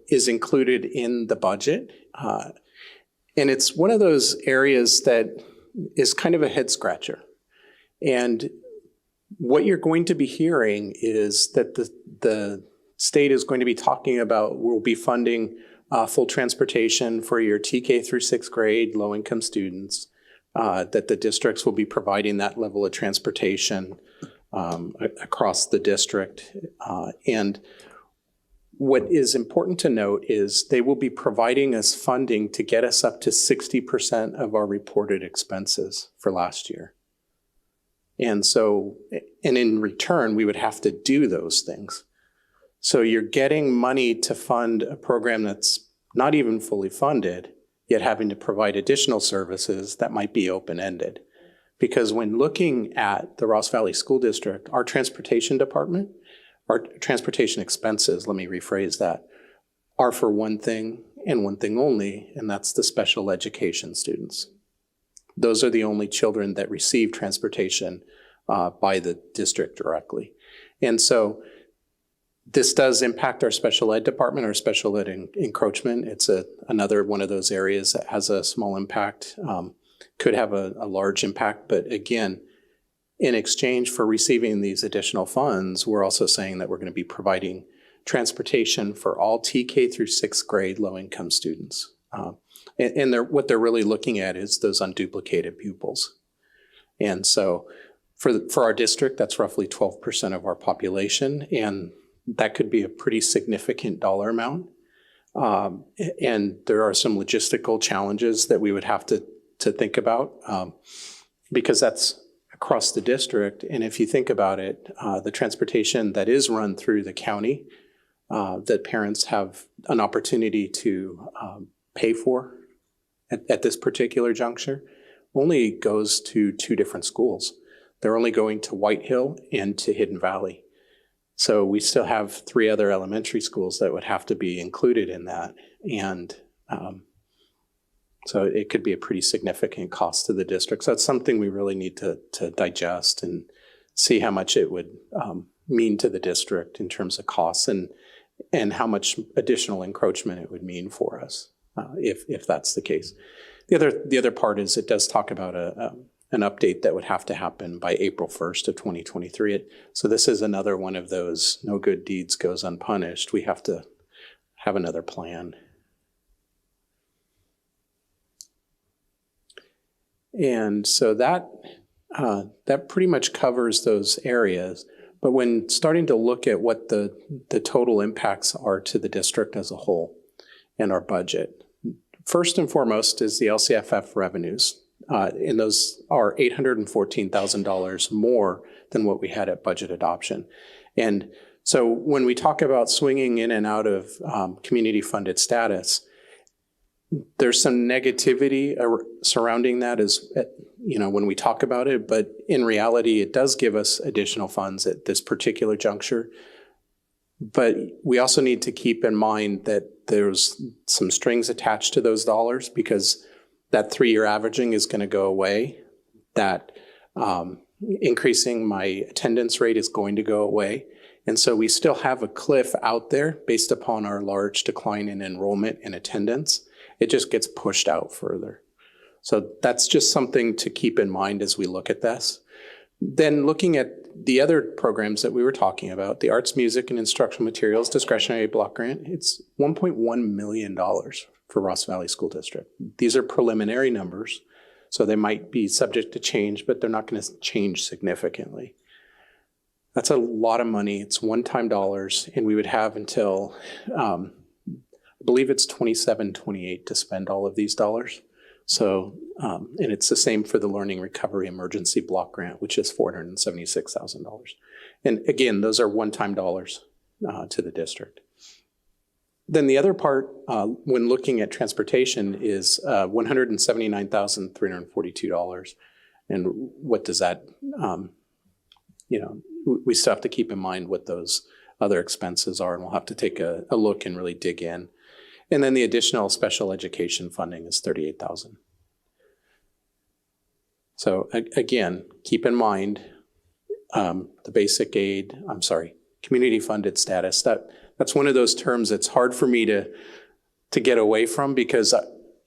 is included in the budget. And it's one of those areas that is kind of a head scratcher. And what you're going to be hearing is that the state is going to be talking about, we'll be funding full transportation for your TK through 6th grade low-income students, that the districts will be providing that level of transportation across the district. And what is important to note is they will be providing us funding to get us up to 60% of our reported expenses for last year. And so, and in return, we would have to do those things. So you're getting money to fund a program that's not even fully funded, yet having to provide additional services that might be open-ended. Because when looking at the Ross Valley School District, our transportation department, our transportation expenses, let me rephrase that, are for one thing and one thing only, and that's the special education students. Those are the only children that receive transportation by the district directly. And so this does impact our special ed department, our special ed encroachment. It's another one of those areas that has a small impact, could have a large impact, but again, in exchange for receiving these additional funds, we're also saying that we're going to be providing transportation for all TK through 6th grade low-income students. And what they're really looking at is those unduplicated pupils. And so for our district, that's roughly 12% of our population, and that could be a pretty significant dollar amount. And there are some logistical challenges that we would have to think about because that's across the district. And if you think about it, the transportation that is run through the county that parents have an opportunity to pay for at this particular juncture only goes to 2 different schools. They're only going to White Hill and to Hidden Valley. So we still have 3 other elementary schools that would have to be included in that. And so it could be a pretty significant cost to the district. So it's something we really need to digest and see how much it would mean to the district in terms of costs and how much additional encroachment it would mean for us if that's the case. The other part is it does talk about an update that would have to happen by April 1st of 2023. So this is another one of those no good deeds goes unpunished. We have to have another plan. And so that pretty much covers those areas. But when starting to look at what the total impacts are to the district as a whole and our budget, first and foremost is the LCFF revenues. And those are $814,000 more than what we had at budget adoption. And so when we talk about swinging in and out of community funded status, there's some negativity surrounding that as, when we talk about it, but in reality, it does give us additional funds at this particular juncture. But we also need to keep in mind that there's some strings attached to those dollars because that 3-year averaging is going to go away. That increasing my attendance rate is going to go away. And so we still have a cliff out there based upon our large decline in enrollment and attendance. It just gets pushed out further. So that's just something to keep in mind as we look at this. Then looking at the other programs that we were talking about, the arts, music, and instructional materials discretionary block grant, it's $1.1 million for Ross Valley School District. These are preliminary numbers, so they might be subject to change, but they're not going to change significantly. That's a lot of money. It's one-time dollars, and we would have until, I believe it's 27, 28 to spend all of these dollars. So, and it's the same for the Learning Recovery Emergency Block Grant, which is $476,000. And again, those are one-time dollars to the district. Then the other part, when looking at transportation, is $179,342. And what does that, we still have to keep in mind what those other expenses are, and we'll have to take a look and really dig in. And then the additional special education funding is $38,000. So again, keep in mind the basic aid, community funded status. That's one of those terms that's hard for me to get away from because,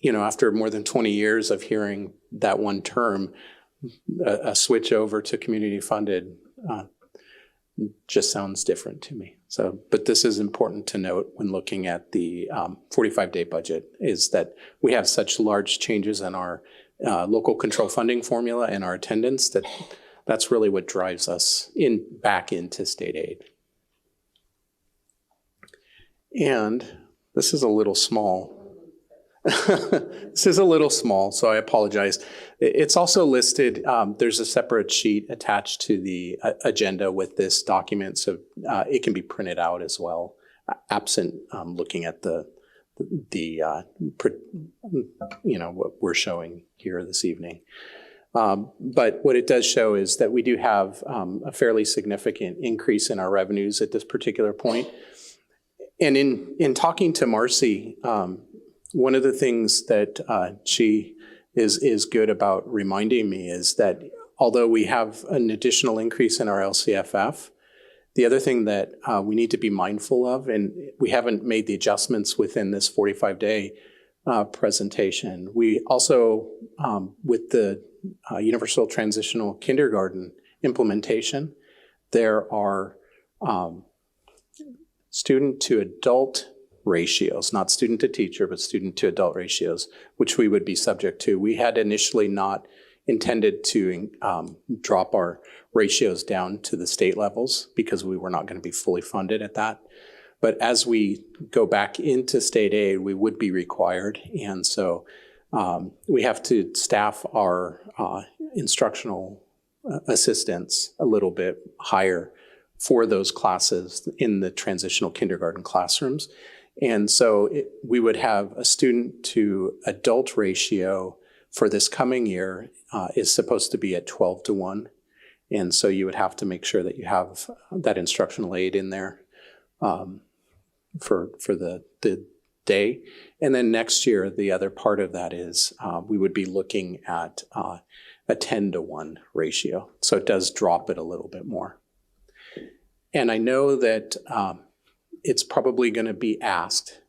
after more than 20 years of hearing that one term, a switch over to community funded just sounds different to me. So, but this is important to note when looking at the 45-day budget, is that we have such large changes in our local control funding formula and our attendance that's really what drives us back into state aid. And this is a little small. This is a little small, so I apologize. It's also listed, there's a separate sheet attached to the agenda with this document, so it can be printed out as well, absent looking at what we're showing here this evening. But what it does show is that we do have a fairly significant increase in our revenues at this particular point. And in talking to Marci, one of the things that she is good about reminding me is that although we have an additional increase in our LCFF, the other thing that we need to be mindful of, and we haven't made the adjustments within this 45-day presentation, we also, with the Universal Transitional Kindergarten implementation, there are student to adult ratios, not student to teacher, but student to adult ratios, which we would be subject to. We had initially not intended to drop our ratios down to the state levels because we were not going to be fully funded at that. But as we go back into state aid, we would be required. And so we have to staff our instructional assistants a little bit higher for those classes in the transitional kindergarten classrooms. And so we would have a student to adult ratio for this coming year is supposed to be at 12-1. And so you would have to make sure that you have that instructional aid in there for the day. And then next year, the other part of that is we would be looking at a 10-1 ratio. So it does drop it a little bit more. And I know that it's probably going to be asked.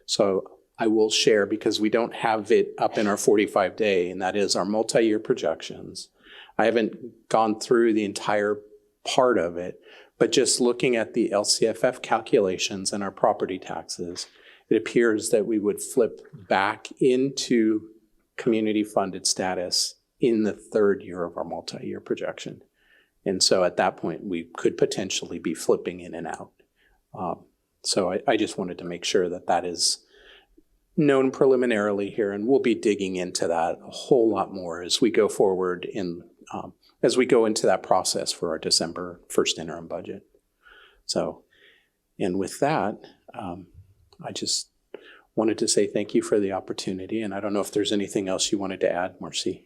So I will share, because we don't have it up in our 45-day, and that is our multi-year projections. I haven't gone through the entire part of it, but just looking at the LCFF calculations and our property taxes, it appears that we would flip back into community funded status in the third year of our multi-year projection. And so at that point, we could potentially be flipping in and out. So I just wanted to make sure that that is known preliminarily here, and we'll be digging into that a whole lot more as we go forward as we go into that process for our December 1st interim budget. So, and with that, I just wanted to say thank you for the opportunity, and I don't know if there's anything else you wanted to add, Marci.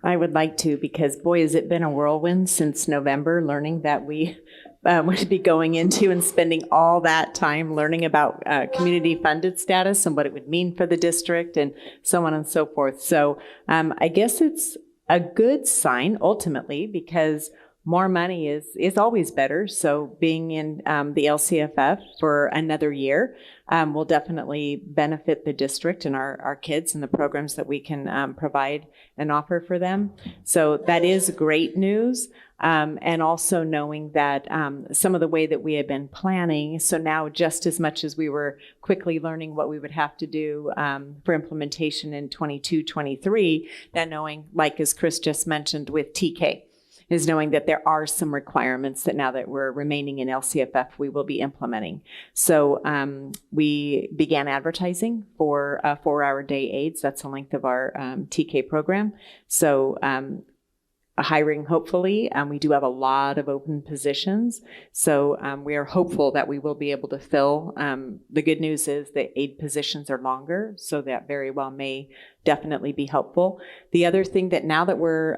I would like to, because boy, has it been a whirlwind since November, learning that we would be going into and spending all that time learning about community funded status and what it would mean for the district and so on and so forth. So I guess it's a good sign ultimately, because more money is always better. So being in the LCFF for another year will definitely benefit the district and our kids and the programs that we can provide and offer for them. So that is great news. And also knowing that some of the way that we had been planning, so now just as much as we were quickly learning what we would have to do for implementation in 22-23, then knowing, like as Chris just mentioned with TK, is knowing that there are some requirements that now that we're remaining in LCFF, we will be implementing. So we began advertising for 4-hour day aids. That's the length of our TK program. So hiring, hopefully. We do have a lot of open positions. So we are hopeful that we will be able to fill. The good news is that aid positions are longer, so that very well may definitely be helpful. The other thing that now that we're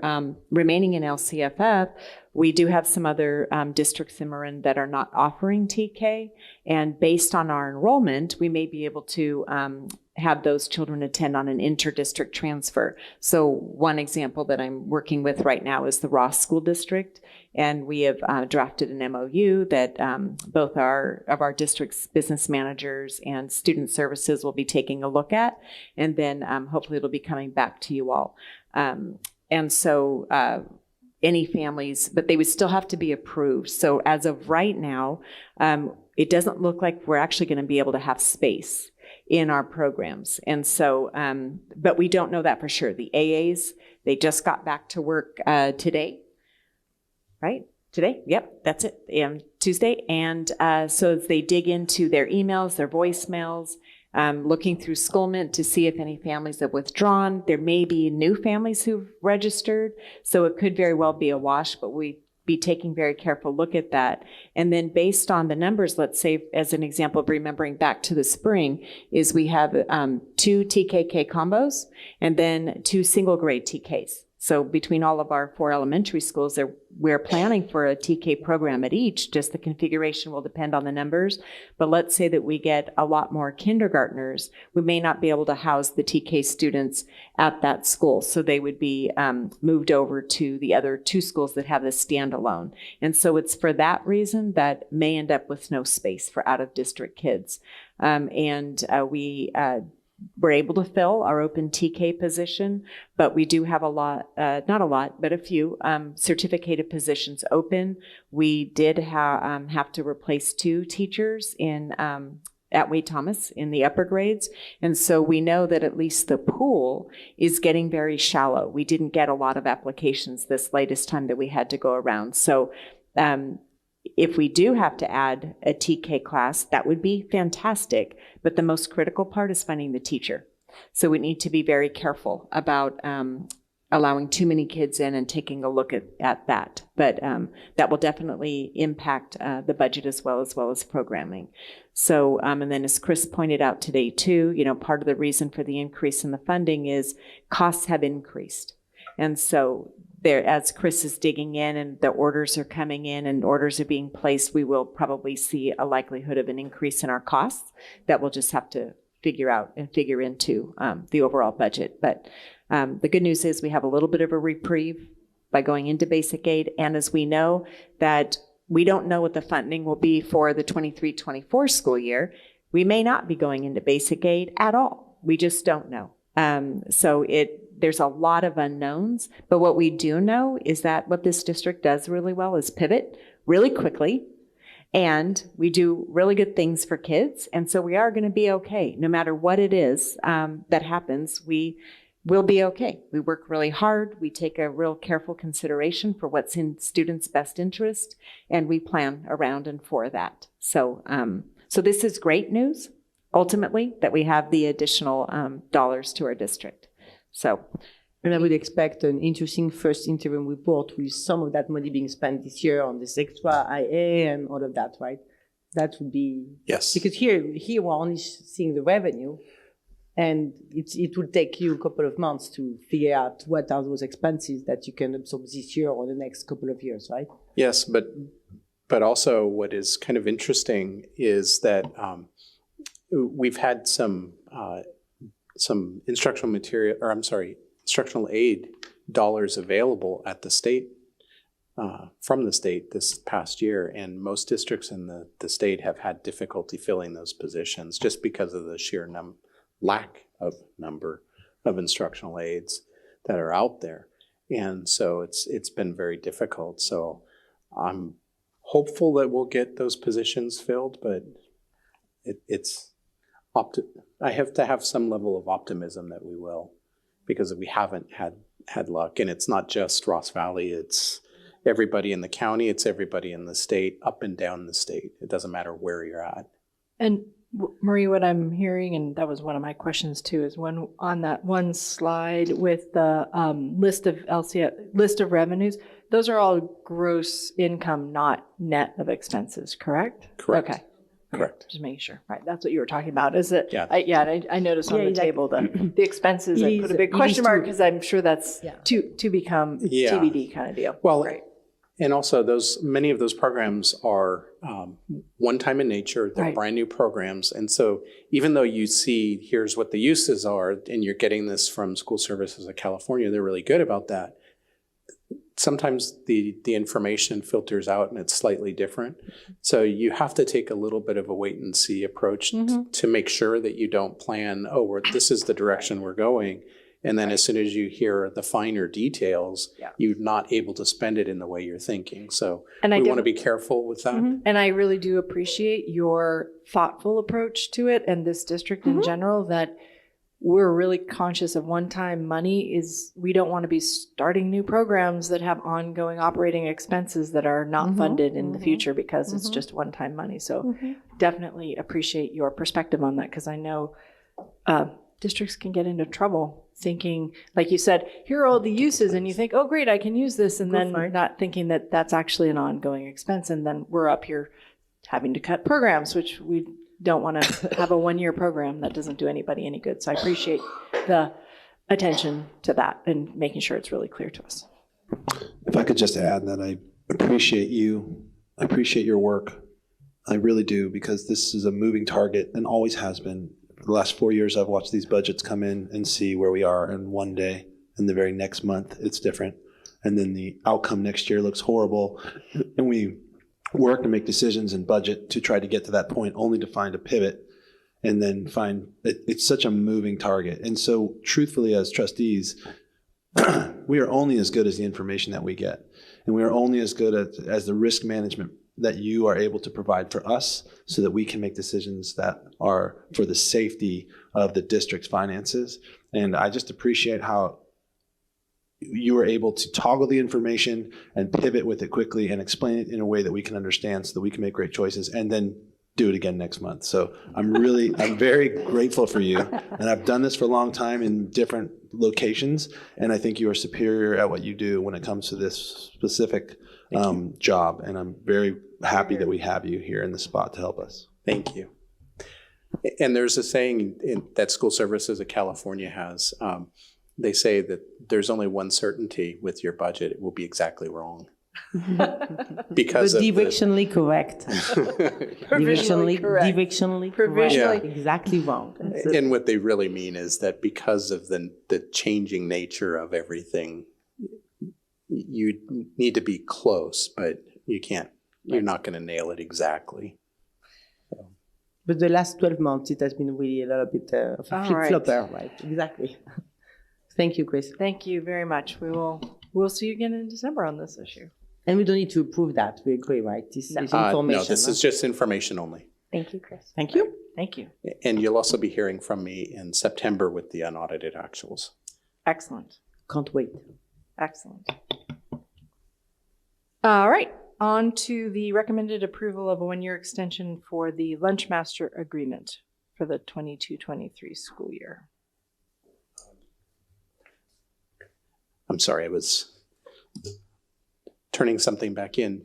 remaining in LCFF, we do have some other districts in Marin that are not offering TK. And based on our enrollment, we may be able to have those children attend on an inter-district transfer. So one example that I'm working with right now is the Ross School District. And we have drafted an MOU that both of our district's business managers and student services will be taking a look at. And then hopefully it'll be coming back to you all. And so any families, but they would still have to be approved. So as of right now, it doesn't look like we're actually going to be able to have space in our programs. And so, but we don't know that for sure. The AAs, they just got back to work today, right? Today? Yep, that's it, Tuesday. And so as they dig into their emails, their voicemails, looking through Schoolment to see if any families have withdrawn. There may be new families who've registered, so it could very well be a wash, but we be taking very careful look at that. And then based on the numbers, let's say as an example of remembering back to the spring, is we have 2 TKK combos and then 2 single grade TKs. So between all of our 4 elementary schools, we're planning for a TK program at each. Just the configuration will depend on the numbers. But let's say that we get a lot more kindergartners. We may not be able to house the TK students at that school. So they would be moved over to the other 2 schools that have this standalone. And so it's for that reason that may end up with no space for out-of-district kids. We're able to fill our open TK position, but we do have a lot, not a lot, but a few certificated positions open. We did have to replace 2 teachers at Wade Thomas in the upper grades. And so we know that at least the pool is getting very shallow. We didn't get a lot of applications this latest time that we had to go around. So if we do have to add a TK class, that would be fantastic. But the most critical part is finding the teacher. So we need to be very careful about allowing too many kids in and taking a look at that. But that will definitely impact the budget as well as programming. So, and then as Chris pointed out today too, part of the reason for the increase in the funding is costs have increased. And so there, as Chris is digging in and the orders are coming in and orders are being placed, we will probably see a likelihood of an increase in our costs that we'll just have to figure out and figure into the overall budget. But the good news is we have a little bit of a reprieve by going into basic aid. And as we know that we don't know what the funding will be for the 23-24 school year, we may not be going into basic aid at all. We just don't know. So there's a lot of unknowns, but what we do know is that what this district does really well is pivot really quickly, and we do really good things for kids. And so we are going to be okay. No matter what it is that happens, we will be okay. We work really hard. We take a real careful consideration for what's in students' best interest, and we plan around and for that. So, so this is great news, ultimately, that we have the additional dollars to our district. So, and I would expect an interesting first interim report with some of that money being spent this year on this extra IA and all of that, right? That would be... Yes. Because here we're only seeing the revenue, and it would take you a couple of months to figure out what are those expenses that you can absorb this year or the next couple of years, right? Yes, but also what is kind of interesting is that we've had some instructional aid dollars available at the state, from the state this past year, and most districts in the state have had difficulty filling those positions just because of the sheer lack of number of instructional aides that are out there. And so it's been very difficult. So I'm hopeful that we'll get those positions filled, but I have to have some level of optimism that we will, because we haven't had luck. And it's not just Ross Valley, it's everybody in the county, it's everybody in the state, up and down the state. It doesn't matter where you're at. And Marie, what I'm hearing, and that was one of my questions too, is when on that one slide with the list of revenues, those are all gross income, not net of expenses, correct? Correct. Okay. Correct. Just making sure. Right. That's what you were talking about. Is it? Yeah. I noticed on the table the expenses. I put a big question mark because I'm sure that's to become TBD kind of deal. Well, right. And also many of those programs are one-time in nature. They're Right. brand new programs. And so even though you see, here's what the uses are, and you're getting this from School Services of California, they're really good about that. Sometimes the information filters out and it's slightly different. So you have to take a little bit of a wait and see approach to make sure that you don't plan, this is the direction we're going. And then as soon as you hear the finer details, you're not able to spend it in the way you're thinking. So we want to be careful with that. And I really do appreciate your thoughtful approach to it, and this district in general, that we're really conscious of one-time money. We don't want to be starting new programs that have ongoing operating expenses that are not funded in the future because it's just one-time money. So definitely appreciate your perspective on that, because I know districts can get into trouble thinking, like you said, here are all the uses, and you think, oh great, I can use this, and then not thinking that that's actually an ongoing expense, and then we're up here having to cut programs, which we don't want to have a one-year program that doesn't do anybody any good. So I appreciate the attention to that and making sure it's really clear to us. If I could just add that I appreciate you, I appreciate your work. I really do, because this is a moving target and always has been. For the last 4 years, I've watched these budgets come in and see where we are, and one day, and the very next month, it's different. And then the outcome next year looks horrible. And we work to make decisions and budget to try to get to that point, only to find a pivot and then find that it's such a moving target. And so truthfully, as trustees, we are only as good as the information that we get. And we are only as good as the risk management that you are able to provide for us, so that we can make decisions that are for the safety of the district's finances. And I just appreciate how you are able to toggle the information and pivot with it quickly and explain it in a way that we can understand, so that we can make great choices and then do it again next month. So I'm very grateful for you. And I've done this for a long time in different locations, and I think you are superior at what you do when it comes to this specific job. And I'm very happy that we have you here in the spot to help us. Thank you. And there's a saying that School Services of California has. They say that there's only one certainty with your budget: it will be exactly wrong. Because but directionally correct. Directionally correct. Yeah. Exactly wrong. And what they really mean is that because of the changing nature of everything, you need to be close, but you're not going to nail it exactly. But the last 12 months, it has been really a little bit of a flip-flopper, right? Exactly. Thank you, Chris. Thank you very much. We'll see you again in December on this issue. And we don't need to approve that. We agree, right? This is information. No, this is just information only. Thank you, Chris. Thank you. Thank you. And you'll also be hearing from me in September with the unaudited actuals. Excellent. Can't wait. Excellent. All right. On to the recommended approval of a one-year extension for the LunchMaster agreement for the 22-23 school year. I'm sorry, I was turning something back in.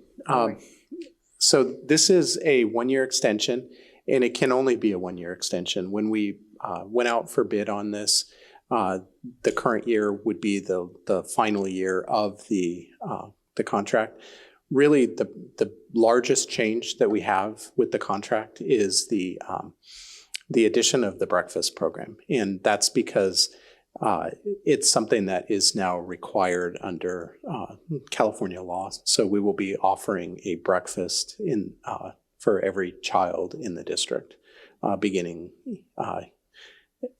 So this is a one-year extension, and it can only be a one-year extension. When we went out for bid on this, the current year would be the final year of the contract. Really, the largest change that we have with the contract is the addition of the breakfast program, and that's because it's something that is now required under California law. So we will be offering a breakfast for every child in the district beginning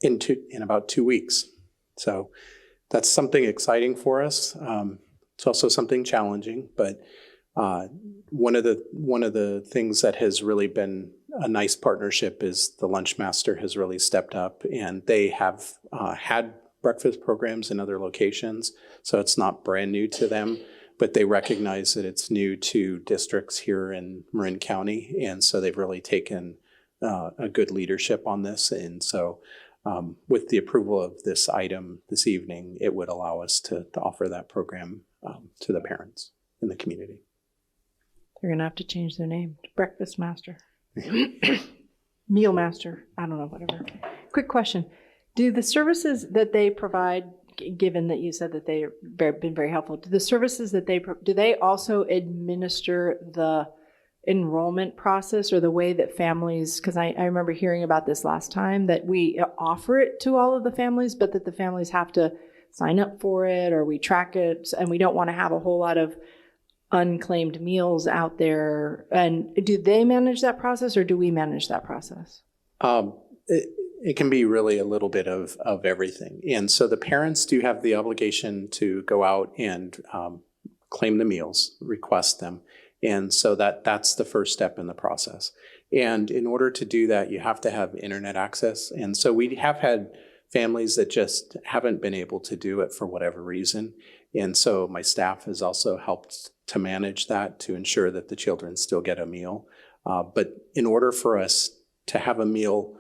in about 2 weeks. So that's something exciting for us. It's also something challenging, but one of the things that has really been a nice partnership is the LunchMaster has really stepped up, and they have had breakfast programs in other locations, so it's not brand new to them, but they recognize that it's new to districts here in Marin County, and so they've really taken a good leadership on this. And so with the approval of this item this evening, it would allow us to offer that program to the parents in the community. They're going to have to change their name to Breakfast Master. Meal Master. I don't know, whatever. Quick question. Do the services that they provide, given that you said that they've been very helpful, do the services that do they also administer the enrollment process or the way that families, because I remember hearing about this last time, that we offer it to all of the families, but that the families have to sign up for it or we track it, and we don't want to have a whole lot of unclaimed meals out there. And do they manage that process or do we manage that process? It can be really a little bit of everything. And so the parents do have the obligation to go out and claim the meals, request them. And so that's the first step in the process. And in order to do that, you have to have internet access. And so we have had families that just haven't been able to do it for whatever reason. And so my staff has also helped to manage that, to ensure that the children still get a meal. But in order for us to have a meal,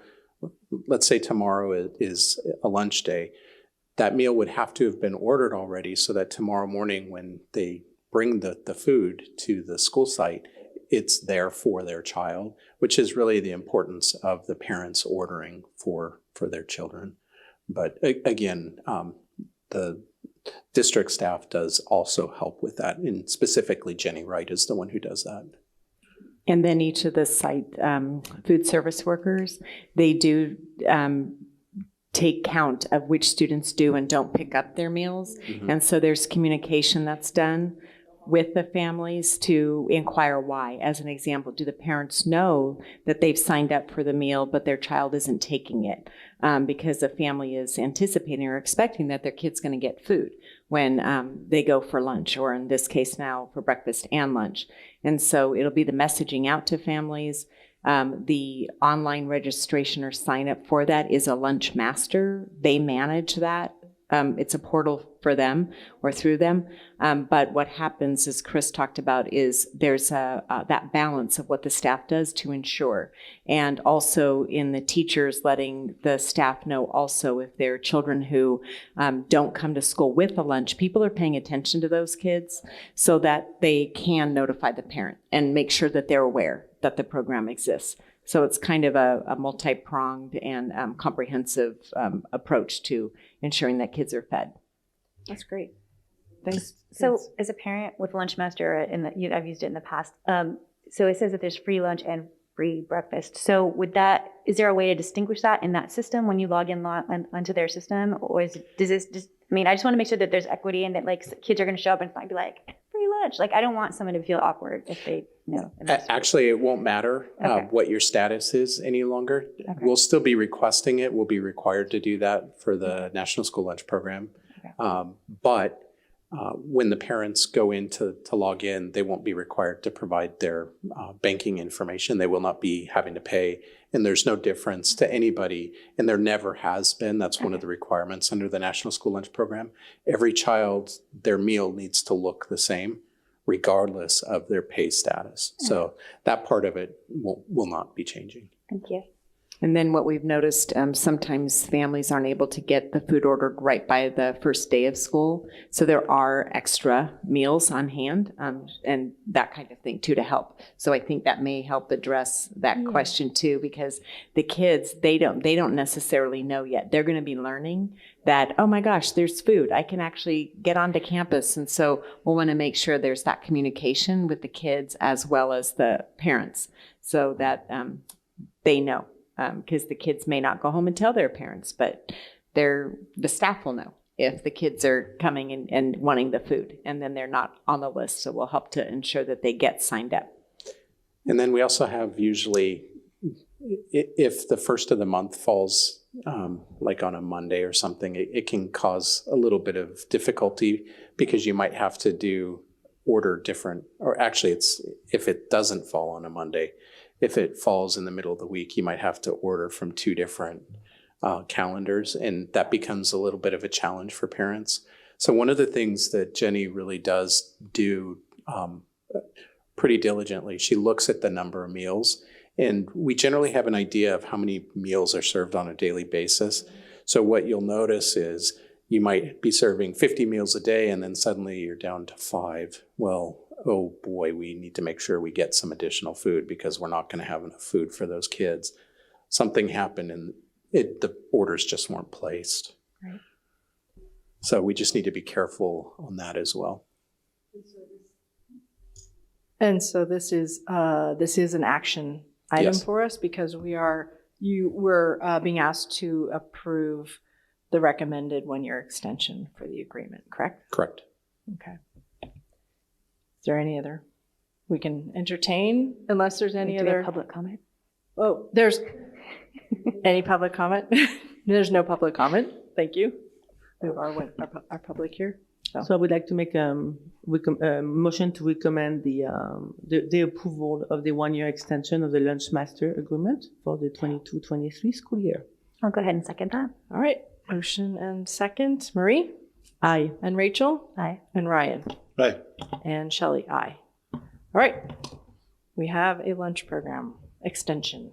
let's say tomorrow is a lunch day, that meal would have to have been ordered already so that tomorrow morning when they bring the food to the school site, it's there for their child, which is really the importance of the parents ordering for their children. But again, the district staff does also help with that, and specifically Jenny Wright is the one who does that. And then each of the site food service workers, they do take count of which students do and don't pick up their meals. Mm-hmm. And so there's communication that's done with the families to inquire why. As an example, do the parents know that they've signed up for the meal, but their child isn't taking it because the family is anticipating or expecting that their kid's going to get food when they go for lunch, or in this case now for breakfast and lunch. And so it'll be the messaging out to families. The online registration or sign up for that is a LunchMaster. They manage that. It's a portal for them or through them. But what happens, as Chris talked about, is there's that balance of what the staff does to ensure. And also in the teachers letting the staff know also if there are children who don't come to school with a lunch, people are paying attention to those kids so that they can notify the parent and make sure that they're aware that the program exists. So it's kind of a multi-pronged and comprehensive approach to ensuring that kids are fed. That's great. Thanks. So as a parent with LunchMaster, I've used it in the past. So it says that there's free lunch and free breakfast. So is there a way to distinguish that in that system when you log in onto their system? Or I just want to make sure that there's equity and that like kids are going to show up and it's not going to be like, free lunch. Like I don't want someone to feel awkward if they know. Actually, it won't matter what your status is any longer. Okay. We'll still be requesting it. We'll be required to do that for the National School Lunch Program. Okay. But when the parents go in to log in, they won't be required to provide their banking information. They will not be having to pay, and there's no difference to anybody, and there never has been. That's one of the requirements under the National School Lunch Program. Every child, their meal needs to look the same, regardless of their pay status. So that part of it will not be changing. Thank you. And then what we've noticed, sometimes families aren't able to get the food ordered right by the first day of school. So there are extra meals on hand and that kind of thing too to help. So I think that may help address that question too, because the kids, they don't necessarily know yet. They're going to be learning that, oh my gosh, there's food. I can actually get onto campus. And so we'll want to make sure there's that communication with the kids as well as the parents so that they know. Because the kids may not go home and tell their parents, but the staff will know if the kids are coming and wanting the food, and then they're not on the list. So we'll help to ensure that they get signed up. And then we also have usually, if the first of the month falls like on a Monday or something, it can cause a little bit of difficulty because you might have to order different, or actually it's, if it doesn't fall on a Monday, if it falls in the middle of the week, you might have to order from 2 different calendars, and that becomes a little bit of a challenge for parents. So one of the things that Jenny really does do pretty diligently, she looks at the number of meals, and we generally have an idea of how many meals are served on a daily basis. So what you'll notice is you might be serving 50 meals a day, and then suddenly you're down to 5. Well, oh boy, we need to make sure we get some additional food because we're not going to have enough food for those kids. Something happened and the orders just weren't placed. Right. So we just need to be careful on that as well. And so this is an action item Yes. for us because we're being asked to approve the recommended 1-year extension for the agreement, correct? Correct. Okay. Is there any other? We can entertain unless there's any Do we have other public comment? Oh, there's any public comment? There's no public comment. Thank you. We have our public here. So I would like to make a motion to recommend the approval of the 1-year extension of the LunchMaster agreement for the 22-23 school year. I'll go ahead and second that. All right. Motion and second. Marie? Aye. And Rachel? Aye. And Ryan? Aye. And Shelley? Aye. All right. We have a lunch program extension.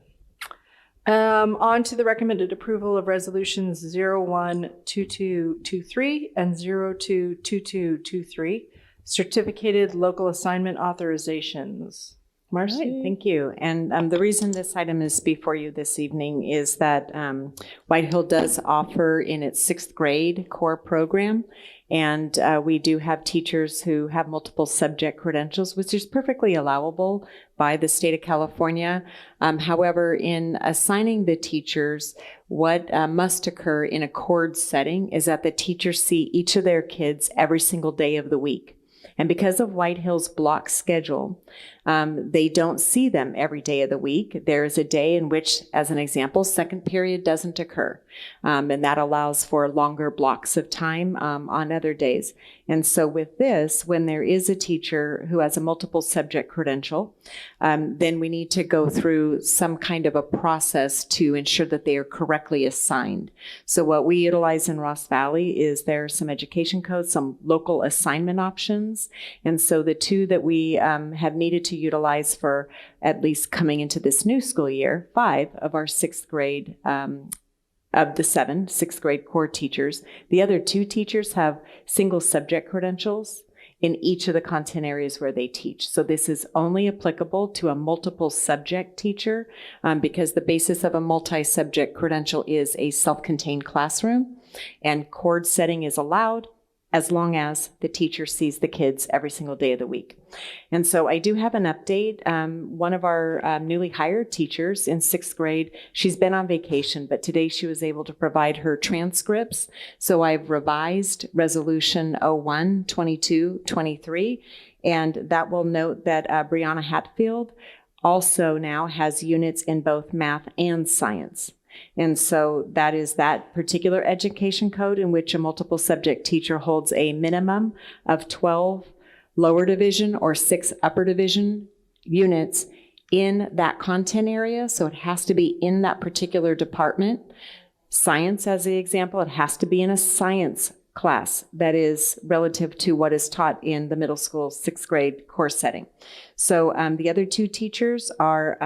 On to the recommended approval of resolutions 012223 and 022223, certificated local assignment authorizations. Marci? Right, thank you. And the reason this item is before you this evening is that White Hill does offer in its 6th grade core program, and we do have teachers who have multiple subject credentials, which is perfectly allowable by the state of California. However, in assigning the teachers, what must occur in a cord setting is that the teachers see each of their kids every single day of the week. And because of White Hill's block schedule, they don't see them every day of the week. There is a day in which, as an example, second period doesn't occur. And that allows for longer blocks of time on other days. And so with this, when there is a teacher who has a multiple subject credential, then we need to go through some kind of a process to ensure that they are correctly assigned. So what we utilize in Ross Valley is there are some education codes, some local assignment options. And so the 2 that we have needed to utilize for at least coming into this new school year, 5 of our 6th grade of the 7 6th grade core teachers. The other 2 teachers have single subject credentials in each of the content areas where they teach. So this is only applicable to a multiple subject teacher because the basis of a multi-subject credential is a self-contained classroom, and cord setting is allowed as long as the teacher sees the kids every single day of the week. And so I do have an update. One of our newly hired teachers in 6th grade, she's been on vacation, but today she was able to provide her transcripts. So I've revised Resolution 01-22-23, and that will note that Brianna Hatfield also now has units in both math and science. And so that is that particular education code in which a multiple subject teacher holds a minimum of 12 lower division or 6 upper division units in that content area. So it has to be in that particular department. Science, as the example, it has to be in a science class that is relative to what is taught in the middle school 6th grade course setting. So the other 2 teachers are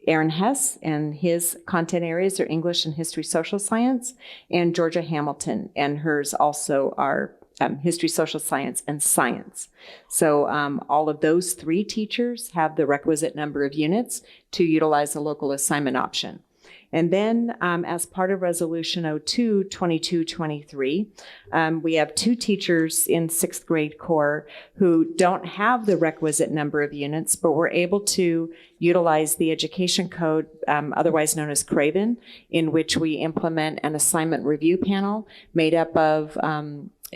Aaron Hess, and his content areas are English and History Social Science, and Georgia Hamilton, and hers also are History Social Science and Science. So all of those 3 teachers have the requisite number of units to utilize the local assignment option. And then as part of Resolution 02-2223, we have 2 teachers in 6th grade core who don't have the requisite number of units, but were able to utilize the education code, otherwise known as Craven, in which we implement an assignment review panel made up of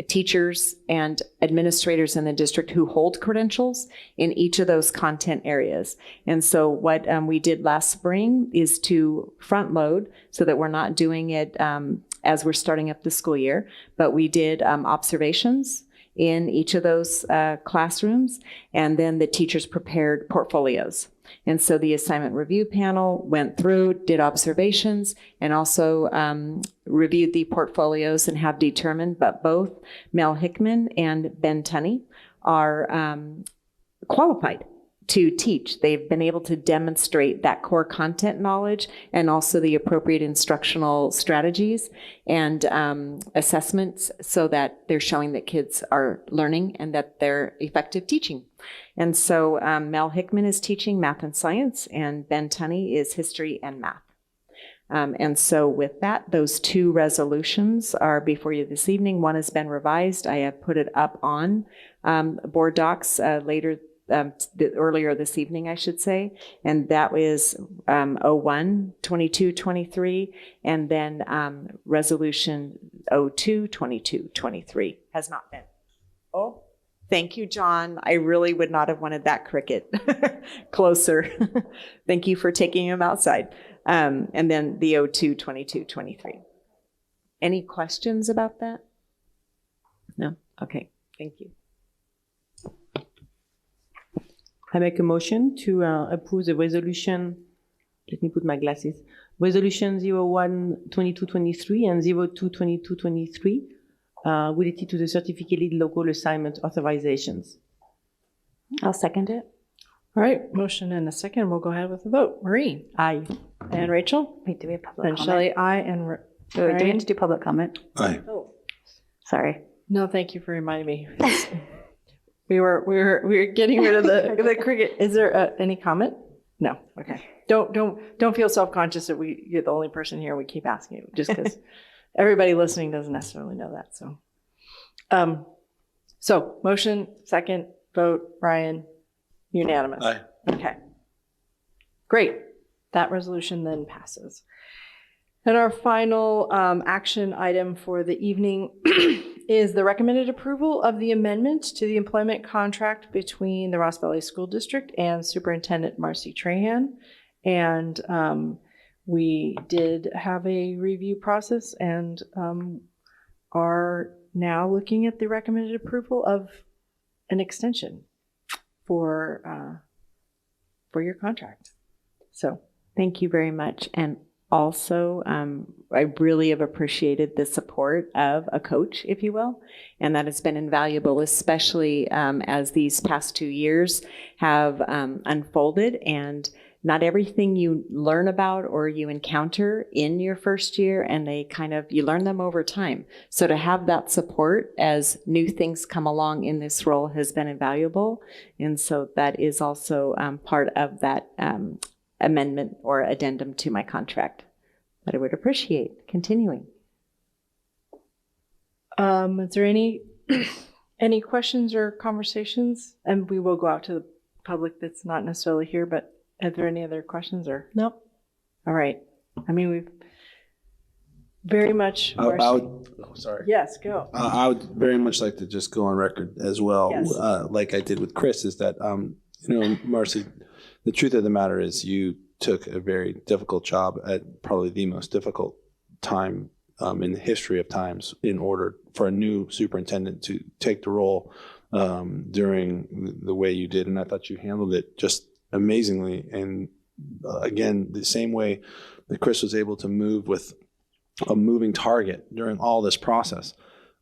teachers and administrators in the district who hold credentials in each of those content areas. And so what we did last spring is to front load so that we're not doing it as we're starting up the school year, but we did observations in each of those classrooms, and then the teachers prepared portfolios. And so the assignment review panel went through, did observations, and also reviewed the portfolios and have determined that both Mel Hickman and Ben Tunney are qualified to teach. They've been able to demonstrate that core content knowledge and also the appropriate instructional strategies and assessments so that they're showing that kids are learning and that they're effective teaching. And so Mel Hickman is teaching math and science, and Ben Tunney is history and math. And so with that, those 2 resolutions are before you this evening. One has been revised. I have put it up on board docs earlier this evening, I should say, and that is 01-2223, and then resolution 02-2223 has not been. Oh, thank you, John. I really would not have wanted that cricket closer. Thank you for taking him outside. And then the 02-2223. Any questions about that? No? Okay, thank you. I make a motion to approve the resolution. Let me put my glasses. Resolution 01-2223 and 02-2223 related to the certificated local assignment authorizations. I'll second it. All right, motion and a second. We'll go ahead with the vote. Marie? Aye. And Rachel? Wait, do we have public And comment? Shelley, aye. And Wait, do we need to do public comment? Aye. Oh. Sorry. No, thank you for reminding me. We were getting rid of the cricket. Is there any comment? No. Okay. Don't feel self-conscious that you're the only person here. We keep asking you just because everybody listening doesn't necessarily know that. So motion, second, vote, Ryan, unanimous. Aye. Okay. Great. That resolution then passes. And our final action item for the evening is the recommended approval of the amendment to the employment contract between the Ross Valley School District and Superintendent Marci Trahan. And we did have a review process and are now looking at the recommended approval of an extension for your contract. So Thank you very much. And also, I really have appreciated the support of a coach, if you will, and that has been invaluable, especially as these past 2 years have unfolded, and not everything you learn about or you encounter in your first year, and you learn them over time. So to have that support as new things come along in this role has been invaluable. And so that is also part of that amendment or addendum to my contract that I would appreciate continuing. Is there any questions or conversations? And we will go out to the public that's not necessarily here, but are there any other questions or? No. All right. I mean, we've very much. Sorry. Yes, go. I would very much like to just go on record as well, Yes. like I did with Chris, is that, Marci, the truth of the matter is you took a very difficult job at probably the most difficult time in the history of times in order for a new superintendent to take the role during the way you did. And I thought you handled it just amazingly. And again, the same way that Chris was able to move with a moving target during all this process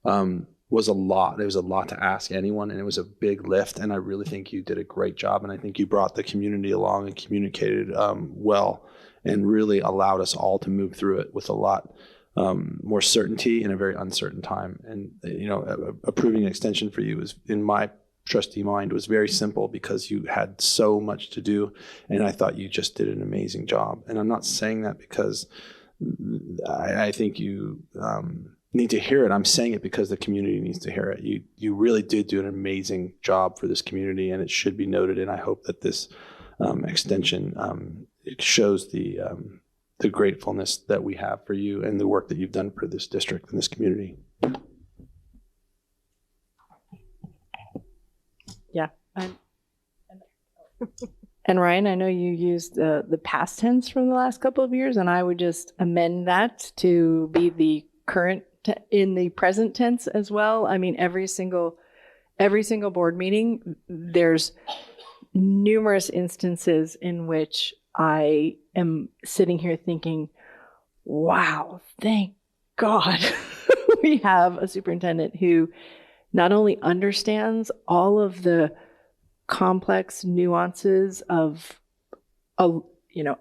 was a lot. It was a lot to ask anyone, and it was a big lift. And I really think you did a great job. And I think you brought the community along and communicated well, and really allowed us all to move through it with a lot more certainty in a very uncertain time. And approving an extension for you is, in my trustee mind was very simple because you had so much to do, and I thought you just did an amazing job. And I'm not saying that because I think you need to hear it. I'm saying it because the community needs to hear it. You really did do an amazing job for this community, and it should be noted. And I hope that this extension it shows the gratefulness that we have for you and the work that you've done for this district and this community. Yeah. And Ryan, I know you used the past tense from the last couple of years, and I would just amend that to be the current in the present tense as well. I mean, every single board meeting, there's numerous instances in which I am sitting here thinking, wow, thank God we have a superintendent who not only understands all of the complex nuances of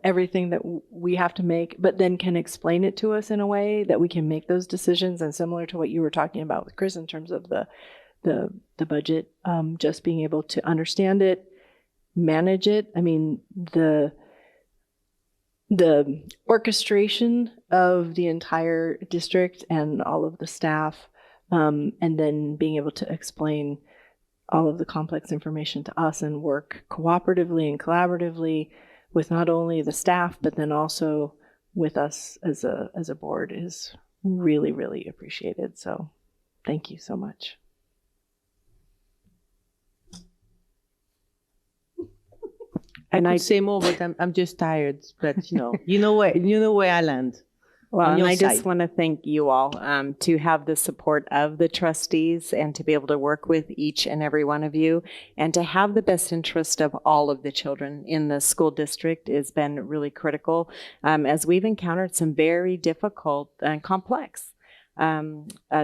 everything that we have to make, but then can explain it to us in a way that we can make those decisions. And similar to what you were talking about with Chris in terms of the budget, just being able to understand it, manage it. I mean, the orchestration of the entire district and all of the staff, and then being able to explain all of the complex information to us and work cooperatively and collaboratively with not only the staff, but then also with us as a board is really, really appreciated. So thank you so much. And I say more, but I'm just tired. But you know where I land. Well, and I just side. want to thank you all to have the support of the trustees and to be able to work with each and every one of you and to have the best interest of all of the children in the school district has been really critical as we've encountered some very difficult and complex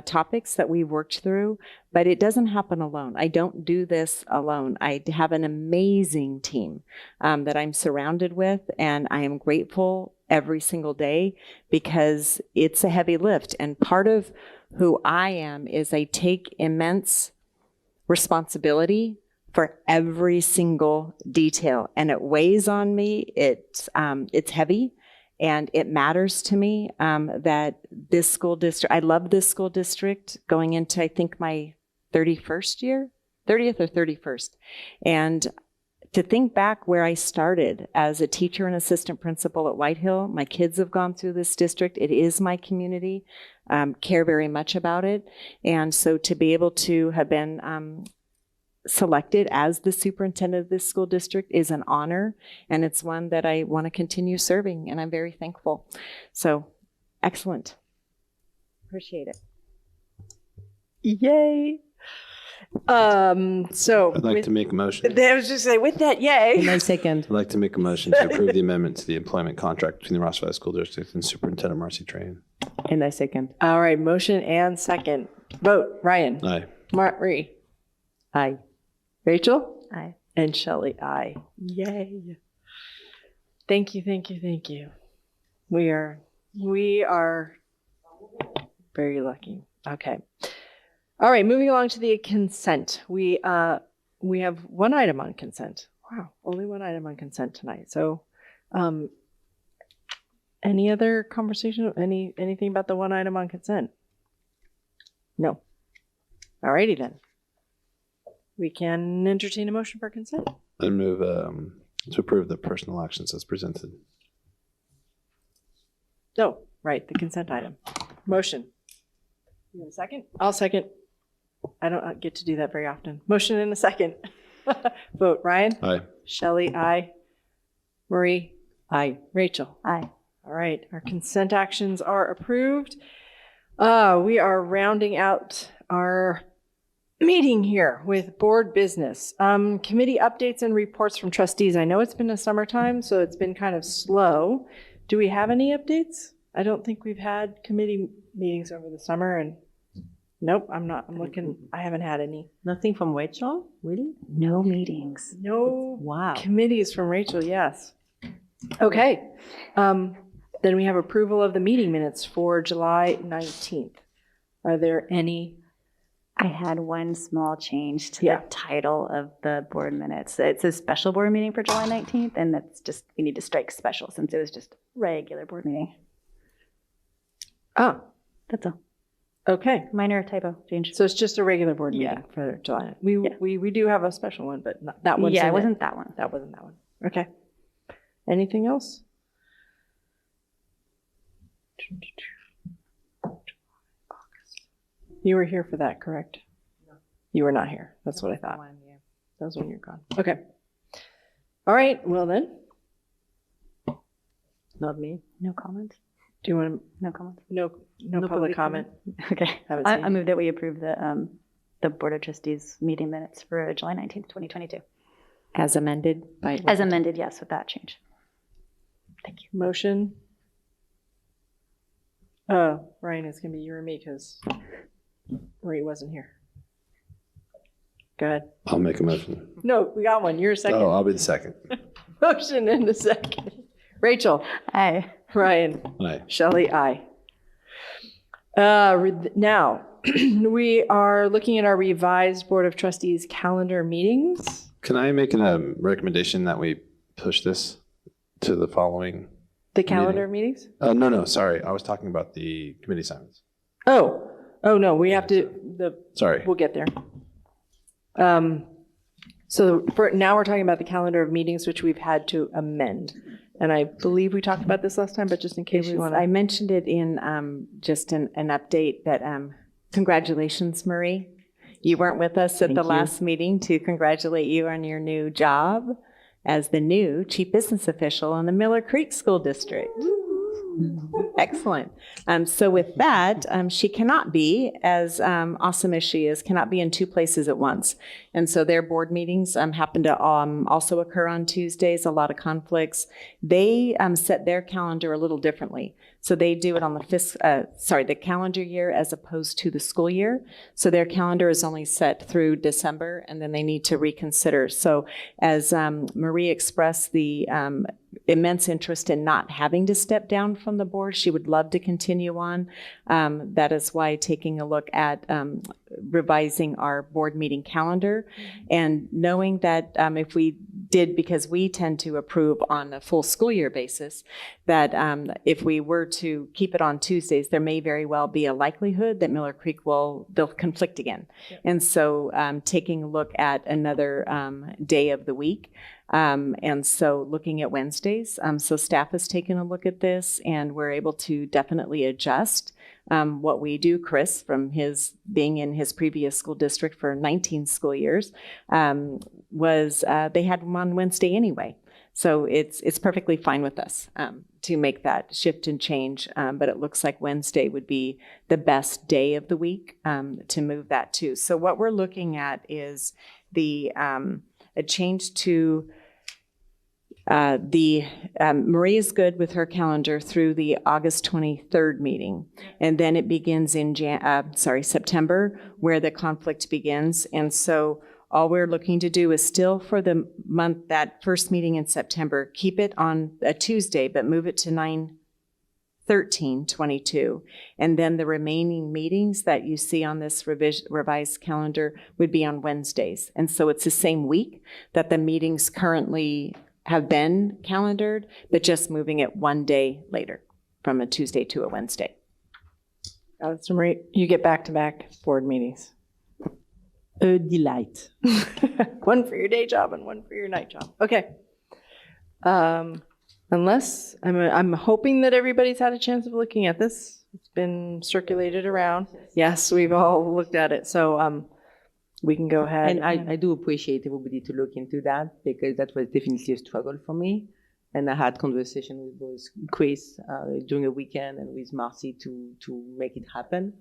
topics that we've worked through, but it doesn't happen alone. I don't do this alone. I have an amazing team that I'm surrounded with, and I am grateful every single day because it's a heavy lift. And part of who I am is I take immense responsibility for every single detail, and it weighs on me. It's heavy. And it matters to me that this school district, I love this school district going into, I think, my 30th or 31st. And to think back where I started as a teacher and assistant principal at White Hill, my kids have gone through this district. It is my community, care very much about it. And so to be able to have been selected as the superintendent of this school district is an honor, and it's one that I want to continue serving, and I'm very thankful. So, excellent. Appreciate it. Yay. So I'd like to make a motion. I was just saying, with that, yay. And I second. I'd like to make a motion to approve the amendment to the employment contract between the Ross Valley School District and Superintendent Marci Trahan. And I second. All right, motion and second. Vote. Ryan. Aye. Marci. Aye. Rachel? Aye. And Shelley, aye. Yay. Thank you, thank you, thank you. We are very lucky. Okay. All right, moving along to the consent. We have one item on consent. Wow, only one item on consent tonight. So any other conversation, anything about the one item on consent? No. All righty then. We can entertain a motion for consent. I move to approve the personal actions as presented. Oh, right, the consent item. Motion. You have a second? I'll second. I don't get to do that very often. Motion in a second. Vote. Ryan? Aye. Shelley, aye. Marie? Aye. Rachel? Aye. All right, our consent actions are approved. We are rounding out our meeting here with board business. Committee updates and reports from trustees. I know it's been a summertime, so it's been kind of slow. Do we have any updates? I don't think we've had committee meetings over the summer, and nope, I'm looking, I haven't had any. Nothing from Rachel? Really? No meetings. No Wow. committees from Rachel, yes. Okay, then we have approval of the meeting minutes for July 19th. Are there any I had one small change to the title of the board minutes. It says special board meeting for July 19th, and that's just, we need to strike special since it was just regular board meeting. Oh, That's all. okay. Minor typo change. So it's just a regular board meeting for July. We do have a special one, but not, that one's Yeah, in it wasn't that one. That wasn't that one. Okay. Anything else? You were here for that, correct? No. You were not here. That's what I thought. That was when you're gone. Okay. All right. Well then. Not me. No comments? Do you want to? No comments? No public comment. Okay. Haven't I seen. move that we approve the Board of Trustees meeting minutes for July 19th, 2022. As amended by. As amended, yes, with that change. Thank you. Motion. Ryan, it's gonna be you or me because Marie wasn't here. Go ahead. I'll make a motion. No, we got one. You're a second. Oh, I'll be the second. Motion in a second. Rachel. Aye. Ryan. Aye. Shelley, aye. Now, we are looking at our revised Board of Trustees calendar meetings. Can I make a recommendation that we push this to the following? The calendar meetings? No, sorry. I was talking about the committee assignments. Oh no, we have to, Sorry. we'll get there. So for now, we're talking about the calendar of meetings, which we've had to amend. And I believe we talked about this last time, but just in case you want to. I mentioned it in just an update that congratulations, Marie. You weren't with us at the last meeting to congratulate you on your new job as the new Chief Business Official in the Miller Creek School District. Excellent. So with that, she cannot be, as awesome as she is, cannot be in two places at once. And so their board meetings happen to also occur on Tuesdays, a lot of conflicts. They set their calendar a little differently. So they do it on the calendar year as opposed to the school year. So their calendar is only set through December, and then they need to reconsider. So as Marie expressed the immense interest in not having to step down from the board, she would love to continue on. That is why taking a look at revising our board meeting calendar and knowing that if we did, because we tend to approve on a full school year basis, that if we were to keep it on Tuesdays, there may very well be a likelihood that Miller Creek they'll conflict again. Yep. And so taking a look at another day of the week. And so looking at Wednesdays, so staff has taken a look at this and we're able to definitely adjust what we do. Chris, from his being in his previous school district for 19 school years, they had them on Wednesday anyway. So it's perfectly fine with us to make that shift and change. But it looks like Wednesday would be the best day of the week to move that to. So what we're looking at is a change to Marie is good with her calendar through the August 23rd meeting. And then it begins in September, where the conflict begins. And so all we're looking to do is still for the month, that first meeting in September, keep it on a Tuesday, but move it to 9/13/22. And then the remaining meetings that you see on this revised calendar would be on Wednesdays. And so it's the same week that the meetings currently have been calendared, but just moving it one day later from a Tuesday to a Wednesday. So Marie, you get back-to-back board meetings. A delight. One for your day job and one for your night job. Okay. Unless, I'm hoping that everybody's had a chance of looking at this. It's been circulated around. Yes, we've all looked at it. So we can go ahead. And I do appreciate everybody to look into that because that was definitely a struggle for me. And I had conversation with both Chris during the weekend and with Marci to make it happen.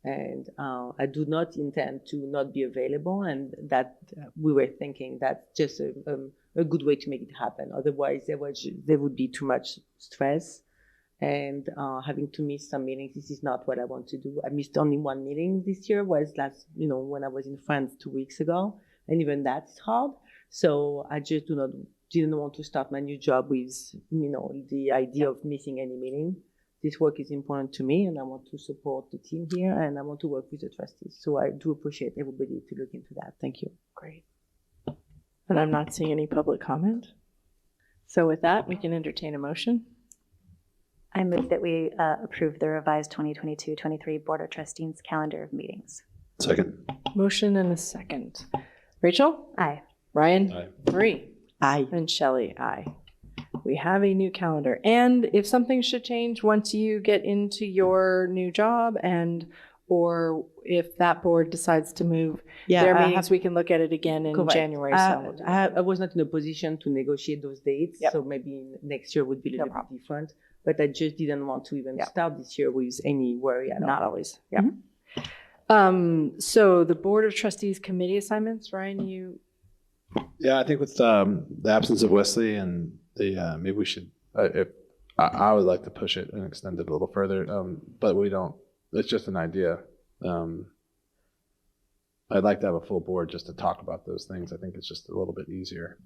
And I do not intend to not be available, and that we were thinking that's just a good way to make it happen. Otherwise, there would be too much stress, and having to miss some meetings. This is not what I want to do. I missed only one meeting this year. Was when I was in France 2 weeks ago, and even that's hard. So I just didn't want to start my new job with the idea of missing any meeting. this work is important to me, and I want to support the team here, and I want to work with the trustees. So I do appreciate everybody to look into that. Thank you. Great. And I'm not seeing any public comment. So with that, we can entertain a motion. I move that we approve the revised 2022-23 Board of Trustees calendar of meetings. Second. Motion and a second. Rachel? Aye. Ryan? Aye. Marie? Aye. And Shelley? Aye. We have a new calendar. And if something should change once you get into your new job or if that board decides to move their meetings, we can look at it again in January. I was not in a position to negotiate those dates, so maybe next year would be a little bit different. But I just didn't want to even start this year with any worry at all. Not always. Yeah. So the Board of Trustees committee assignments, Ryan, you... Yeah, I think with the absence of Wesley and the maybe we should. I would like to push it and extend it a little further, but we don't. It's just an idea. I'd like to have a full board just to talk about those things. I think it's just a little bit easier.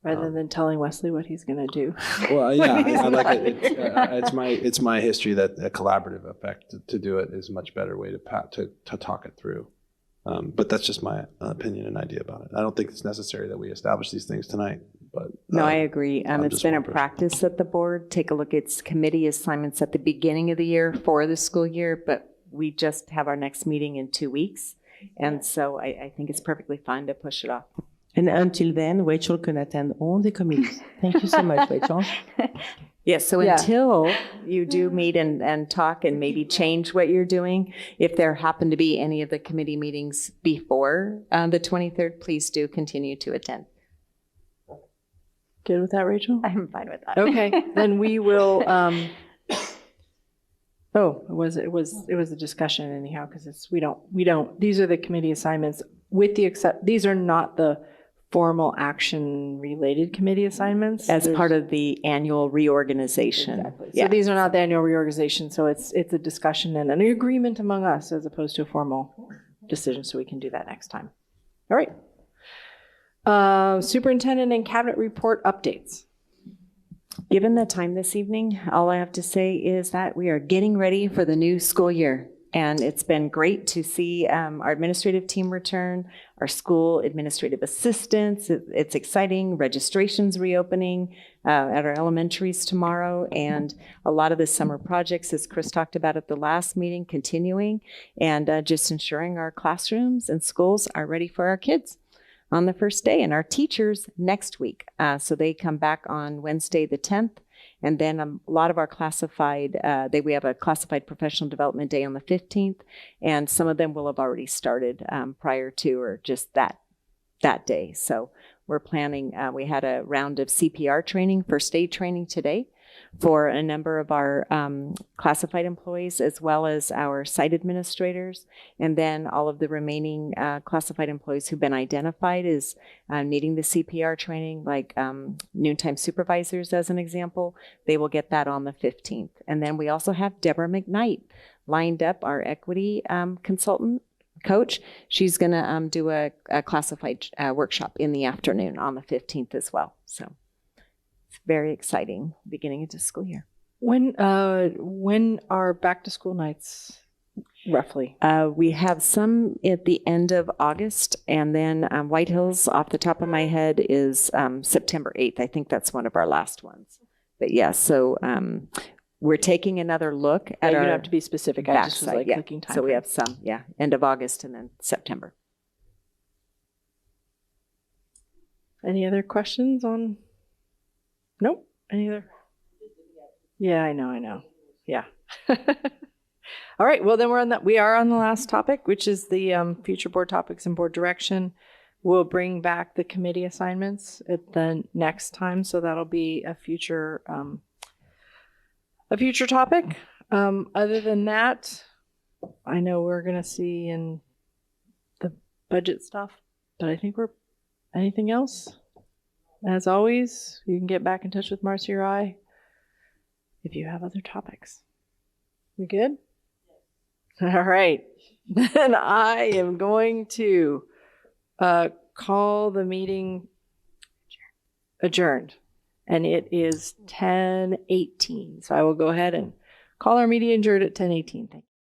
Rather than telling Wesley what he's going to do. Well, yeah, I like it. It's my history that a collaborative effect to do it is a much better way to talk it through. But that's just my opinion and idea about it. I don't think it's necessary that we establish these things tonight. But no, I agree. It's been a practice at the board. Take a look at committee assignments at the beginning of the year for the school year, but we just have our next meeting in 2 weeks. And so I think it's perfectly fine to push it off. And until then, Rachel can attend all the committees. Thank you so much, Rachel. Yes, so until you do meet and talk and maybe change what you're doing, if there happen to be any of the committee meetings before the 23rd, please do continue to attend. Good with that, Rachel? I'm fine with that. Okay, then we will. It was a discussion anyhow because we don't. These are the committee assignments with the these are not the formal action related committee assignments as part of the annual reorganization. Exactly. So these are not the annual reorganization. So it's a discussion and an agreement among us as opposed to a formal decision. So we can do that next time. All right. Superintendent and cabinet report updates. Given the time this evening, all I have to say is that we are getting ready for the new school year. And it's been great to see our administrative team return, our school administrative assistants. It's exciting. Registration's reopening at our elementaries tomorrow. And a lot of the summer projects, as Chris talked about at the last meeting, continuing. And just ensuring our classrooms and schools are ready for our kids on the first day. And our teachers next week. So they come back on Wednesday the 10th. And then a lot of our classified, we have a classified professional development day on the 15th, and some of them will have already started prior to or just that day. So we're planning, we had a round of CPR training, first aid training today for a number of our classified employees as well as our site administrators. And then all of the remaining classified employees who've been identified as needing the CPR training, like noontime supervisors as an example, they will get that on the 15th. And then we also have Deborah McKnight lined up, our equity consultant coach. She's going to do a classified workshop in the afternoon on the 15th as well. So it's very exciting beginning of the school year. When are back to school nights roughly? We have some at the end of August, and then White Hills, off the top of my head, is September 8th. I think that's one of our last ones. But yeah, so we're taking another look at our. You don't have to be specific. I just was like clicking time. So we have some, end of August and then September. Any other questions on? Nope. Any other? Yeah, I know. Yeah. All right. Well, then we are on the last topic, which is the future board topics and board direction. We'll bring back the committee assignments at the next time, so that'll be a future topic. Other than that, I know we're gonna see in the budget stuff, but I think anything else? As always, you can get back in touch with Marci or I if you have other topics. We good? All right. Then I am going to call the meeting adjourned. And it is 10:18. So I will go ahead and Call our meeting adjourned at 10:18. Thank you.